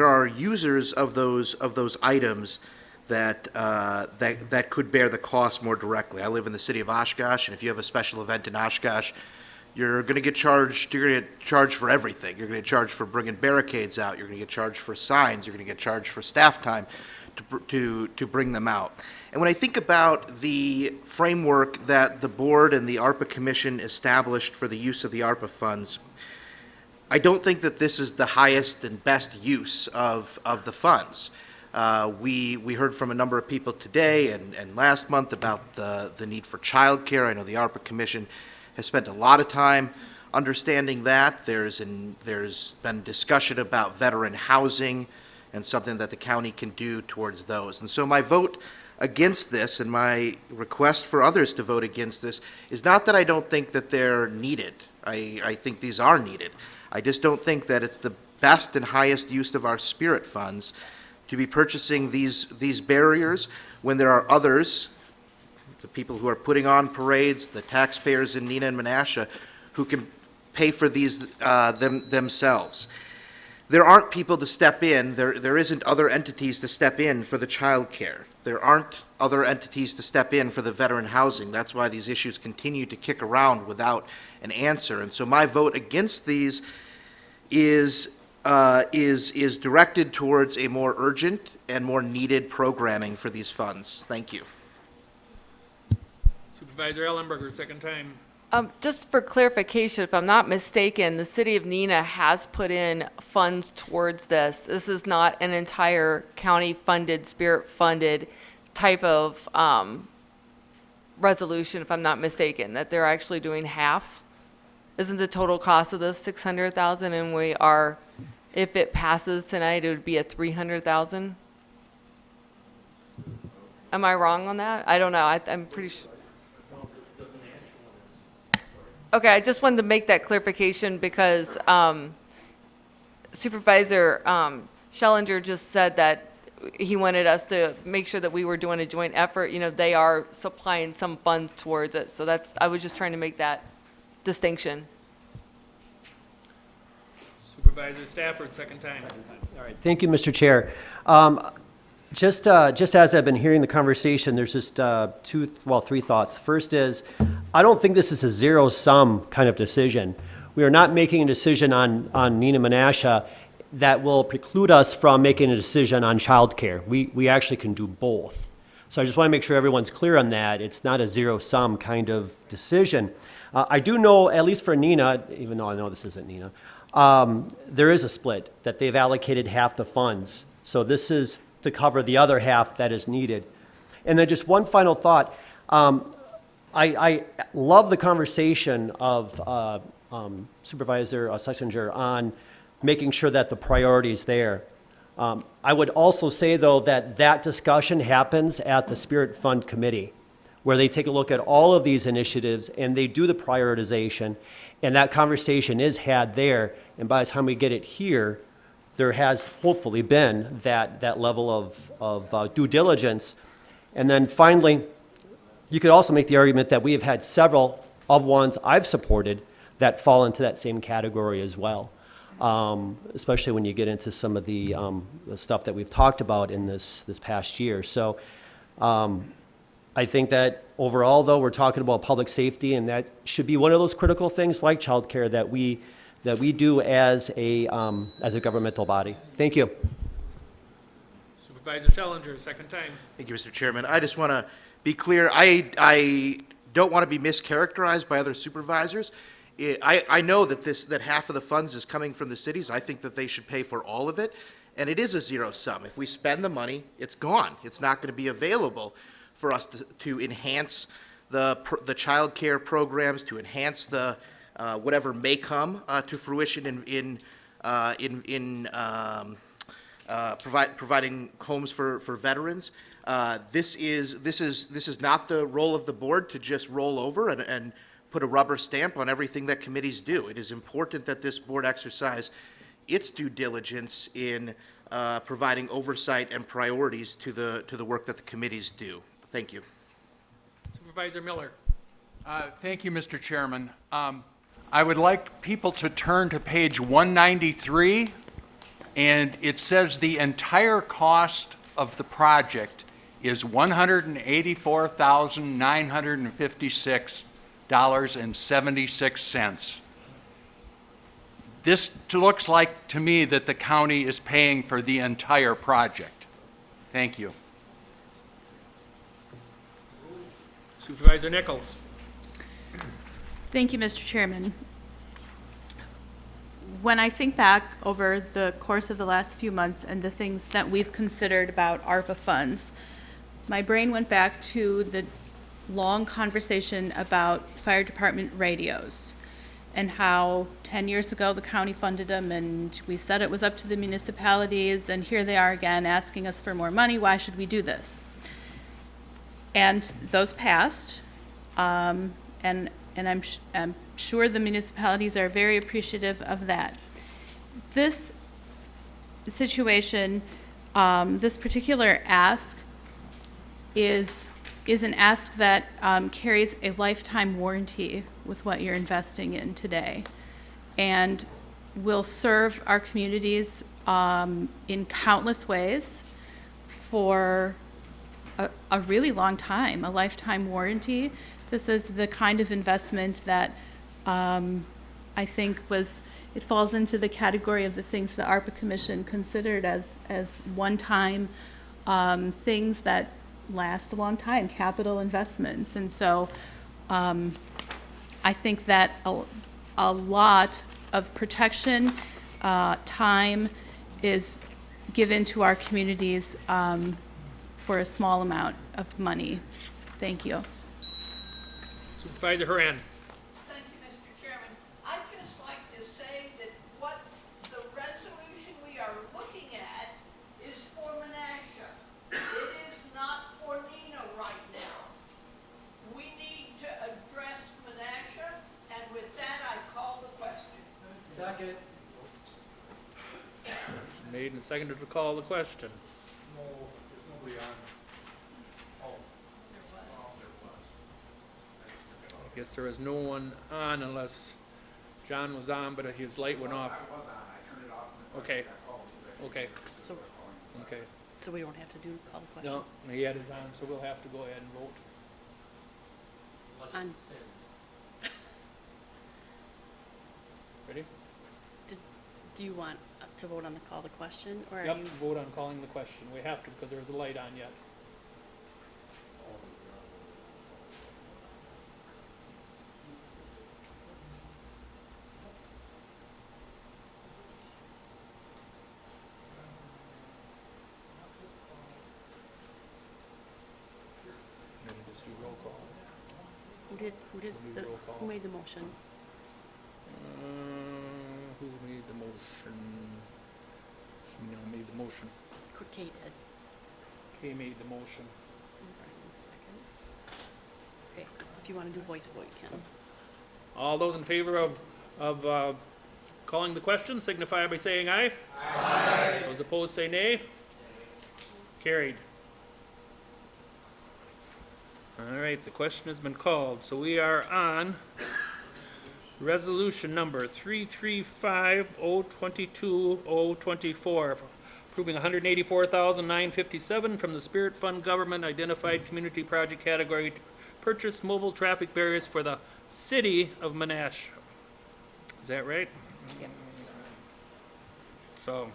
are users of those items that could bear the cost more directly. I live in the city of Oshkosh, and if you have a special event in Oshkosh, you're going to get charged. You're going to get charged for everything. You're going to get charged for bringing barricades out. You're going to get charged for signs. You're going to get charged for staff time to bring them out. And when I think about the framework that the board and the ARPA Commission established for the use of the ARPA funds, I don't think that this is the highest and best use of the funds. We heard from a number of people today and last month about the need for childcare. I know the ARPA Commission has spent a lot of time understanding that. There's been discussion about veteran housing and something that the county can do towards those. And so my vote against this and my request for others to vote against this is not that I don't think that they're needed. I think these are needed. I just don't think that it's the best and highest use of our spirit funds to be purchasing these barriers when there are others, the people who are putting on parades, the taxpayers in Neenah and Menasha, who can pay for these themselves. There aren't people to step in. There isn't other entities to step in for the child care. There aren't other entities to step in for the veteran housing. That's why these issues continue to kick around without an answer. And so my vote against these is directed towards a more urgent and more needed programming for these funds. Thank you. Supervisor Ellenberger, second time. Just for clarification, if I'm not mistaken, the City of Neenah has put in funds towards this. This is not an entire county-funded, spirit-funded type of resolution, if I'm not mistaken, that they're actually doing half. Isn't the total cost of this 600,000, and we are, if it passes tonight, it would be at 300,000? Am I wrong on that? I don't know. I'm pretty sure. Okay, I just wanted to make that clarification because Supervisor Schellinger just said that he wanted us to make sure that we were doing a joint effort. You know, they are supplying some funds towards it. So I was just trying to make that distinction. Supervisor Stafford, second time. All right, thank you, Mr. Chair. Just as I've been hearing the conversation, there's just three thoughts. First is, I don't think this is a zero-sum kind of decision. We are not making a decision on Nina Menasha that will preclude us from making a decision on childcare. We actually can do both. So I just want to make sure everyone's clear on that. It's not a zero-sum kind of decision. I do know, at least for Nina, even though I know this isn't Nina, there is a split, that they've allocated half the funds. So this is to cover the other half that is needed. And then just one final thought. I love the conversation of Supervisor Schlesinger on making sure that the priority is there. I would also say, though, that discussion happens at the Spirit Fund Committee, where they take a look at all of these initiatives and they do the prioritization, and that conversation is had there. And by the time we get it here, there has hopefully been that level of due diligence. And then finally, you could also make the argument that we have had several of ones I've supported that fall into that same category as well, especially when you get into some of the stuff that we've talked about in this past year. So I think that overall, though, we're talking about public safety, and that should be one of those critical things like childcare that we do as a governmental body. Thank you. Supervisor Schellinger, second time. Thank you, Mr. Chairman. I just want to be clear. I don't want to be mischaracterized by other supervisors. I know that half of the funds is coming from the cities. I think that they should pay for all of it, and it is a zero sum. If we spend the money, it's gone. It's not going to be available for us to enhance the child care programs, to enhance the whatever may come to fruition in providing homes for veterans. This is not the role of the board to just roll over and put a rubber stamp on everything that committees do. It is important that this board exercise its due diligence in providing oversight and priorities to the work that the committees do. Thank you. Supervisor Miller. Thank you, Mr. Chairman. I would like people to turn to page 193, and it says the entire cost of the project is $184,956.76. This looks like to me that the county is paying for the entire project. Thank you. Supervisor Nichols. Thank you, Mr. Chairman. When I think back over the course of the last few months and the things that we've considered about ARPA funds, my brain went back to the long conversation about fire department radios and how 10 years ago the county funded them and we said it was up to the municipalities, and here they are again asking us for more money. Why should we do this? And those passed, and I'm sure the municipalities are very appreciative of that. This situation, this particular ask is an ask that carries a lifetime warranty with what you're investing in today, and will serve our communities in countless ways for a really long time, a lifetime warranty. This is the kind of investment that I think it falls into the category of the things the ARPA Commission considered as one-time things that last a long time, capital investments. And so I think that a lot of protection, time is given to our communities for a small amount of money. Thank you. Supervisor Haran. Thank you, Mr. Chairman. I'd just like to say that what the resolution we are looking at is for Menasha. It is not for Nina right now. We need to address Menasha, and with that, I call the question. Second. Made and seconded to call the question. I guess there is no one on unless John was on, but his light went off. I was on, I turned it off. Okay, okay, So, okay. so we don't have to call the question? No, he had his on, so we'll have to go ahead and vote. On, Ready? do you want to vote on the call the question, or are Yep, you? vote on calling the question. We have to because there was a light on yet. Then just do roll call. Who did, We'll do roll call. who made the motion? Who made the motion? Someone made the motion. Kay did. Kay made the motion. And Brian second. Okay, if you want to do voice vote, you can. All those in favor of calling the question signify by saying aye. Aye. Those opposed say nay. Carried. All right, the question has been called. So we are on resolution number 335-022-024, approving $184,957 from the Spirit Fund Government Identified Community Project category to purchase mobile traffic barriers for the city of Menasha. Is that right? Yep. So,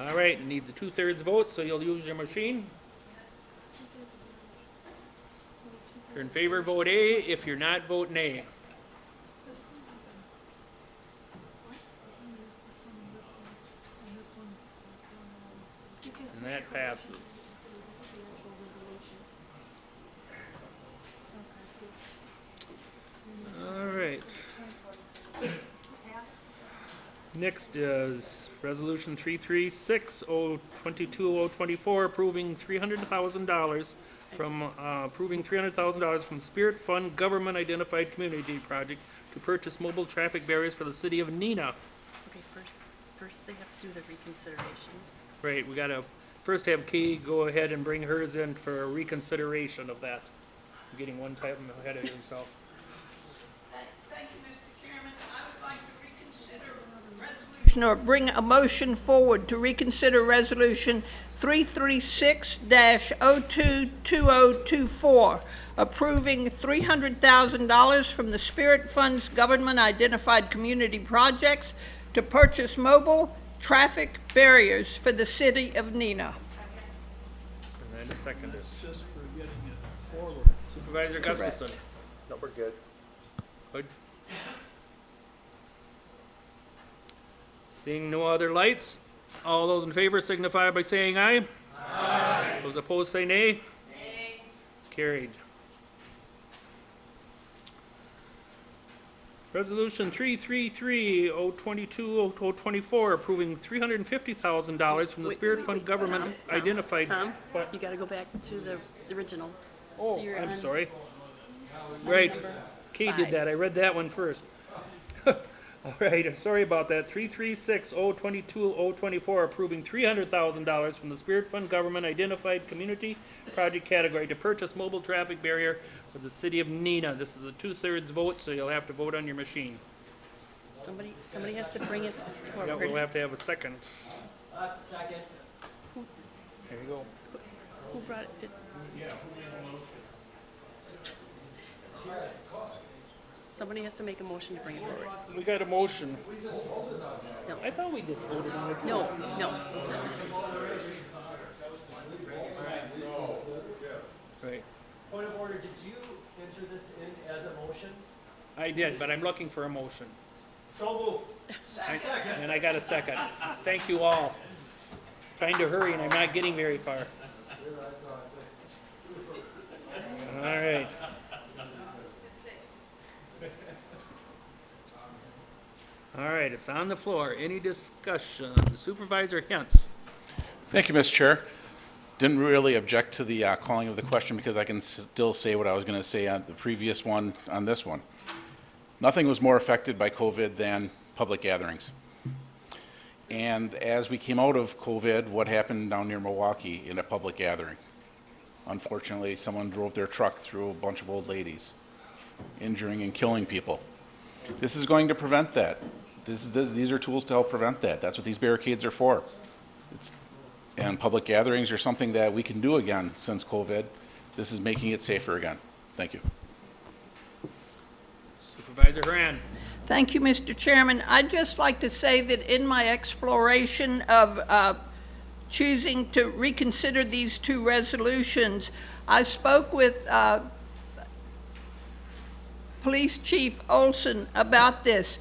all right, it needs a 2/3 vote, so you'll use your machine. If you're in favor, vote A. If you're not, vote nay. And that passes. All right. Next is Resolution 336-022-024, approving $300,000 from Spirit Fund Government Identified Community Project to purchase mobile traffic barriers for the city of Neenah. Okay, first they have to do the reconsideration. Right, we gotta first have Kay go ahead and bring hers in for a reconsideration of that. You're getting one type ahead of yourself. Thank you, Mr. Chairman. I would like to reconsider resolution, or bring a motion forward to reconsider resolution 336-022024, approving $300,000 from the Spirit Fund's Government Identified Community Projects to purchase mobile traffic barriers for the city of Neenah. And then second it. Just for getting it forward. Supervisor Gustafson. No, we're good. Good. Seeing no other lights, all those in favor signify by saying aye. Aye. Those opposed say nay. Nay. Carried. Resolution 333-022-024, approving $350,000 from the Spirit Fund Government Identified. Tom, What? you got to go back to the original. Oh, So you're I'm on sorry. Right, number Kay did 5. that, I read that one first. All right, I'm sorry about that. 336-022-024, approving $300,000 from the Spirit Fund Government Identified Community Project category to purchase mobile traffic barrier for the city of Neenah. This is a 2/3 vote, so you'll have to vote on your machine. Somebody has to bring it Yeah, forward. we'll have to have a second. Second. There you go. Who brought it? Somebody has to make a motion to bring it forward. We got a motion. No. I thought we just voted on it. No. Right. Point of order, did you enter this in as a motion? I did, but I'm looking for a motion. So moved. And I got a second. Thank you all. Trying to hurry and I'm not getting very far. All right. All right, it's on the floor. Any discussion? Supervisor Hintz. Thank you, Mr. Chair. Didn't really object to the calling of the question because I can still say what I was going to say on the previous one on this one. Nothing was more affected by COVID than public gatherings. And as we came out of COVID, what happened down near Milwaukee in a public gathering? Unfortunately, someone drove their truck through a bunch of old ladies, injuring and killing people. This is going to prevent that. These are tools to help prevent that. That's what these barricades are for. And public gatherings are something that we can do again since COVID. This is making it safer again. Thank you. Supervisor Haran. Thank you, Mr. Chairman. I'd just like to say that in my exploration of choosing to reconsider these two resolutions, I spoke with Police Chief Olson about this.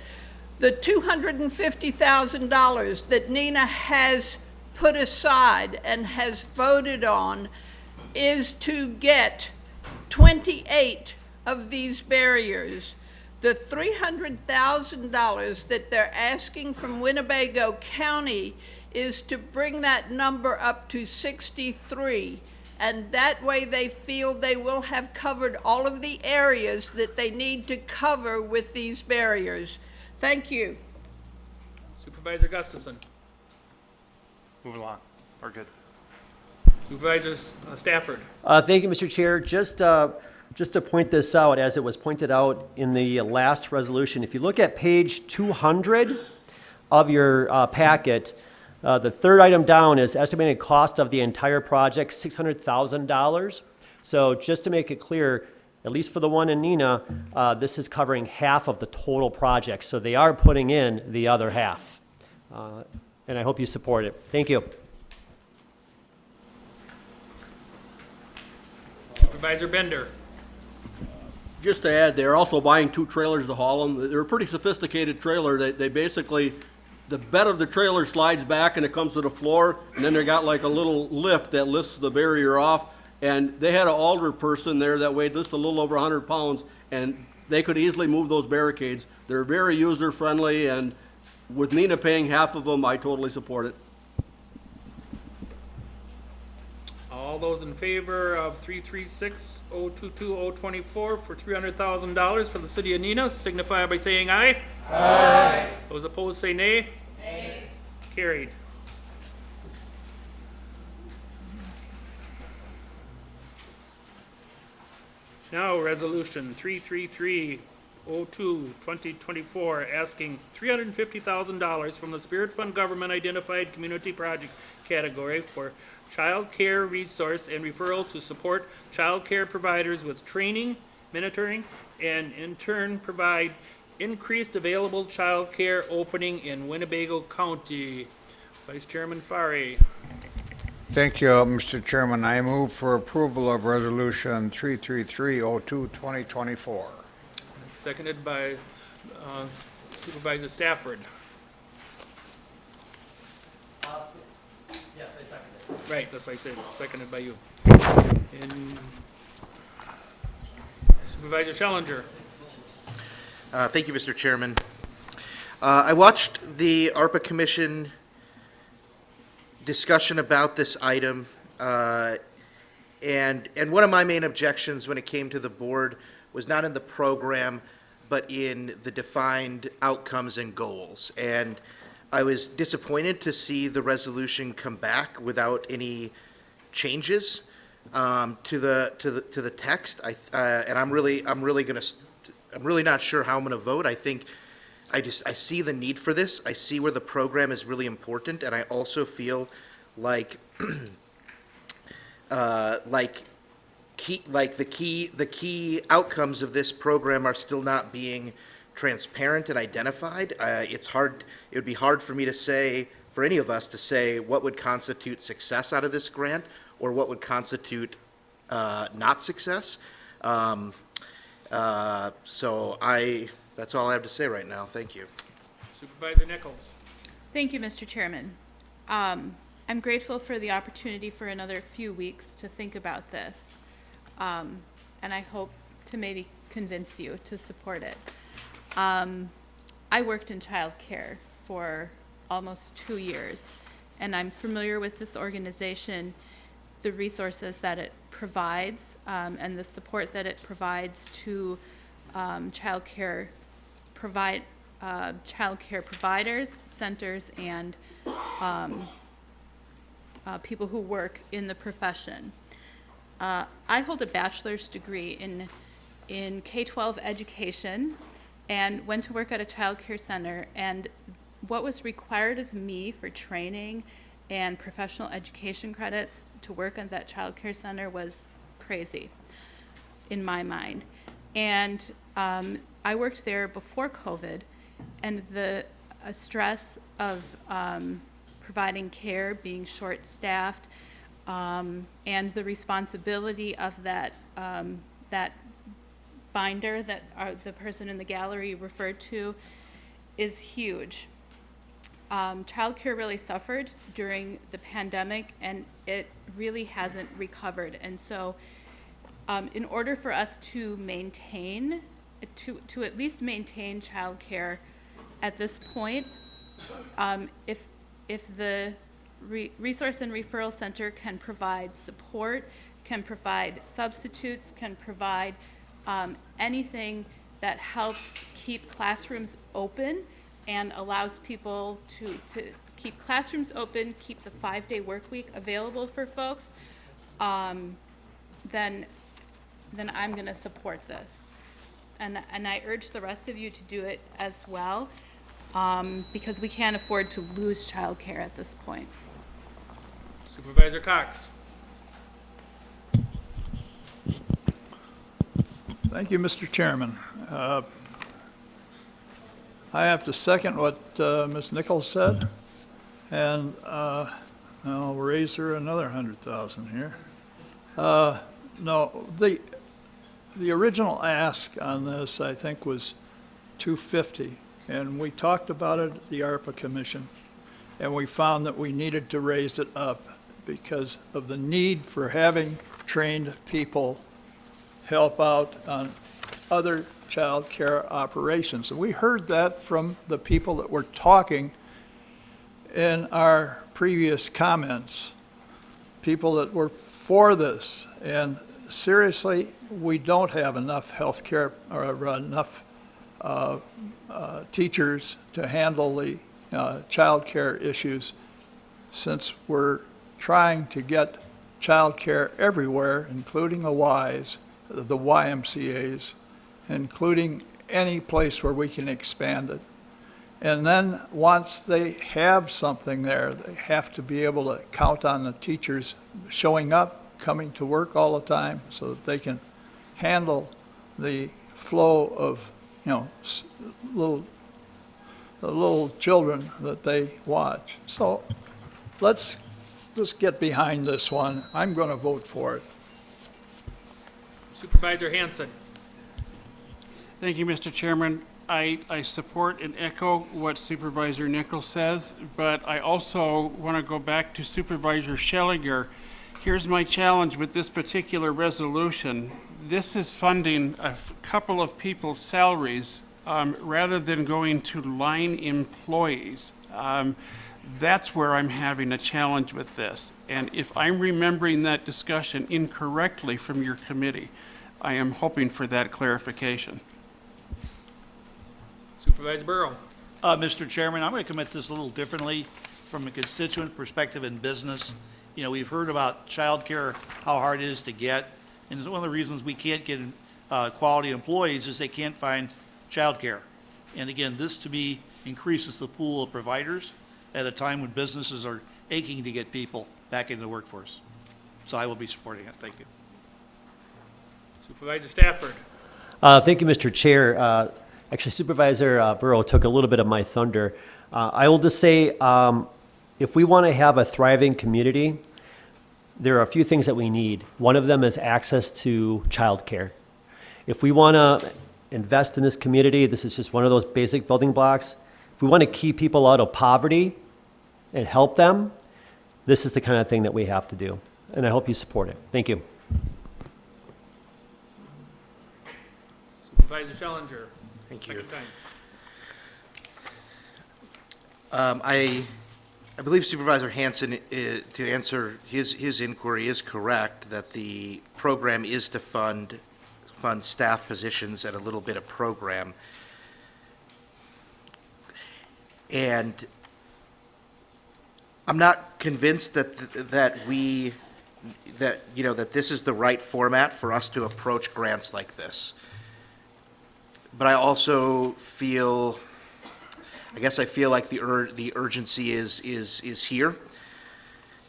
The $250,000 that Nina has put aside and has voted on is to get 28 of these barriers. The $300,000 that they're asking from Winnebago County is to bring that number up to 63. And that way they feel they will have covered all of the areas that they need to cover with these barriers. Thank you. Supervisor Gustafson. Moving along. We're good. Supervisor Stafford. Thank you, Mr. Chair. Just to point this out, as it was pointed out in the last resolution, if you look at page 200 of your packet, the third item down is estimated cost of the entire project, $600,000. So just to make it clear, at least for the one in Nina, this is covering half of the total project. So they are putting in the other half. And I hope you support it. Thank you. Supervisor Bender. Just to add, they're also buying 2 trailers to haul them. They're a pretty sophisticated trailer. They basically, the bed of the trailer slides back and it comes to the floor, and then they got like a little lift that lifts the barrier off. And they had an alder person there that weighed just a little over 100 pounds, and they could easily move those barricades. They're very user-friendly, and with Nina paying half of them, I totally support it. All those in favor of 336-022-024 for $300,000 for the city of Nina signify by saying aye. Aye. Those opposed say nay. Nay. Carried. Now, resolution 333-02-2024, asking $350,000 from the Spirit Fund Government Identified Community Project category for child care resource and referral to support child care providers with training, mentoring, and in turn provide increased available child care opening in Winnebago County. Vice Chairman Fari. Thank you, Mr. Chairman. I move for approval of Resolution 333-02-2024. Seconded by Supervisor Stafford. Yes, I second it. Right, that's what I said, seconded by you. And Supervisor Schellinger. Thank you, Mr. Chairman. I watched the ARPA Commission discussion about this item, and one of my main objections when it came to the board was not in the program, but in the defined outcomes and goals. And I was disappointed to see the resolution come back without any changes to the text. And I'm really not sure how I'm going to vote. I think I see the need for this. I see where the program is really important, and I also feel like the key outcomes of this program are still not being transparent and identified. It would be hard for me to say, for any of us to say, what would constitute success out of this grant or what would constitute not success. That's all I have to say right now. Thank you. Supervisor Nichols. Thank you, Mr. Chairman. I'm grateful for the opportunity for another few weeks to think about this. And I hope to maybe convince you to support it. I worked in childcare for almost 2 years, and I'm familiar with this organization, the resources that it provides, and the support that it provides to childcare providers, centers, and people who work in the profession. I hold a bachelor's degree in K-12 education and went to work at a child care center, and what was required of me for training and professional education credits to work at that child care center was crazy in my mind. And I worked there before COVID, and the stress of providing care, being short-staffed, and the responsibility of that binder that the person in the gallery referred to is huge. Childcare really suffered during the pandemic, and it really hasn't recovered. And so in order for us to maintain, to at least maintain childcare at this point, if the Resource and Referral Center can provide support, can provide substitutes, can provide anything that helps keep classrooms open and allows people to keep classrooms open, keep the 5-day work week available for folks, then I'm going to support this. And I urge the rest of you to do it as well, because we can't afford to lose childcare at this point. Supervisor Cox. Thank you, Mr. Chairman. I have to second what Ms. Nichols said, and I'll raise her another 100,000 here. No, the original ask on this, I think, was 250, and we talked about it at the ARPA Commission, and we found that we needed to raise it up because of the need for having trained people help out on other child care operations. And we heard that from the people that were talking in our previous comments, people that were for this. And seriously, we don't have enough health care or enough teachers to handle the child care issues, since we're trying to get child care everywhere, including the Ys, the YMCAs, including any place where we can expand it. And then once they have something there, they have to be able to count on the teachers showing up, coming to work all the time, so that they can handle the flow of, the little children that they watch. So let's just get behind this one. I'm going to vote for it. Supervisor Hanson. Thank you, Mr. Chairman. I support and echo what Supervisor Nichols says, but I also want to go back to Supervisor Schellinger. Here's my challenge with this particular resolution. This is funding a couple of people's salaries rather than going to line employees. That's where I'm having a challenge with this. And if I'm remembering that discussion incorrectly from your committee, I am hoping for that clarification. Supervisor Burrow. Mr. Chairman, I'm going to come at this a little differently from a constituent perspective in business. We've heard about childcare, how hard it is to get, and it's one of the reasons we can't get quality employees is they can't find childcare. And again, this to me increases the pool of providers at a time when businesses are aching to get people back into the workforce. So I will be supporting it. Thank you. Supervisor Stafford. Thank you, Mr. Chair. Actually, Supervisor Burrow took a little bit of my thunder. I will just say, if we want to have a thriving community, there are a few things that we need. One of them is access to childcare. If we want to invest in this community, this is just one of those basic building blocks. If we want to keep people out of poverty and help them, this is the kind of thing that we have to do. And I hope you support it. Thank you. Supervisor Schellinger. Thank you. I believe Supervisor Hanson, to answer his inquiry, is correct that the program is to fund staff positions and a little bit of program. And I'm not convinced that this is the right format for us to approach grants like this. But I also feel, I guess I feel like the urgency is here,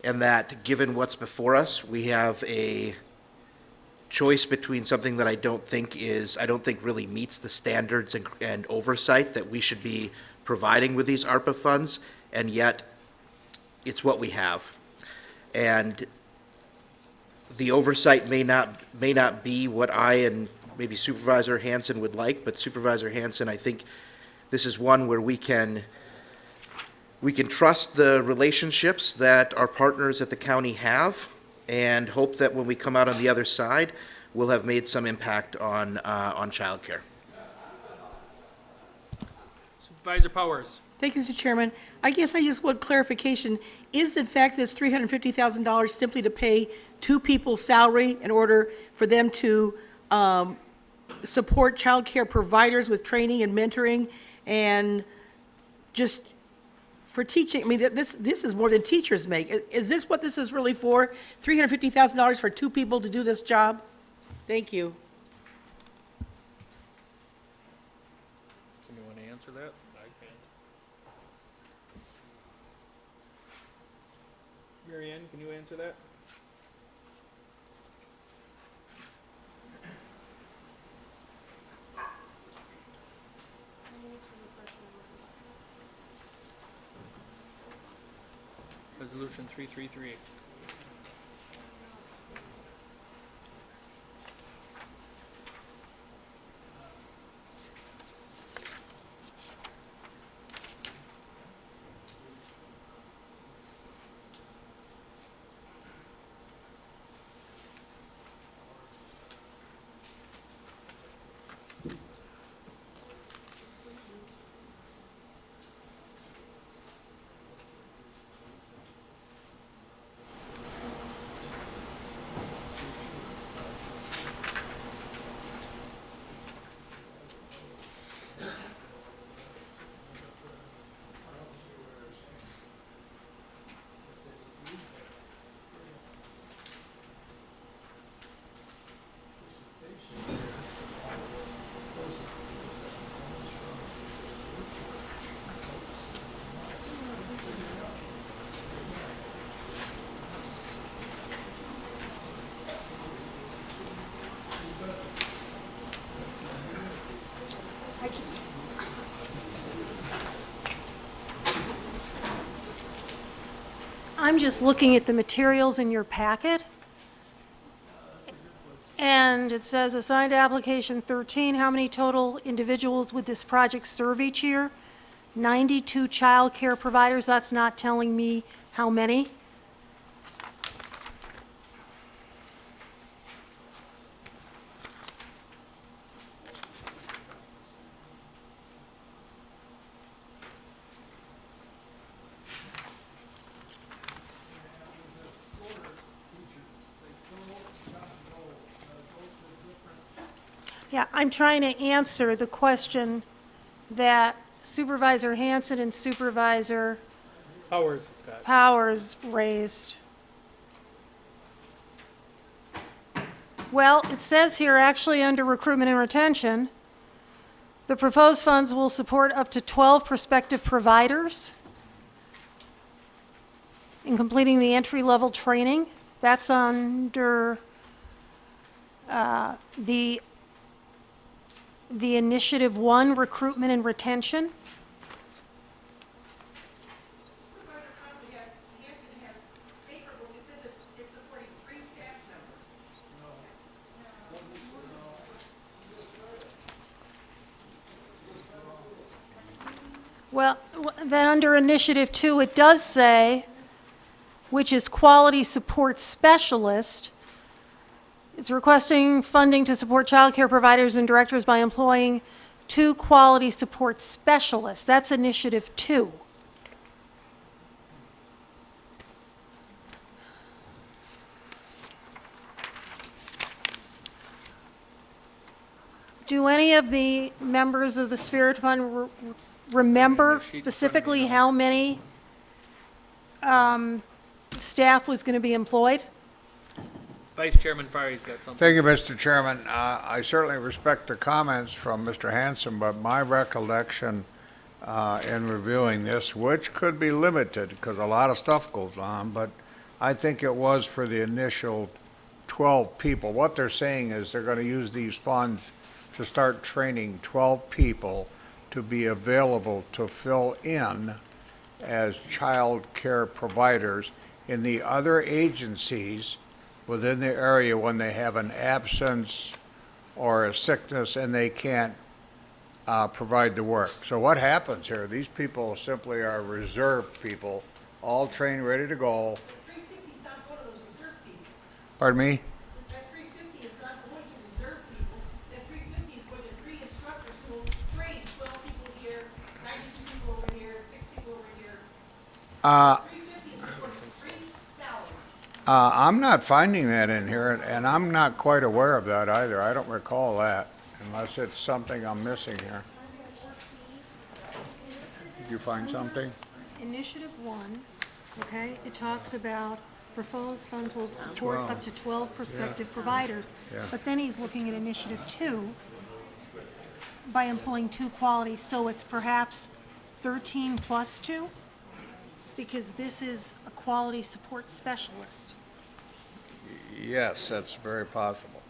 and that given what's before us, we have a choice between something that I don't think really meets the standards and oversight that we should be providing with these ARPA funds, and yet it's what we have. And the oversight may not be what I and maybe Supervisor Hanson would like, but Supervisor Hanson, I think this is one where we can trust the relationships that our partners at the county have, and hope that when we come out on the other side, we'll have made some impact on childcare. Supervisor Powers. Thank you, Mr. Chairman. I guess I just want clarification. Is in fact this $350,000 simply to pay 2 people's salary in order for them to support child care providers with training and mentoring and just for teaching? I mean, this is more than teachers make. Is this what this is really for? $350,000 for 2 people to do this job? Thank you. Somebody want to answer that? I can. Mary Ann, can you answer that? Resolution 333. I'm just looking at the materials in your packet. And it says assigned to application 13, how many total individuals would this project serve each year? 92 child care providers, that's not telling me how many. Yeah, I'm trying to answer the question that Supervisor Hanson and Supervisor Powers raised. Well, it says here, actually under recruitment and retention, the proposed funds will support up to 12 prospective providers in completing the entry-level training. That's under the Initiative 1, Recruitment and Retention. Well, then under Initiative 2, it does say, which is Quality Support Specialist. It's requesting funding to support child care providers and directors by employing 2 quality support specialists. That's Initiative 2. Do any of the members of the Spirit Fund remember specifically how many staff was going to be employed? Vice Chairman Farry's got something. Thank you, Mr. Chairman. I certainly respect the comments from Mr. Hanson, but my recollection in reviewing this, which could be limited because a lot of stuff goes on, but I think it was for the initial 12 people. What they're saying is they're going to use these funds to start training 12 people to be available to fill in as child care providers in the other agencies within the area when they have an absence or a sickness and they can't provide the work. So what happens here? These people simply are reserve people, all trained, ready to go. 350's not one of those reserve people. Pardon me? That 350 is not going to reserve people. That 350 is going to 3 instructors who will train 12 people here, 92 people over here, 6 people over here. 350 is for 3 salaries. I'm not finding that in here, and I'm not quite aware of that either. I don't recall that, unless it's something I'm missing here. Did you find something? Initiative 1, okay, it talks about proposed funds will support 12. up to 12 prospective providers. Yeah. But then he's looking at Initiative 2 by employing 2 qualities, so it's perhaps 13 plus 2? Because this is a quality support specialist. Yes, that's very possible.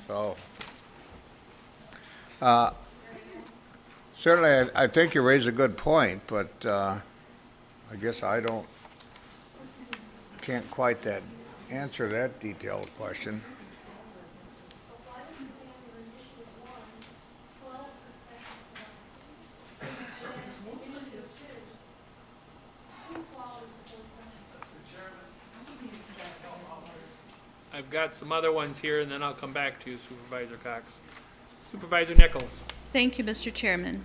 So, certainly, I think you raise a good point, but I guess I can't quite answer that detailed question. I've got some other ones here, and then I'll come back to you, Supervisor Cox. Supervisor Nichols. Thank you, Mr. Chairman.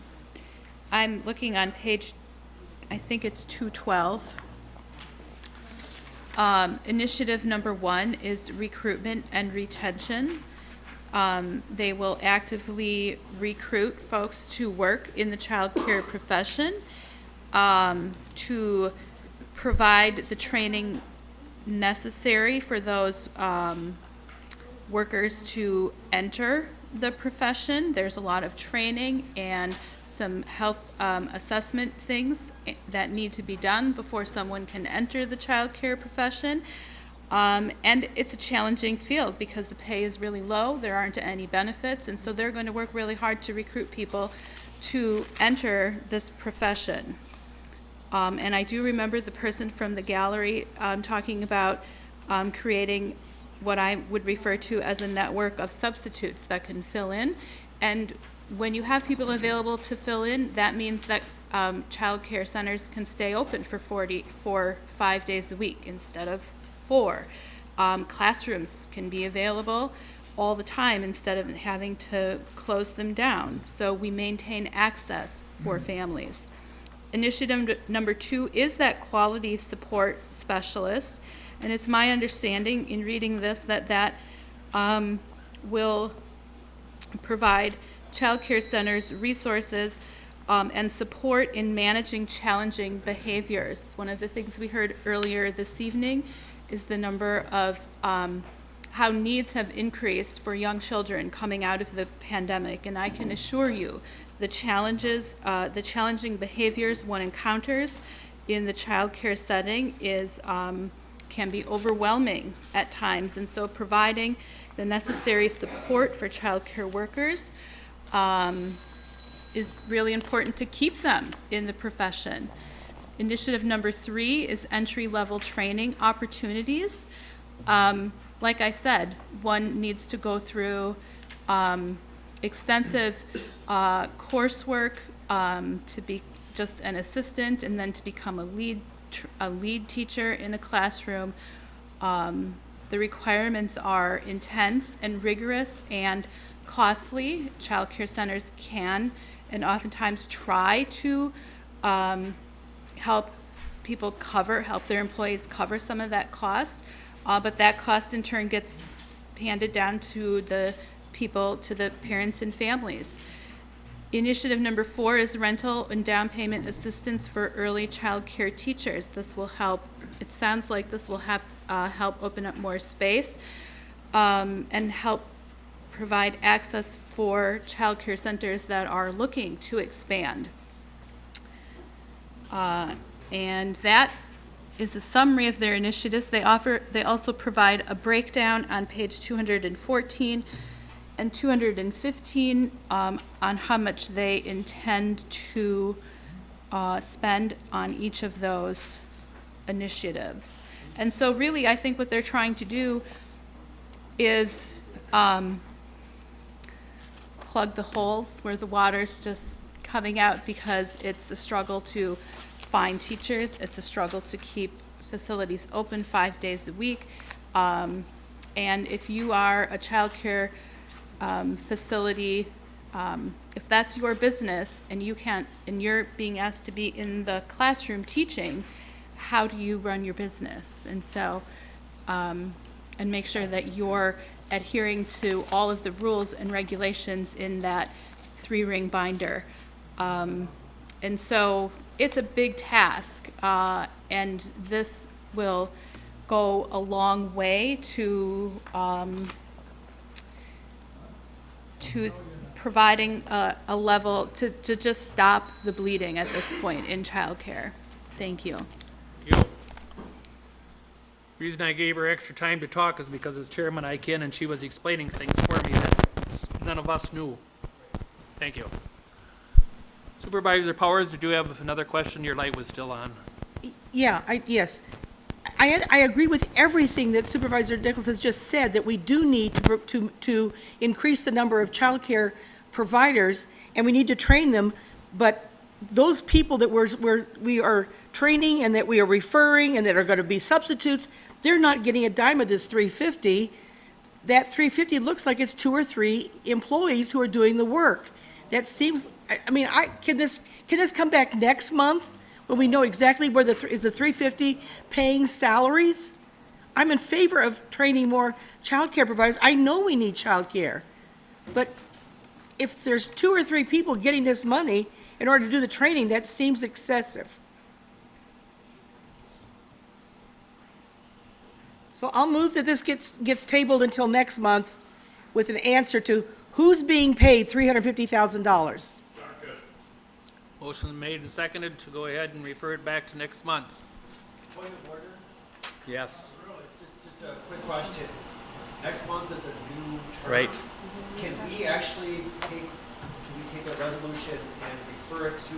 I'm looking on page, I think it's 212. Initiative number 1 is recruitment and retention. They will actively recruit folks to work in the child care profession, to provide the training necessary for those workers to enter the profession. There's a lot of training and some health assessment things that need to be done before someone can enter the child care profession. And it's a challenging field because the pay is really low, there aren't any benefits, and so they're going to work really hard to recruit people to enter this profession. And I do remember the person from the gallery talking about creating what I would refer to as a network of substitutes that can fill in. And when you have people available to fill in, that means that child care centers can stay open for 5 days a week instead of 4. Classrooms can be available all the time instead of having to close them down. So we maintain access for families. Initiative number 2 is that quality support specialist, and it's my understanding in reading this that will provide child care centers resources and support in managing challenging behaviors. One of the things we heard earlier this evening is the number of how needs have increased for young children coming out of the pandemic, and I can assure you the challenging behaviors one encounters in the child care setting can be overwhelming at times, and so providing the necessary support for child care workers is really important to keep them in the profession. Initiative number 3 is entry-level training opportunities. Like I said, one needs to go through extensive coursework to be just an assistant and then to become a lead teacher in a classroom. The requirements are intense and rigorous and costly. Child care centers can and oftentimes try to help their employees cover some of that cost, but that cost in turn gets handed down to the people, to the parents and families. Initiative number 4 is rental and down payment assistance for early child care teachers. This will help, it sounds like this will help open up more space and help provide access for child care centers that are looking to expand. And that is a summary of their initiatives. They also provide a breakdown on page 214 and 215 on how much they intend to spend on each of those initiatives. And so really, I think what they're trying to do is plug the holes where the water's just coming out, because it's a struggle to find teachers. It's a struggle to keep facilities open 5 days a week. And if you are a child care facility, if that's your business and you're being asked to be in the classroom teaching, how do you run your business? And so, and make sure that you're adhering to all of the rules and regulations in that 3-ring binder. And so it's a big task, and this will go a long way to providing a level to just stop the bleeding at this point in childcare. Thank you. The reason I gave her extra time to talk is because as chairman I can, and she was explaining things for me that none of us knew. Thank you. Supervisor Powers, did you have another question? Your light was still on. Yeah, yes. I agree with everything that Supervisor Nichols has just said, that we do need to increase the number of childcare providers, and we need to train them, but those people that we are training and that we are referring and that are going to be substitutes, they're not getting a dime of this $350. That $350 looks like it's 2 or 3 employees who are doing the work. That seems, I mean, can this come back next month when we know exactly where is the $350 paying salaries? I'm in favor of training more child care providers. I know we need child care, but if there's 2 or 3 people getting this money in order to do the training, that seems excessive. So I'll move that this gets tabled until next month with an answer to who's being paid $350,000. Motion made and seconded to go ahead and refer it back to next month. Point of order? Yes. Just a quick question. Next month is a new term. Right. Can we actually take a resolution and refer it to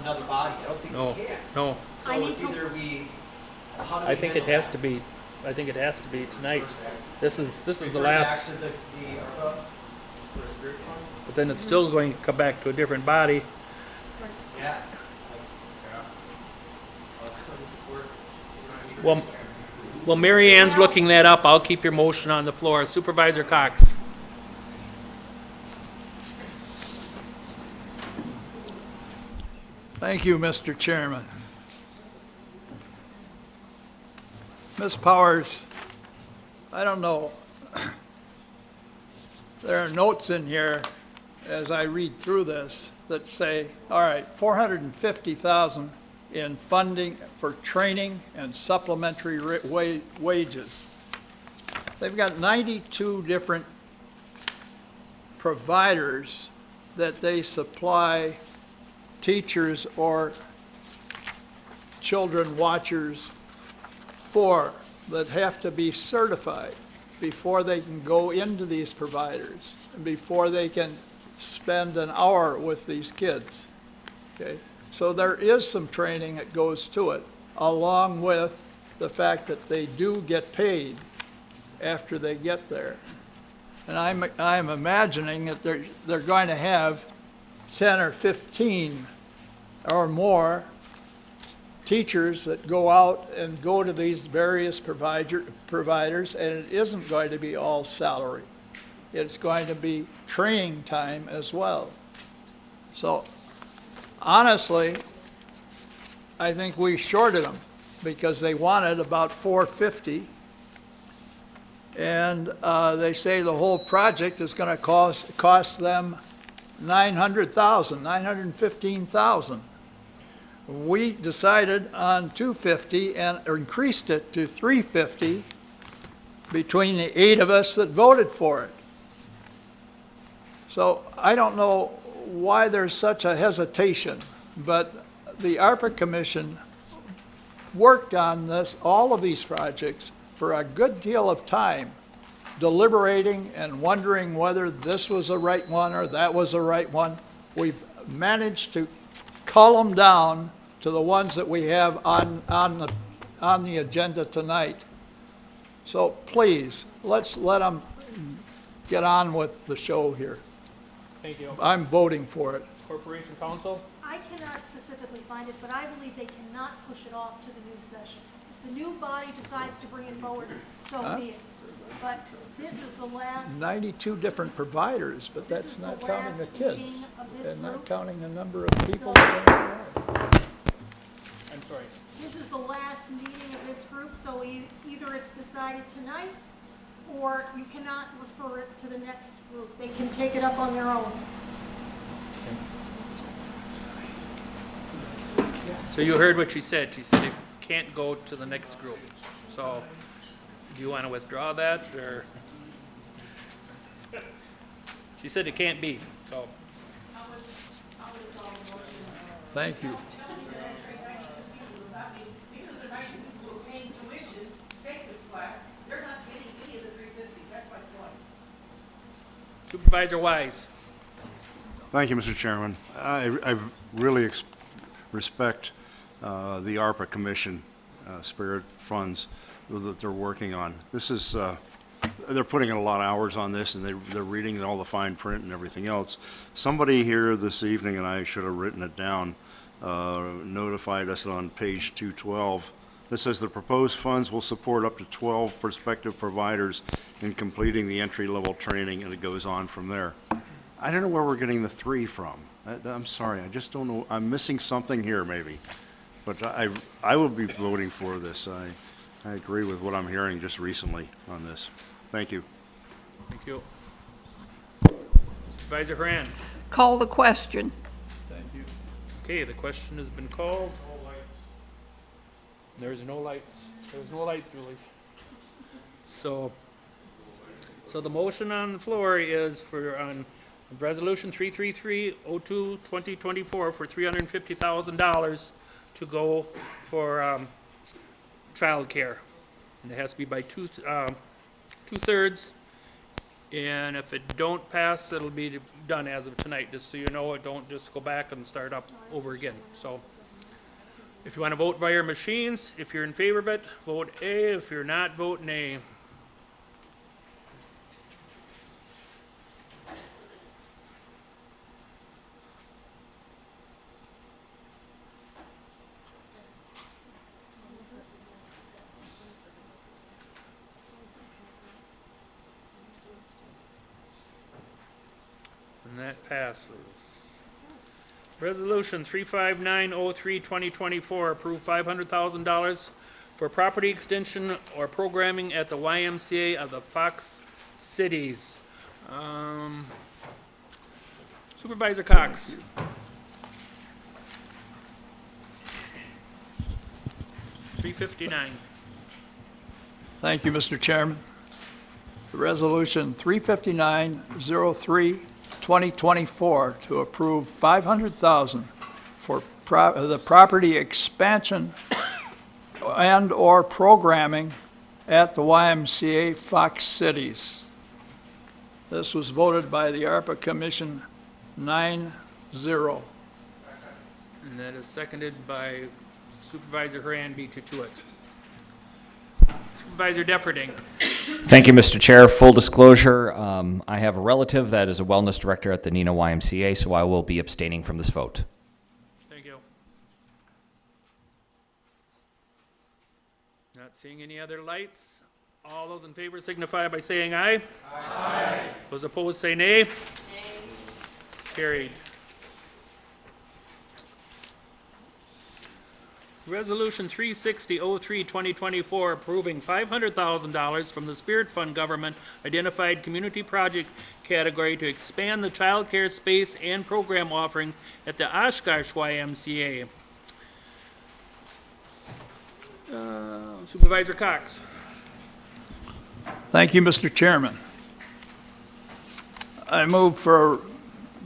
another body? I don't think No, we can. no. So it's either how do we I think it handle has to be, I think it has to be tonight. This is the Refer last, back to the ARPA for a spirit fund? but then it's still going to come back to a different body. Yeah. This is where. Well, Mary Ann's looking that up. I'll keep your motion on the floor. Supervisor Cox. Thank you, Mr. Chairman. Ms. Powers, I don't know. There are notes in here as I read through this that say, all right, $450,000 in funding for training and supplementary wages. They've got 92 different providers that they supply teachers or children watchers for, that have to be certified before they can go into these providers, and before they can spend an hour with these kids. Okay, so there is some training that goes to it, along with the fact that they do get paid after they get there. And I'm imagining that they're going to have 10 or 15 or more teachers that go out and go to these various providers, and it isn't going to be all salary. It's going to be training time as well. So honestly, I think we shorted them because they wanted about $450, And they say the whole project is going to cost them $900,000, $915,000. We decided on $250 and increased it to $350 between the 8 of us that voted for it. So I don't know why there's such a hesitation, but the ARPA Commission worked on this, all of these projects, for a good deal of time, deliberating and wondering whether this was the right one or that was the right one. We've managed to cull them down to the ones that we have on the agenda tonight. So please, let's let them get on with the show here. Thank you. I'm voting for it. Corporation Counsel? I cannot specifically find it, but I believe they cannot push it off to the new session. The new body decides to bring it forward, so be it. But this is the last. 92 different providers, but This that's is the not counting the last kids. meeting of this And not group. counting the number of people that are involved. I'm sorry. This is the last meeting of this group, so either it's decided tonight, or you cannot refer it to the next group. They can take it up on their own. So you heard what she said. She said it can't go to the next group. So do you want to withdraw that, or? She said it can't be, so. Thank you. Supervisor Wise. Thank you, Mr. Chairman. I really respect the ARPA Commission spirit funds that they're working on. This is, they're putting in a lot of hours on this, and they're reading all the fine print and everything else. Somebody here this evening, and I should have written it down, notified us on page 212. This says the proposed funds will support up to 12 prospective providers in completing the entry-level training, and it goes on from there. I don't know where we're getting the 3 from. I'm sorry, I just don't know. I'm missing something here, maybe. But I will be voting for this. I agree with what I'm hearing just recently on this. Thank you. Thank you. Supervisor Haran. Call the question. Thank you. Okay, the question has been called. There's no lights. There's no lights, Julie. So the motion on the floor is on Resolution 333-02-2024 for $350,000 to go for childcare. And it has to be by two-thirds. And if it don't pass, it'll be done as of tonight, just so you know. It don't just go back and start up over again. So if you want to vote via your machines, if you're in favor of it, vote A. If you're not, vote nay. And that passes. Resolution 35903-2024, approve $500,000 for property extension or programming at the YMCA of the Fox Cities. Supervisor Cox. $359. Thank you, Mr. Chairman. The Resolution 359-03-2024 to approve $500,000 for the property expansion and/or programming at the YMCA Fox Cities. This was voted by the ARPA Commission 9-0. And that is seconded by Supervisor Haran, beat you to it. Supervisor Defferding. Thank you, Mr. Chair. Full disclosure, I have a relative that is a wellness director at the Neenah YMCA, so I will be abstaining from this vote. Thank you. Not seeing any other lights. All those in favor signify by saying aye. Aye. Those opposed say nay. Nay. Carried. Resolution 360-03, 2024, approving $500,000 from the Spirit Fund Government Identified Community Project category to expand the child care space and program offerings at the Oshkosh YMCA. Supervisor Cox. Thank you, Mr. Chairman. I move for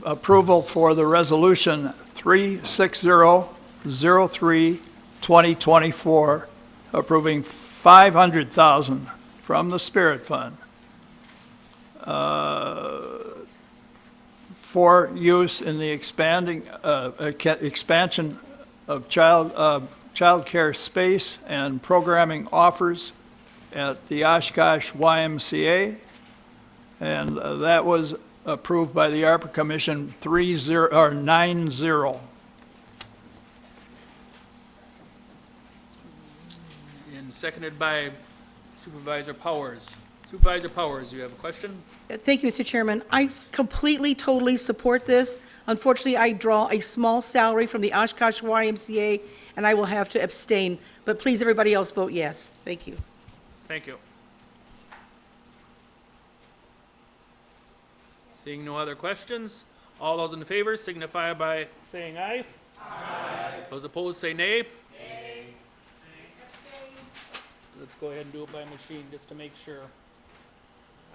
approval for the resolution 360-03, 2024, approving $500,000 from the Spirit Fund for use in the expansion of child care space and programming offers at the Oshkosh YMCA, and that was approved by the ARPA Commission 9-0. And seconded by Supervisor Powers. Supervisor Powers, you have a question? Thank you, Mr. Chairman. I completely, totally support this. Unfortunately, I draw a small salary from the Oshkosh YMCA, and I will have to abstain. But please, everybody else, vote yes. Thank you. Thank you. Seeing no other questions, all those in favor signify by saying aye. Aye. Those opposed say nay. Nay. Let's go ahead and do it by machine just to make sure.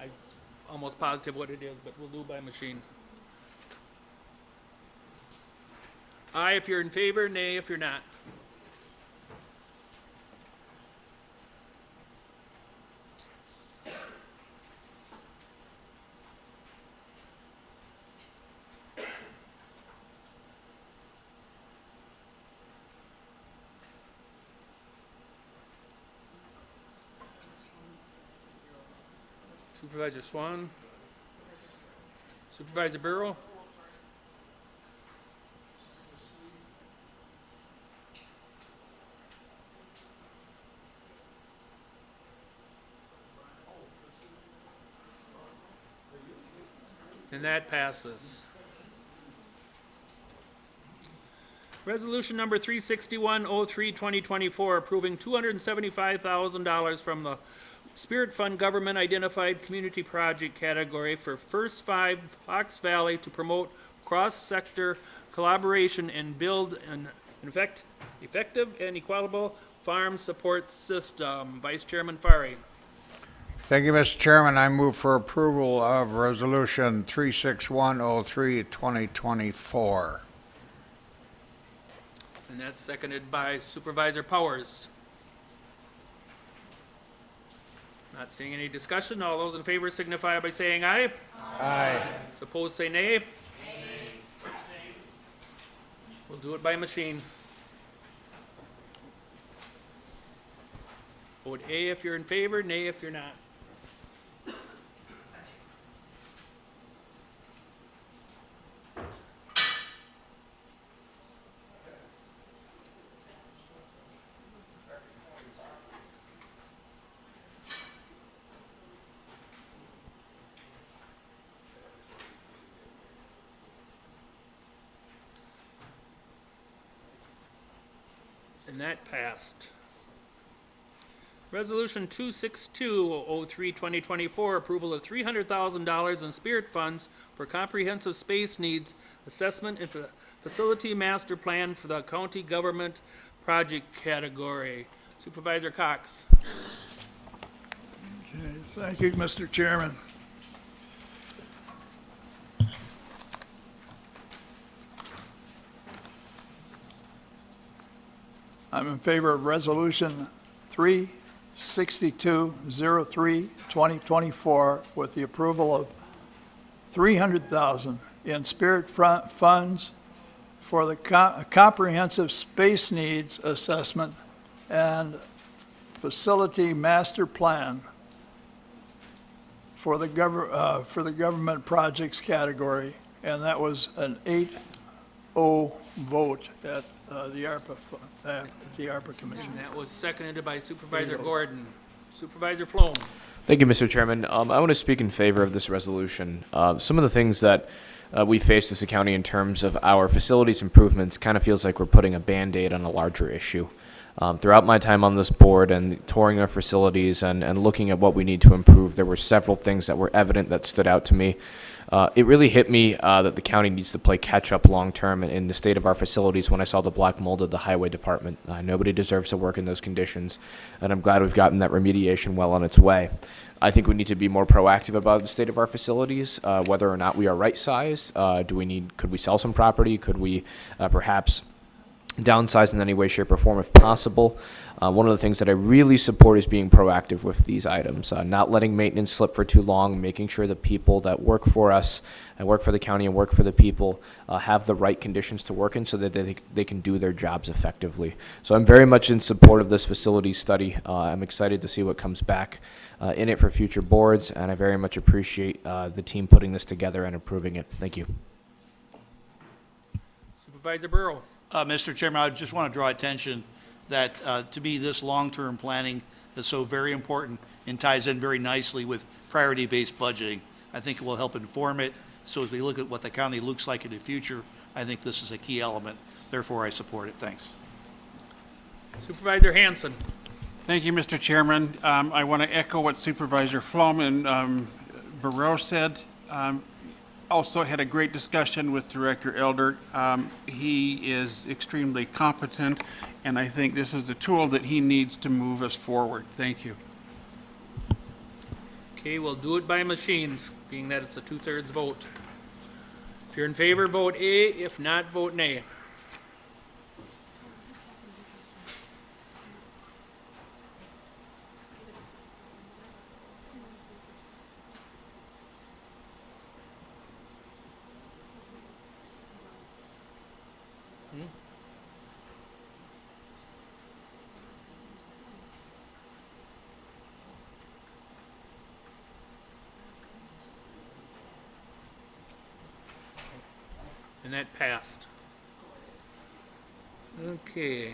I'm almost positive what it is, but we'll do it by machine. Aye if you're in favor, nay if you're not. Supervisor Swan. Supervisor Burrow. And that passes. Resolution number 361-03, 2024, approving $275,000 from the Spirit Fund Government Identified Community Project category for First Five Fox Valley to promote cross-sector collaboration and build an effective and equitable farm support system. Vice Chairman Fari. Thank you, Mr. Chairman. I move for approval of Resolution 36103, 2024. And that's seconded by Supervisor Powers. Not seeing any discussion. All those in favor signify by saying aye. Aye. Opposed say nay. Nay. We'll do it by machine. Vote A if you're in favor, nay if you're not. And that passed. Resolution 262-03, 2024, approval of $300,000 in Spirit funds for comprehensive space needs assessment and facility master plan for the county government project category. Supervisor Cox. Okay, thank you, Mr. Chairman. I'm in favor of Resolution 362-03, 2024, with the approval of $300,000 in Spirit funds for the comprehensive space needs assessment and facility master plan for the government projects category, and that was an 8-0 vote at the ARPA Commission. And that was seconded by Supervisor Gordon. Supervisor Floam. Thank you, Mr. Chairman. I want to speak in favor of this resolution. Some of the things that we face as a county in terms of our facilities improvements kind of feels like we're putting a Band-Aid on a larger issue. Throughout my time on this board and touring our facilities and looking at what we need to improve, there were several things that were evident that stood out to me. It really hit me that the county needs to play catch-up long-term in the state of our facilities when I saw the black mold of the highway department. Nobody deserves to work in those conditions, and I'm glad we've gotten that remediation well on its way. I think we need to be more proactive about the state of our facilities, whether or not we are right-sized. Could we sell some property? Could we perhaps downsize in any way, shape, or form if possible? One of the things that I really support is being proactive with these items, not letting maintenance slip for too long, making sure the people that work for us and work for the county and work for the people have the right conditions to work in so that they can do their jobs effectively. So I'm very much in support of this facility study. I'm excited to see what comes back in it for future boards, and I very much appreciate the team putting this together and approving it. Thank you. Supervisor Burrow. Mr. Chairman, I just want to draw attention that to me, this long-term planning is so very important and ties in very nicely with priority-based budgeting. I think it will help inform it. So as we look at what the county looks like in the future, I think this is a key element. Therefore, I support it. Thanks. Supervisor Hanson. Thank you, Mr. Chairman. I want to echo what Supervisor Flom and Barreau said. Also had a great discussion with Director Elder. He is extremely competent, and I think this is a tool that he needs to move us forward. Thank you. Okay, we'll do it by machines, being that it's a 2/3 vote. If you're in favor, vote A. If not, vote nay. And that passed. Okay.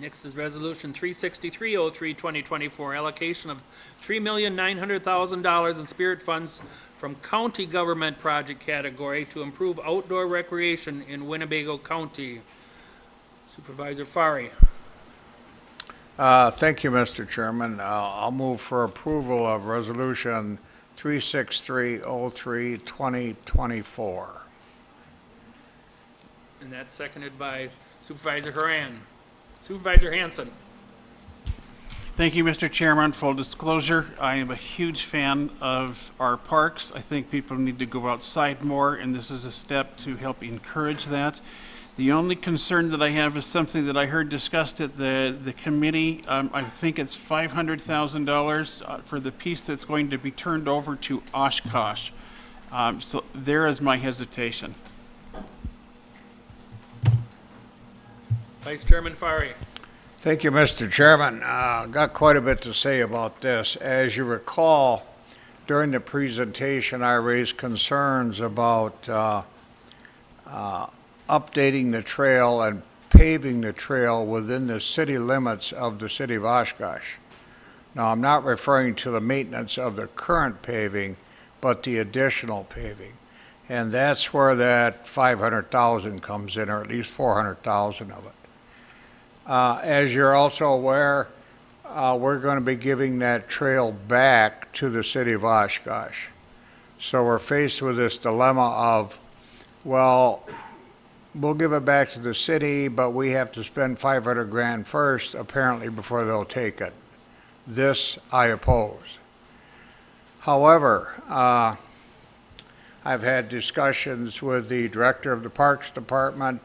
Next is Resolution 36303, 2024, allocation of $3,900,000 in spirit funds from county government project category to improve outdoor recreation in Winnebago County. Supervisor Fari. Thank you, Mr. Chairman. I'll move for approval of Resolution 36303, 2024. And that's seconded by Supervisor Haran. Supervisor Hanson. Thank you, Mr. Chairman. Full disclosure, I am a huge fan of our parks. I think people need to go outside more, and this is a step to help encourage that. The only concern that I have is something that I heard discussed at the committee. I think it's $500,000 for the piece that's going to be turned over to Oshkosh. So there is my hesitation. Vice Chairman Fari. Thank you, Mr. Chairman. Got quite a bit to say about this. As you recall, during the presentation, I raised concerns about updating the trail and paving the trail within the city limits of the city of Oshkosh. Now, I'm not referring to the maintenance of the current paving, but the additional paving. And that's where that 500,000 comes in, or at least 400,000 of it. As you're also aware, we're going to be giving that trail back to the city of Oshkosh. So we're faced with this dilemma of, well, we'll give it back to the city, but we have to spend 500 grand first, apparently, before they'll take it. This I oppose. However, I've had discussions with the director of the Parks Department.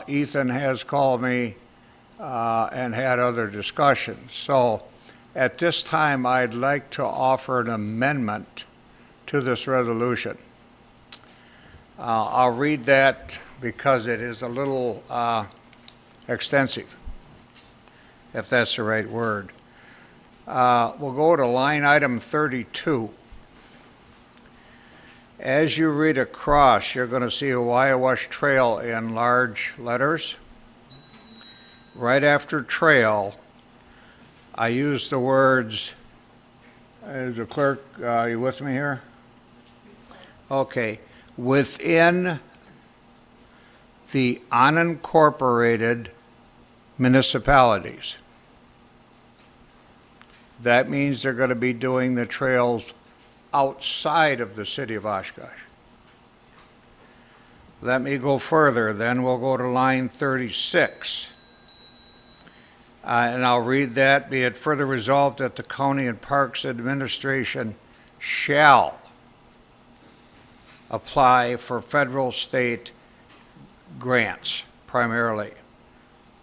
Ethan has called me and had other discussions. So at this time, I'd like to offer an amendment to this resolution. I'll read that because it is a little extensive, if that's the right word. We'll go to line item 32. As you read across, you're going to see Waiawash Trail in large letters. Right after trail, I use the words, is the clerk, are you with me here? Okay, within the unincorporated municipalities. That means they're going to be doing the trails outside of the city of Oshkosh. Let me go further, then we'll go to line 36. And I'll read that. Be it further resolved that the County and Parks Administration shall apply for federal, state grants primarily,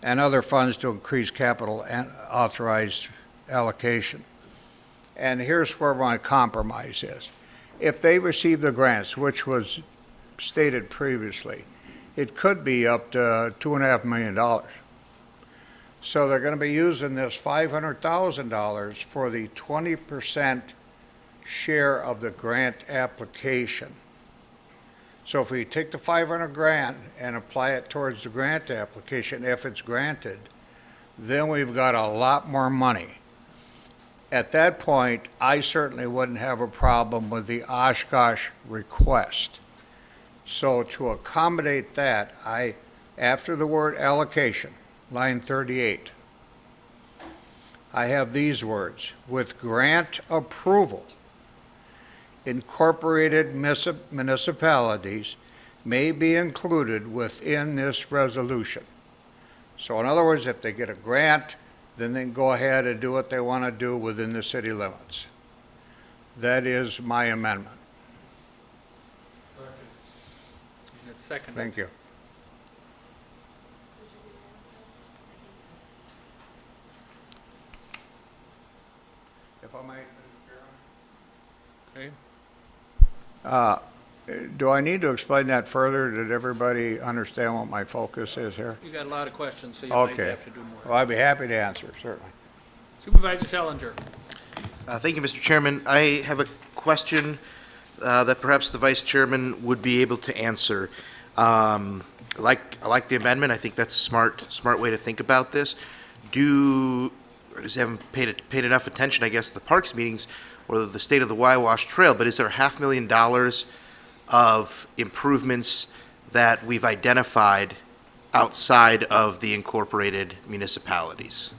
and other funds to increase capital and authorized allocation. And here's where my compromise is. If they receive the grants, which was stated previously, it could be up to $2.5 million. So they're going to be using this $500,000 for the 20% share of the grant application. So if we take the 500 grand and apply it towards the grant application, if it's granted, then we've got a lot more money. At that point, I certainly wouldn't have a problem with the Oshkosh request. So to accommodate that, after the word allocation, line 38, I have these words: with grant approval, incorporated municipalities may be included within this resolution. So in other words, if they get a grant, then they can go ahead and do what they want to do within the city limits. That is my amendment. Second. Thank you. If I might, Okay. do I need to explain that further? Did everybody understand what my focus is here? You got a lot of questions, so you might Okay. have to do more. Well, I'd be happy to answer, certainly. Supervisor Schellinger. Thank you, Mr. Chairman. I have a question that perhaps the Vice Chairman would be able to answer. I like the amendment. I think that's a smart way to think about this. I just haven't paid enough attention, I guess, to the Parks meetings or the state of the Wawash Trail, but is there $500,000 of improvements that we've identified outside of the incorporated municipalities?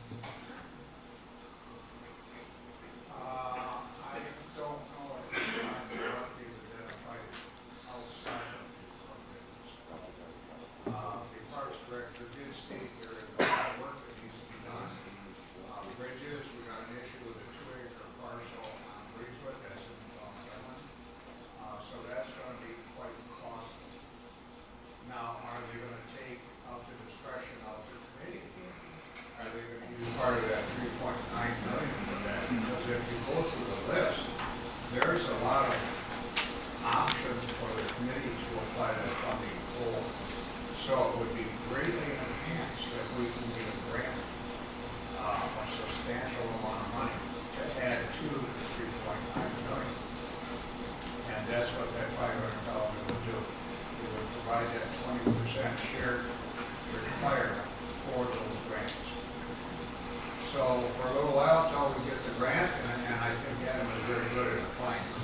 Part of that 3.9 million for that, because if you go through the list, there's a lot of options for the committee to apply that funding for. So it would be greatly enhanced if we can get a grant, a substantial amount of money to add to the 3.9 million. And that's what that $500,000 would do. It would provide that 20% shared requirement for those grants. So for a little while, until we get the grant, and I think Adam is very good at applying for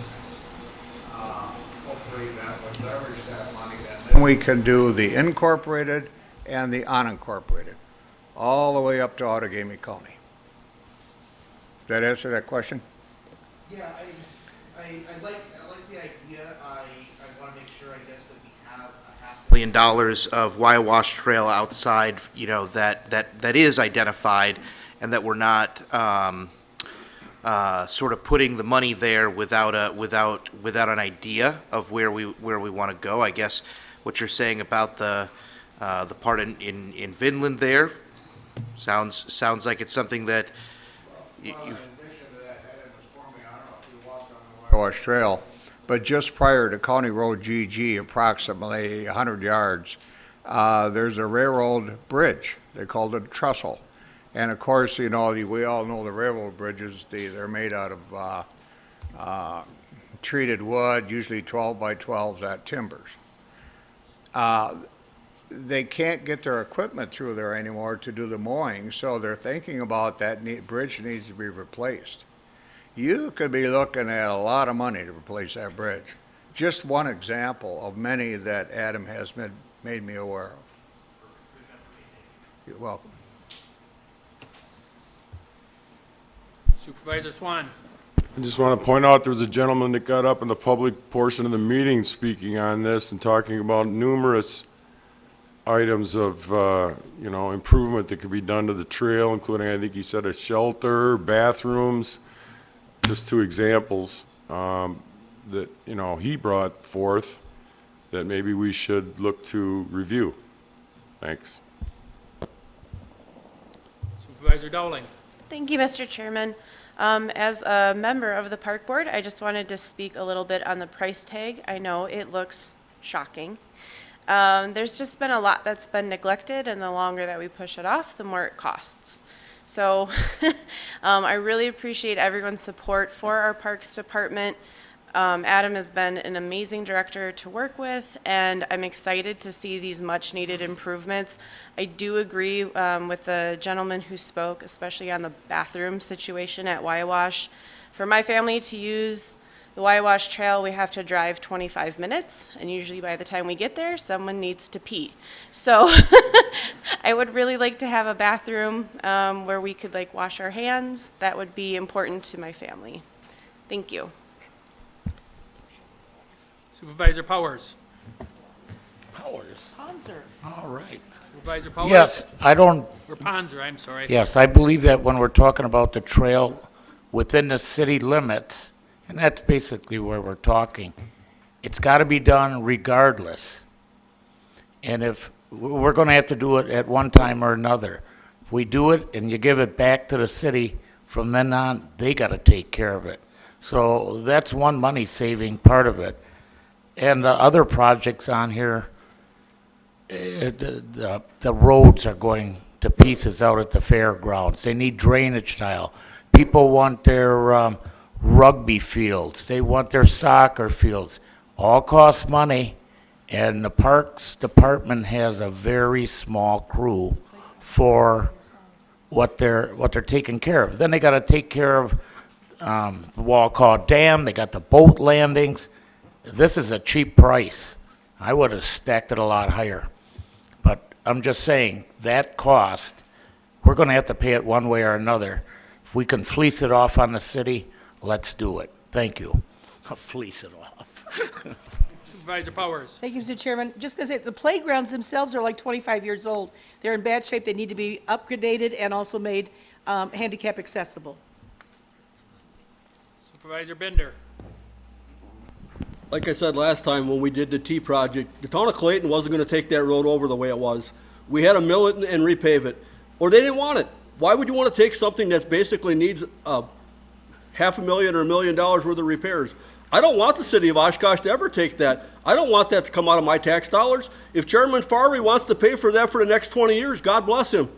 that. Hopefully that would leverage that money, and then we can do the incorporated and the unincorporated, all the way up to Outagamie County. Does that answer that question? Yeah, I like the idea. I want to make sure, I guess, that we have $500,000 of Wawash Trail outside, that is identified, and that we're not sort of putting the money there without an idea of where we want to go. I guess what you're saying about the part in Vinland there sounds like it's something that In addition to that, Adam was forming, I don't know if you walked on the Wawash Trail, but just prior to County Road GG, approximately 100 yards, there's a railroad bridge. They called it a trestle. And of course, we all know the railroad bridges, they're made out of treated wood, usually 12 by 12s at timbers. They can't get their equipment through there anymore to do the mowing, so they're thinking about that bridge needs to be replaced. You could be looking at a lot of money to replace that bridge. Just one example of many that Adam has made me aware of. You're welcome. Supervisor Swan. I just want to point out there was a gentleman that got up in the public portion of the meeting speaking on this and talking about numerous items of, improvement that could be done to the trail, including, I think he said, a shelter, bathrooms, just two examples that, he brought forth that maybe we should look to review. Thanks. Supervisor Dowling. Thank you, Mr. Chairman. As a member of the Park Board, I just wanted to speak a little bit on the price tag. I know it looks shocking. There's just been a lot that's been neglected, and the longer that we push it off, the more it costs. So I really appreciate everyone's support for our Parks Department. Adam has been an amazing director to work with, and I'm excited to see these much-needed improvements. I do agree with the gentleman who spoke, especially on the bathroom situation at Waiwash. For my family to use the Waiwash Trail, we have to drive 25 minutes, and usually by the time we get there, someone needs to pee. So I would really like to have a bathroom where we could wash our hands. That would be important to my family. Thank you. Supervisor Powers. Powers. Ponzer. All right. Supervisor Powers. Yes, I don't. Or Ponzer, I'm sorry. Yes, I believe that when we're talking about the trail within the city limits, and that's basically where we're talking, it's got to be done regardless. And if we're going to have to do it at one time or another, if we do it and you give it back to the city, from then on, they got to take care of it. So that's one money-saving part of it. And the other projects on here, the roads are going to pieces out at the fairgrounds. They need drainage tile. People want their rugby fields. They want their soccer fields. All cost money, and the Parks Department has a very small crew for what they're taking care of. Then they got to take care of the Walcott Dam. They got the boat landings. This is a cheap price. I would have stacked it a lot higher. But I'm just saying, that cost, we're going to have to pay it one way or another. If we can fleece it off on the city, let's do it. Thank you. I'll fleece it off. Supervisor Powers. Thank you, Mr. Chairman. Just going to say, the playgrounds themselves are like 25 years old. They're in bad shape. They need to be upgraded and also made handicap accessible. Supervisor Bender. Like I said last time when we did the T project, the town of Clayton wasn't gonna take that road over the way it was. We had to mill it and repave it, or they didn't want it. Why would you wanna take something that basically needs $500,000 or $1 million worth of repairs? I don't want the city of Oshkosh to ever take that. I don't want that to come out of my tax dollars. If Chairman Farley wants to pay for that for the next 20 years, God bless him.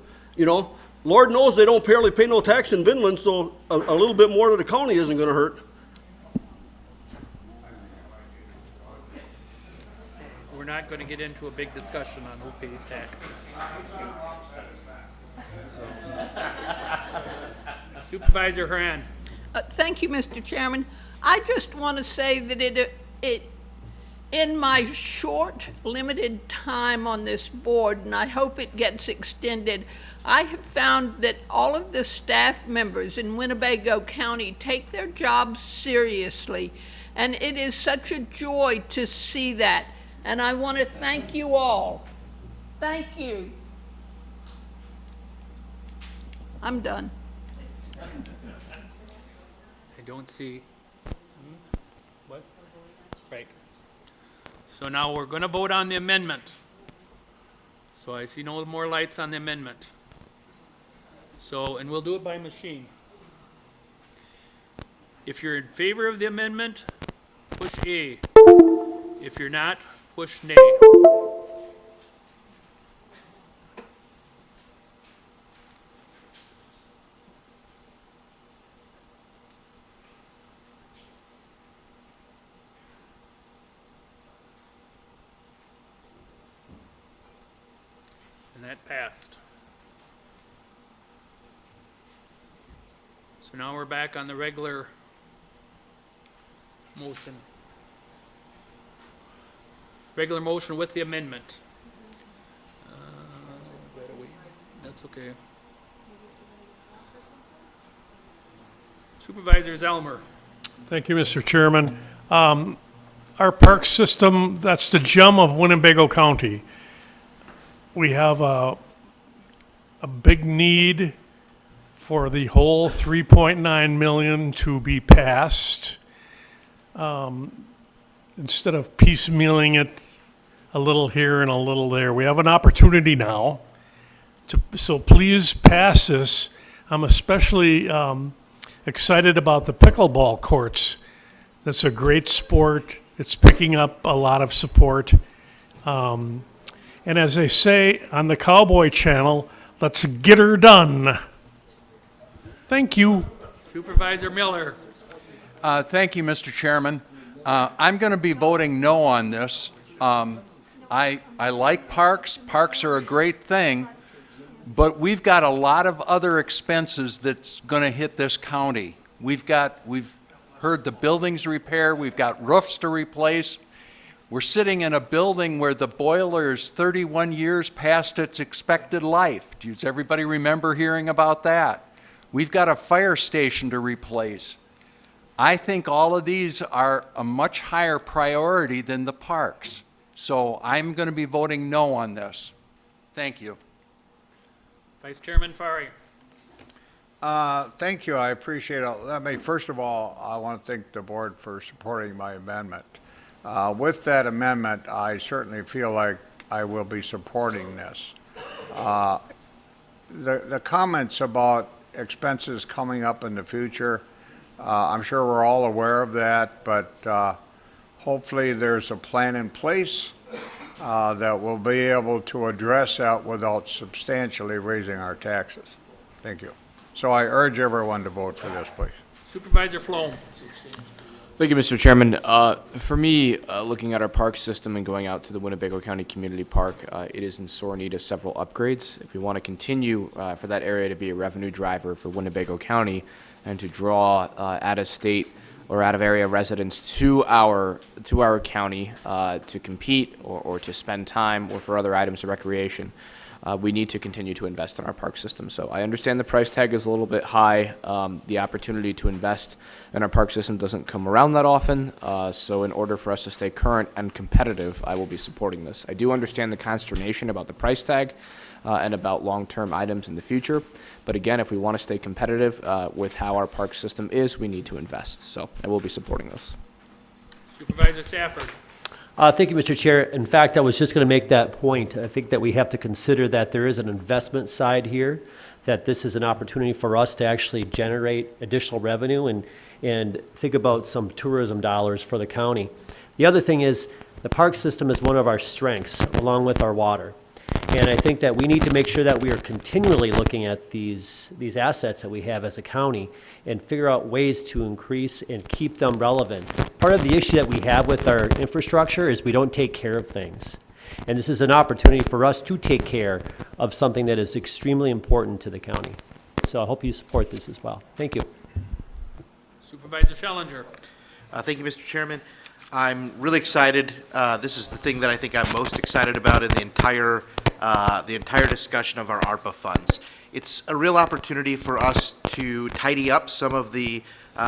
Lord knows they don't barely pay no tax in Vinland, so a little bit more to the county isn't gonna hurt. We're not going to get into a big discussion on who pays taxes. Supervisor Haran. Thank you, Mr. Chairman. I just want to say that in my short, limited time on this board, and I hope it gets extended, I have found that all of the staff members in Winnebago County take their jobs seriously, and it is such a joy to see that. And I want to thank you all. Thank you. I'm done. I don't see. What? Right. So now we're going to vote on the amendment. So I see no more lights on the amendment. So, and we'll do it by machine. If you're in favor of the amendment, push A. If you're not, push nay. And that passed. So now we're back on the regular motion. Regular motion with the amendment. That's okay. Supervisor Zelmer. Thank you, Mr. Chairman. Our park system, that's the gem of Winnebago County. We have a big need for the whole 3.9 million to be passed. Instead of piecemealing it a little here and a little there, we have an opportunity now. So please pass this. I'm especially excited about the pickleball courts. That's a great sport. It's picking up a lot of support. And as they say on the Cowboy Channel, let's get her done. Thank you. Supervisor Miller. Thank you, Mr. Chairman. I'm going to be voting no on this. I like parks. Parks are a great thing, but we've got a lot of other expenses that's going to hit this county. We've heard the buildings repair. We've got roofs to replace. We're sitting in a building where the boiler is 31 years past its expected life. Does everybody remember hearing about that? We've got a fire station to replace. I think all of these are a much higher priority than the parks. So I'm going to be voting no on this. Thank you. Vice Chairman Fari. Thank you, I appreciate it. First of all, I want to thank the board for supporting my amendment. With that amendment, I certainly feel like I will be supporting this. The comments about expenses coming up in the future, I'm sure we're all aware of that, but hopefully there's a plan in place that will be able to address that without substantially raising our taxes. Thank you. So I urge everyone to vote for this, please. Supervisor Floam. Thank you, Mr. Chairman. For me, looking at our park system and going out to the Winnebago County Community Park, it is in sore need of several upgrades. If we want to continue for that area to be a revenue driver for Winnebago County and to draw out-of-state or out-of-area residents to our county to compete or to spend time or for other items of recreation, we need to continue to invest in our park system. So I understand the price tag is a little bit high. The opportunity to invest in our park system doesn't come around that often. So in order for us to stay current and competitive, I will be supporting this. I do understand the consternation about the price tag and about long-term items in the future. But again, if we want to stay competitive with how our park system is, we need to invest. So I will be supporting this. Supervisor Safford. Thank you, Mr. Chair. In fact, I was just going to make that point. I think that we have to consider that there is an investment side here, that this is an opportunity for us to actually generate additional revenue and think about some tourism dollars for the county. The other thing is the park system is one of our strengths, along with our water. And I think that we need to make sure that we are continually looking at these assets that we have as a county and figure out ways to increase and keep them relevant. Part of the issue that we have with our infrastructure is we don't take care of things. And this is an opportunity for us to take care of something that is extremely important to the county. So I hope you support this as well. Thank you. Supervisor Schellinger. Thank you, Mr. Chairman. I'm really excited. This is the thing that I think I'm most excited about in the entire discussion of our ARPA funds. It's a real opportunity for us to tidy up some of the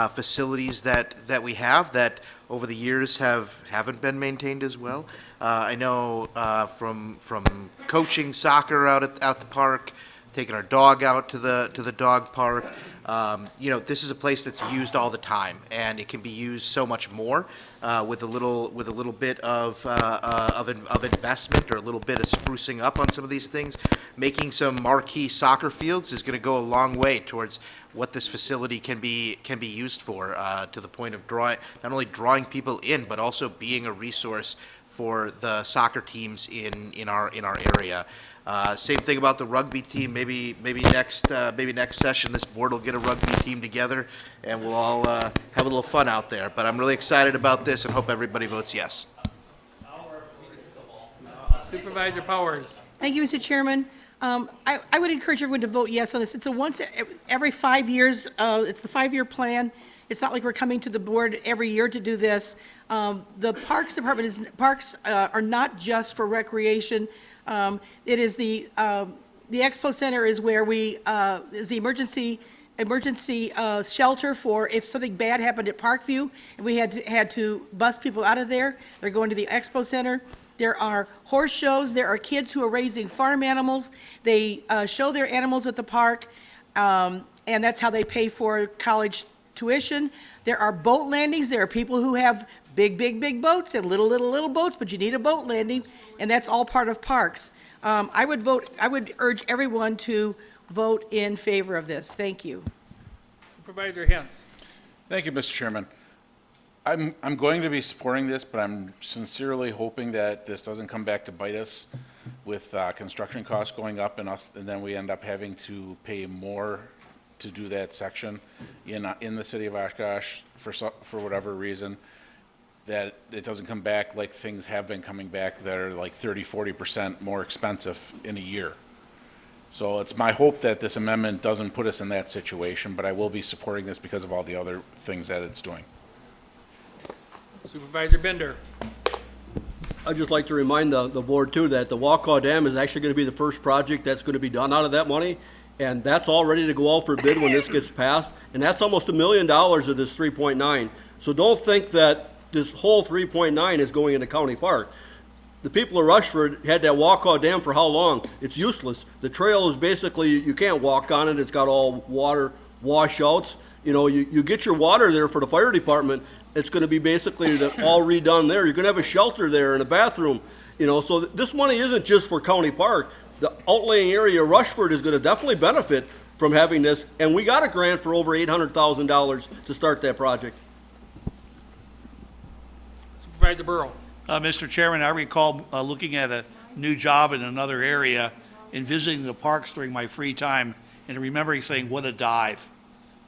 facilities that we have that over the years haven't been maintained as well. I know from coaching soccer out at the park, taking our dog out to the dog park. This is a place that's used all the time, and it can be used so much more with a little bit of investment or a little bit of sprucing up on some of these things. Making some marquee soccer fields is going to go a long way towards what this facility can be used for, to the point of not only drawing people in, but also being a resource for the soccer teams in our area. Same thing about the rugby team. Maybe next session, this board will get a rugby team together, and we'll all have a little fun out there. But I'm really excited about this, and hope everybody votes yes. Supervisor Powers. Thank you, Mr. Chairman. I would encourage everyone to vote yes on this. It's a once every 5 years. It's the 5-year plan. It's not like we're coming to the board every year to do this. The Parks Department parks are not just for recreation. It is the Expo Center is where is the emergency emergency shelter for if something bad happened at Parkview and we had to bus people out of there. They're going to the expo center. There are horse shows. There are kids who are raising farm animals. They show their animals at the park, and that's how they pay for college tuition. There are boat landings. There are people who have big boats and little boats, but you need a boat landing, and that's all part of parks. I would urge everyone to vote in favor of this. Thank you. Supervisor Hens. Thank you, Mr. Chairman. I'm going to be supporting this, but I'm sincerely hoping that this doesn't come back to bite us with construction costs going up and then we end up having to pay more to do that section in the city of Oshkosh for whatever reason, that it doesn't come back like things have been coming back that are like 30-40% more expensive in a year. So it's my hope that this amendment doesn't put us in that situation, but I will be supporting this because of all the other things that it's doing. Supervisor Bender. I'd just like to remind the board too that the Waukau Dam is actually going to be the first project that's going to be done out of that money. And that's all ready to go out for bid when this gets passed. And that's almost $1 million of this 3.9. So don't think that this whole 3.9 is going into County Park. The people of Rushford had that Waukau Dam for how long? It's useless. The trail is basically, you can't walk on it. It's got all water washouts. You know, you get your water there for the fire department. It's going to be basically all redone there. You're going to have a shelter there and a bathroom. You know, so this money isn't just for County Park. The outlying area of Rushford is going to definitely benefit from having this. And we got a grant for over $800,000 to start that project. Supervisor Burrow. Mr. Chairman, I recall looking at a new job in another area and visiting the parks during my free time and remembering saying, what a dive.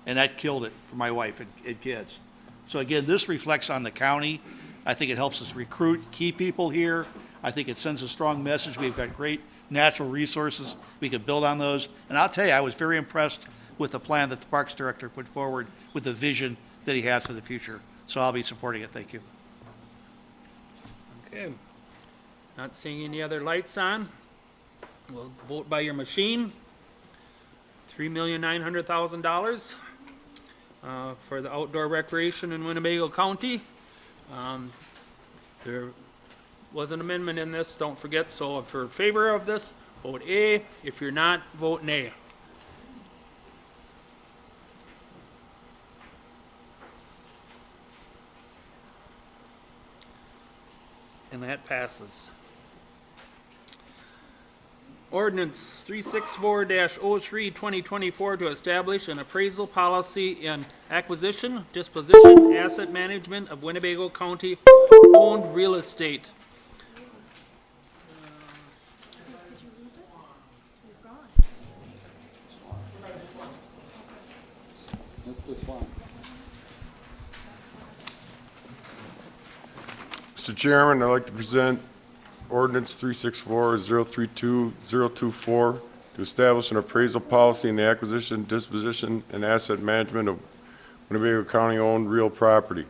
And that killed it for my wife and kids. So again, this reflects on the county. I think it helps us recruit key people here. I think it sends a strong message. We've got great natural resources. We could build on those. And I'll tell you, I was very impressed with the plan that the Parks Director put forward with the vision that he has for the future. So I'll be supporting it. Thank you. Okay. Not seeing any other lights on. We'll vote by your machine. $3,900,000 for the outdoor recreation in Winnebago County. There was an amendment in this, don't forget, so if you're in favor of this, vote A. If you're not, vote nay. And that passes. Ordinance 364-03, 2024 to establish an appraisal policy in acquisition, disposition, asset management of Winnebago County owned real estate. Mr. Chairman, I'd like to present ordinance 364-032-024 to establish an appraisal policy in the acquisition, disposition, and asset management of Winnebago County-owned real property.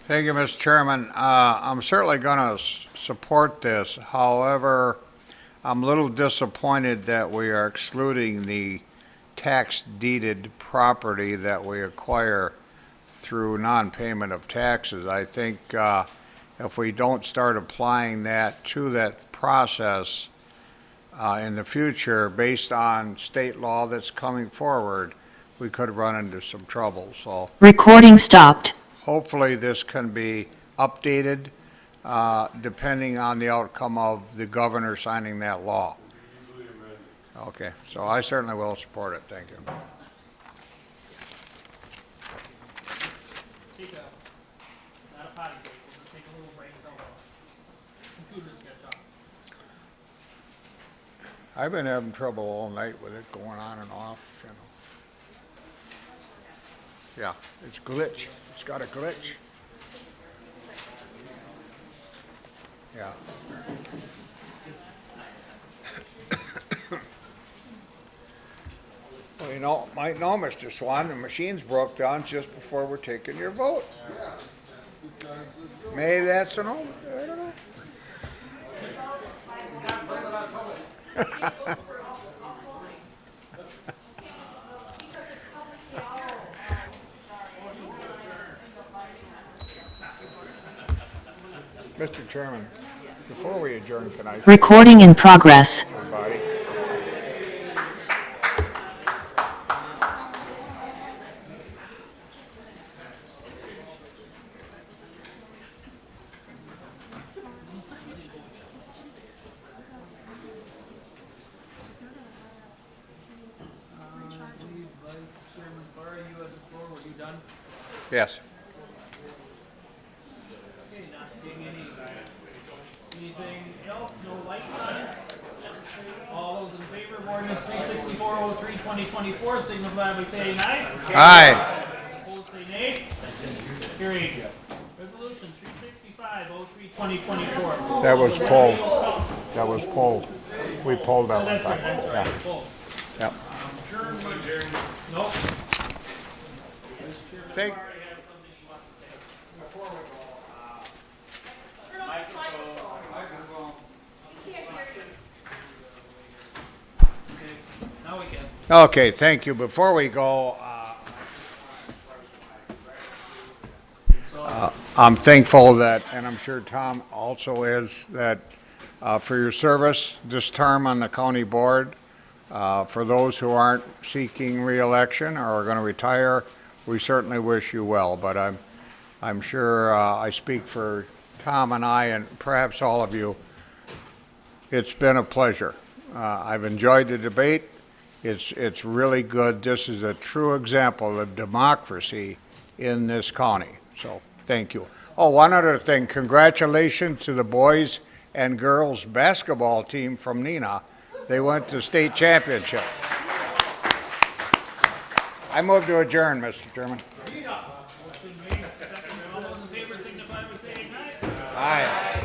Thank you, Mr. Chairman. I'm certainly going to support this. However, I'm a little disappointed that we are excluding the tax deeded property that we acquire through non-payment of taxes. I think if we don't start applying that to that process in the future, based on state law that's coming forward, we could run into some trouble. So recording stopped. Hopefully this can be updated depending on the outcome of the governor signing that law. Okay, so I certainly will support it. Thank you. Take a, not a potty break, we'll just take a little break until the computers catch up. I've been having trouble all night with it going on and off, you know. Yeah, it's glitch. It's got a glitch. Yeah. Well, you know, might know, Mr. Swan, the machine's broke down just before we're taking your vote. Maybe that's an old, I don't Mr. Chairman, before we adjourn tonight. Recording in progress. Everybody. Yes. Okay, not seeing anything else, no lights on it. All those in favor of ordinance 36403, 2024, signify by saying aye. Aye. Opposed, say nay. Carried. Resolution 36503, 2024. That was pulled. That was pulled. We pulled that one That's right, time. that's Yeah. right. Pulled. Yep. Nope. Thank, Now we can. okay, thank you. Before we go, I'm thankful that, and I'm sure Tom also is, that for your service this term on the county board. For those who aren't seeking reelection or are going to retire, we certainly wish you well. But I'm sure I speak for Tom and I and perhaps all of you. It's been a pleasure. I've enjoyed the debate. It's really good. This is a true example of democracy in this county. So thank you. Oh, one other thing. Congratulations to the boys and girls basketball team from Neenah. They went to state championship. I move to adjourn, Mr. Chairman. All those in favor signify by saying aye. Aye.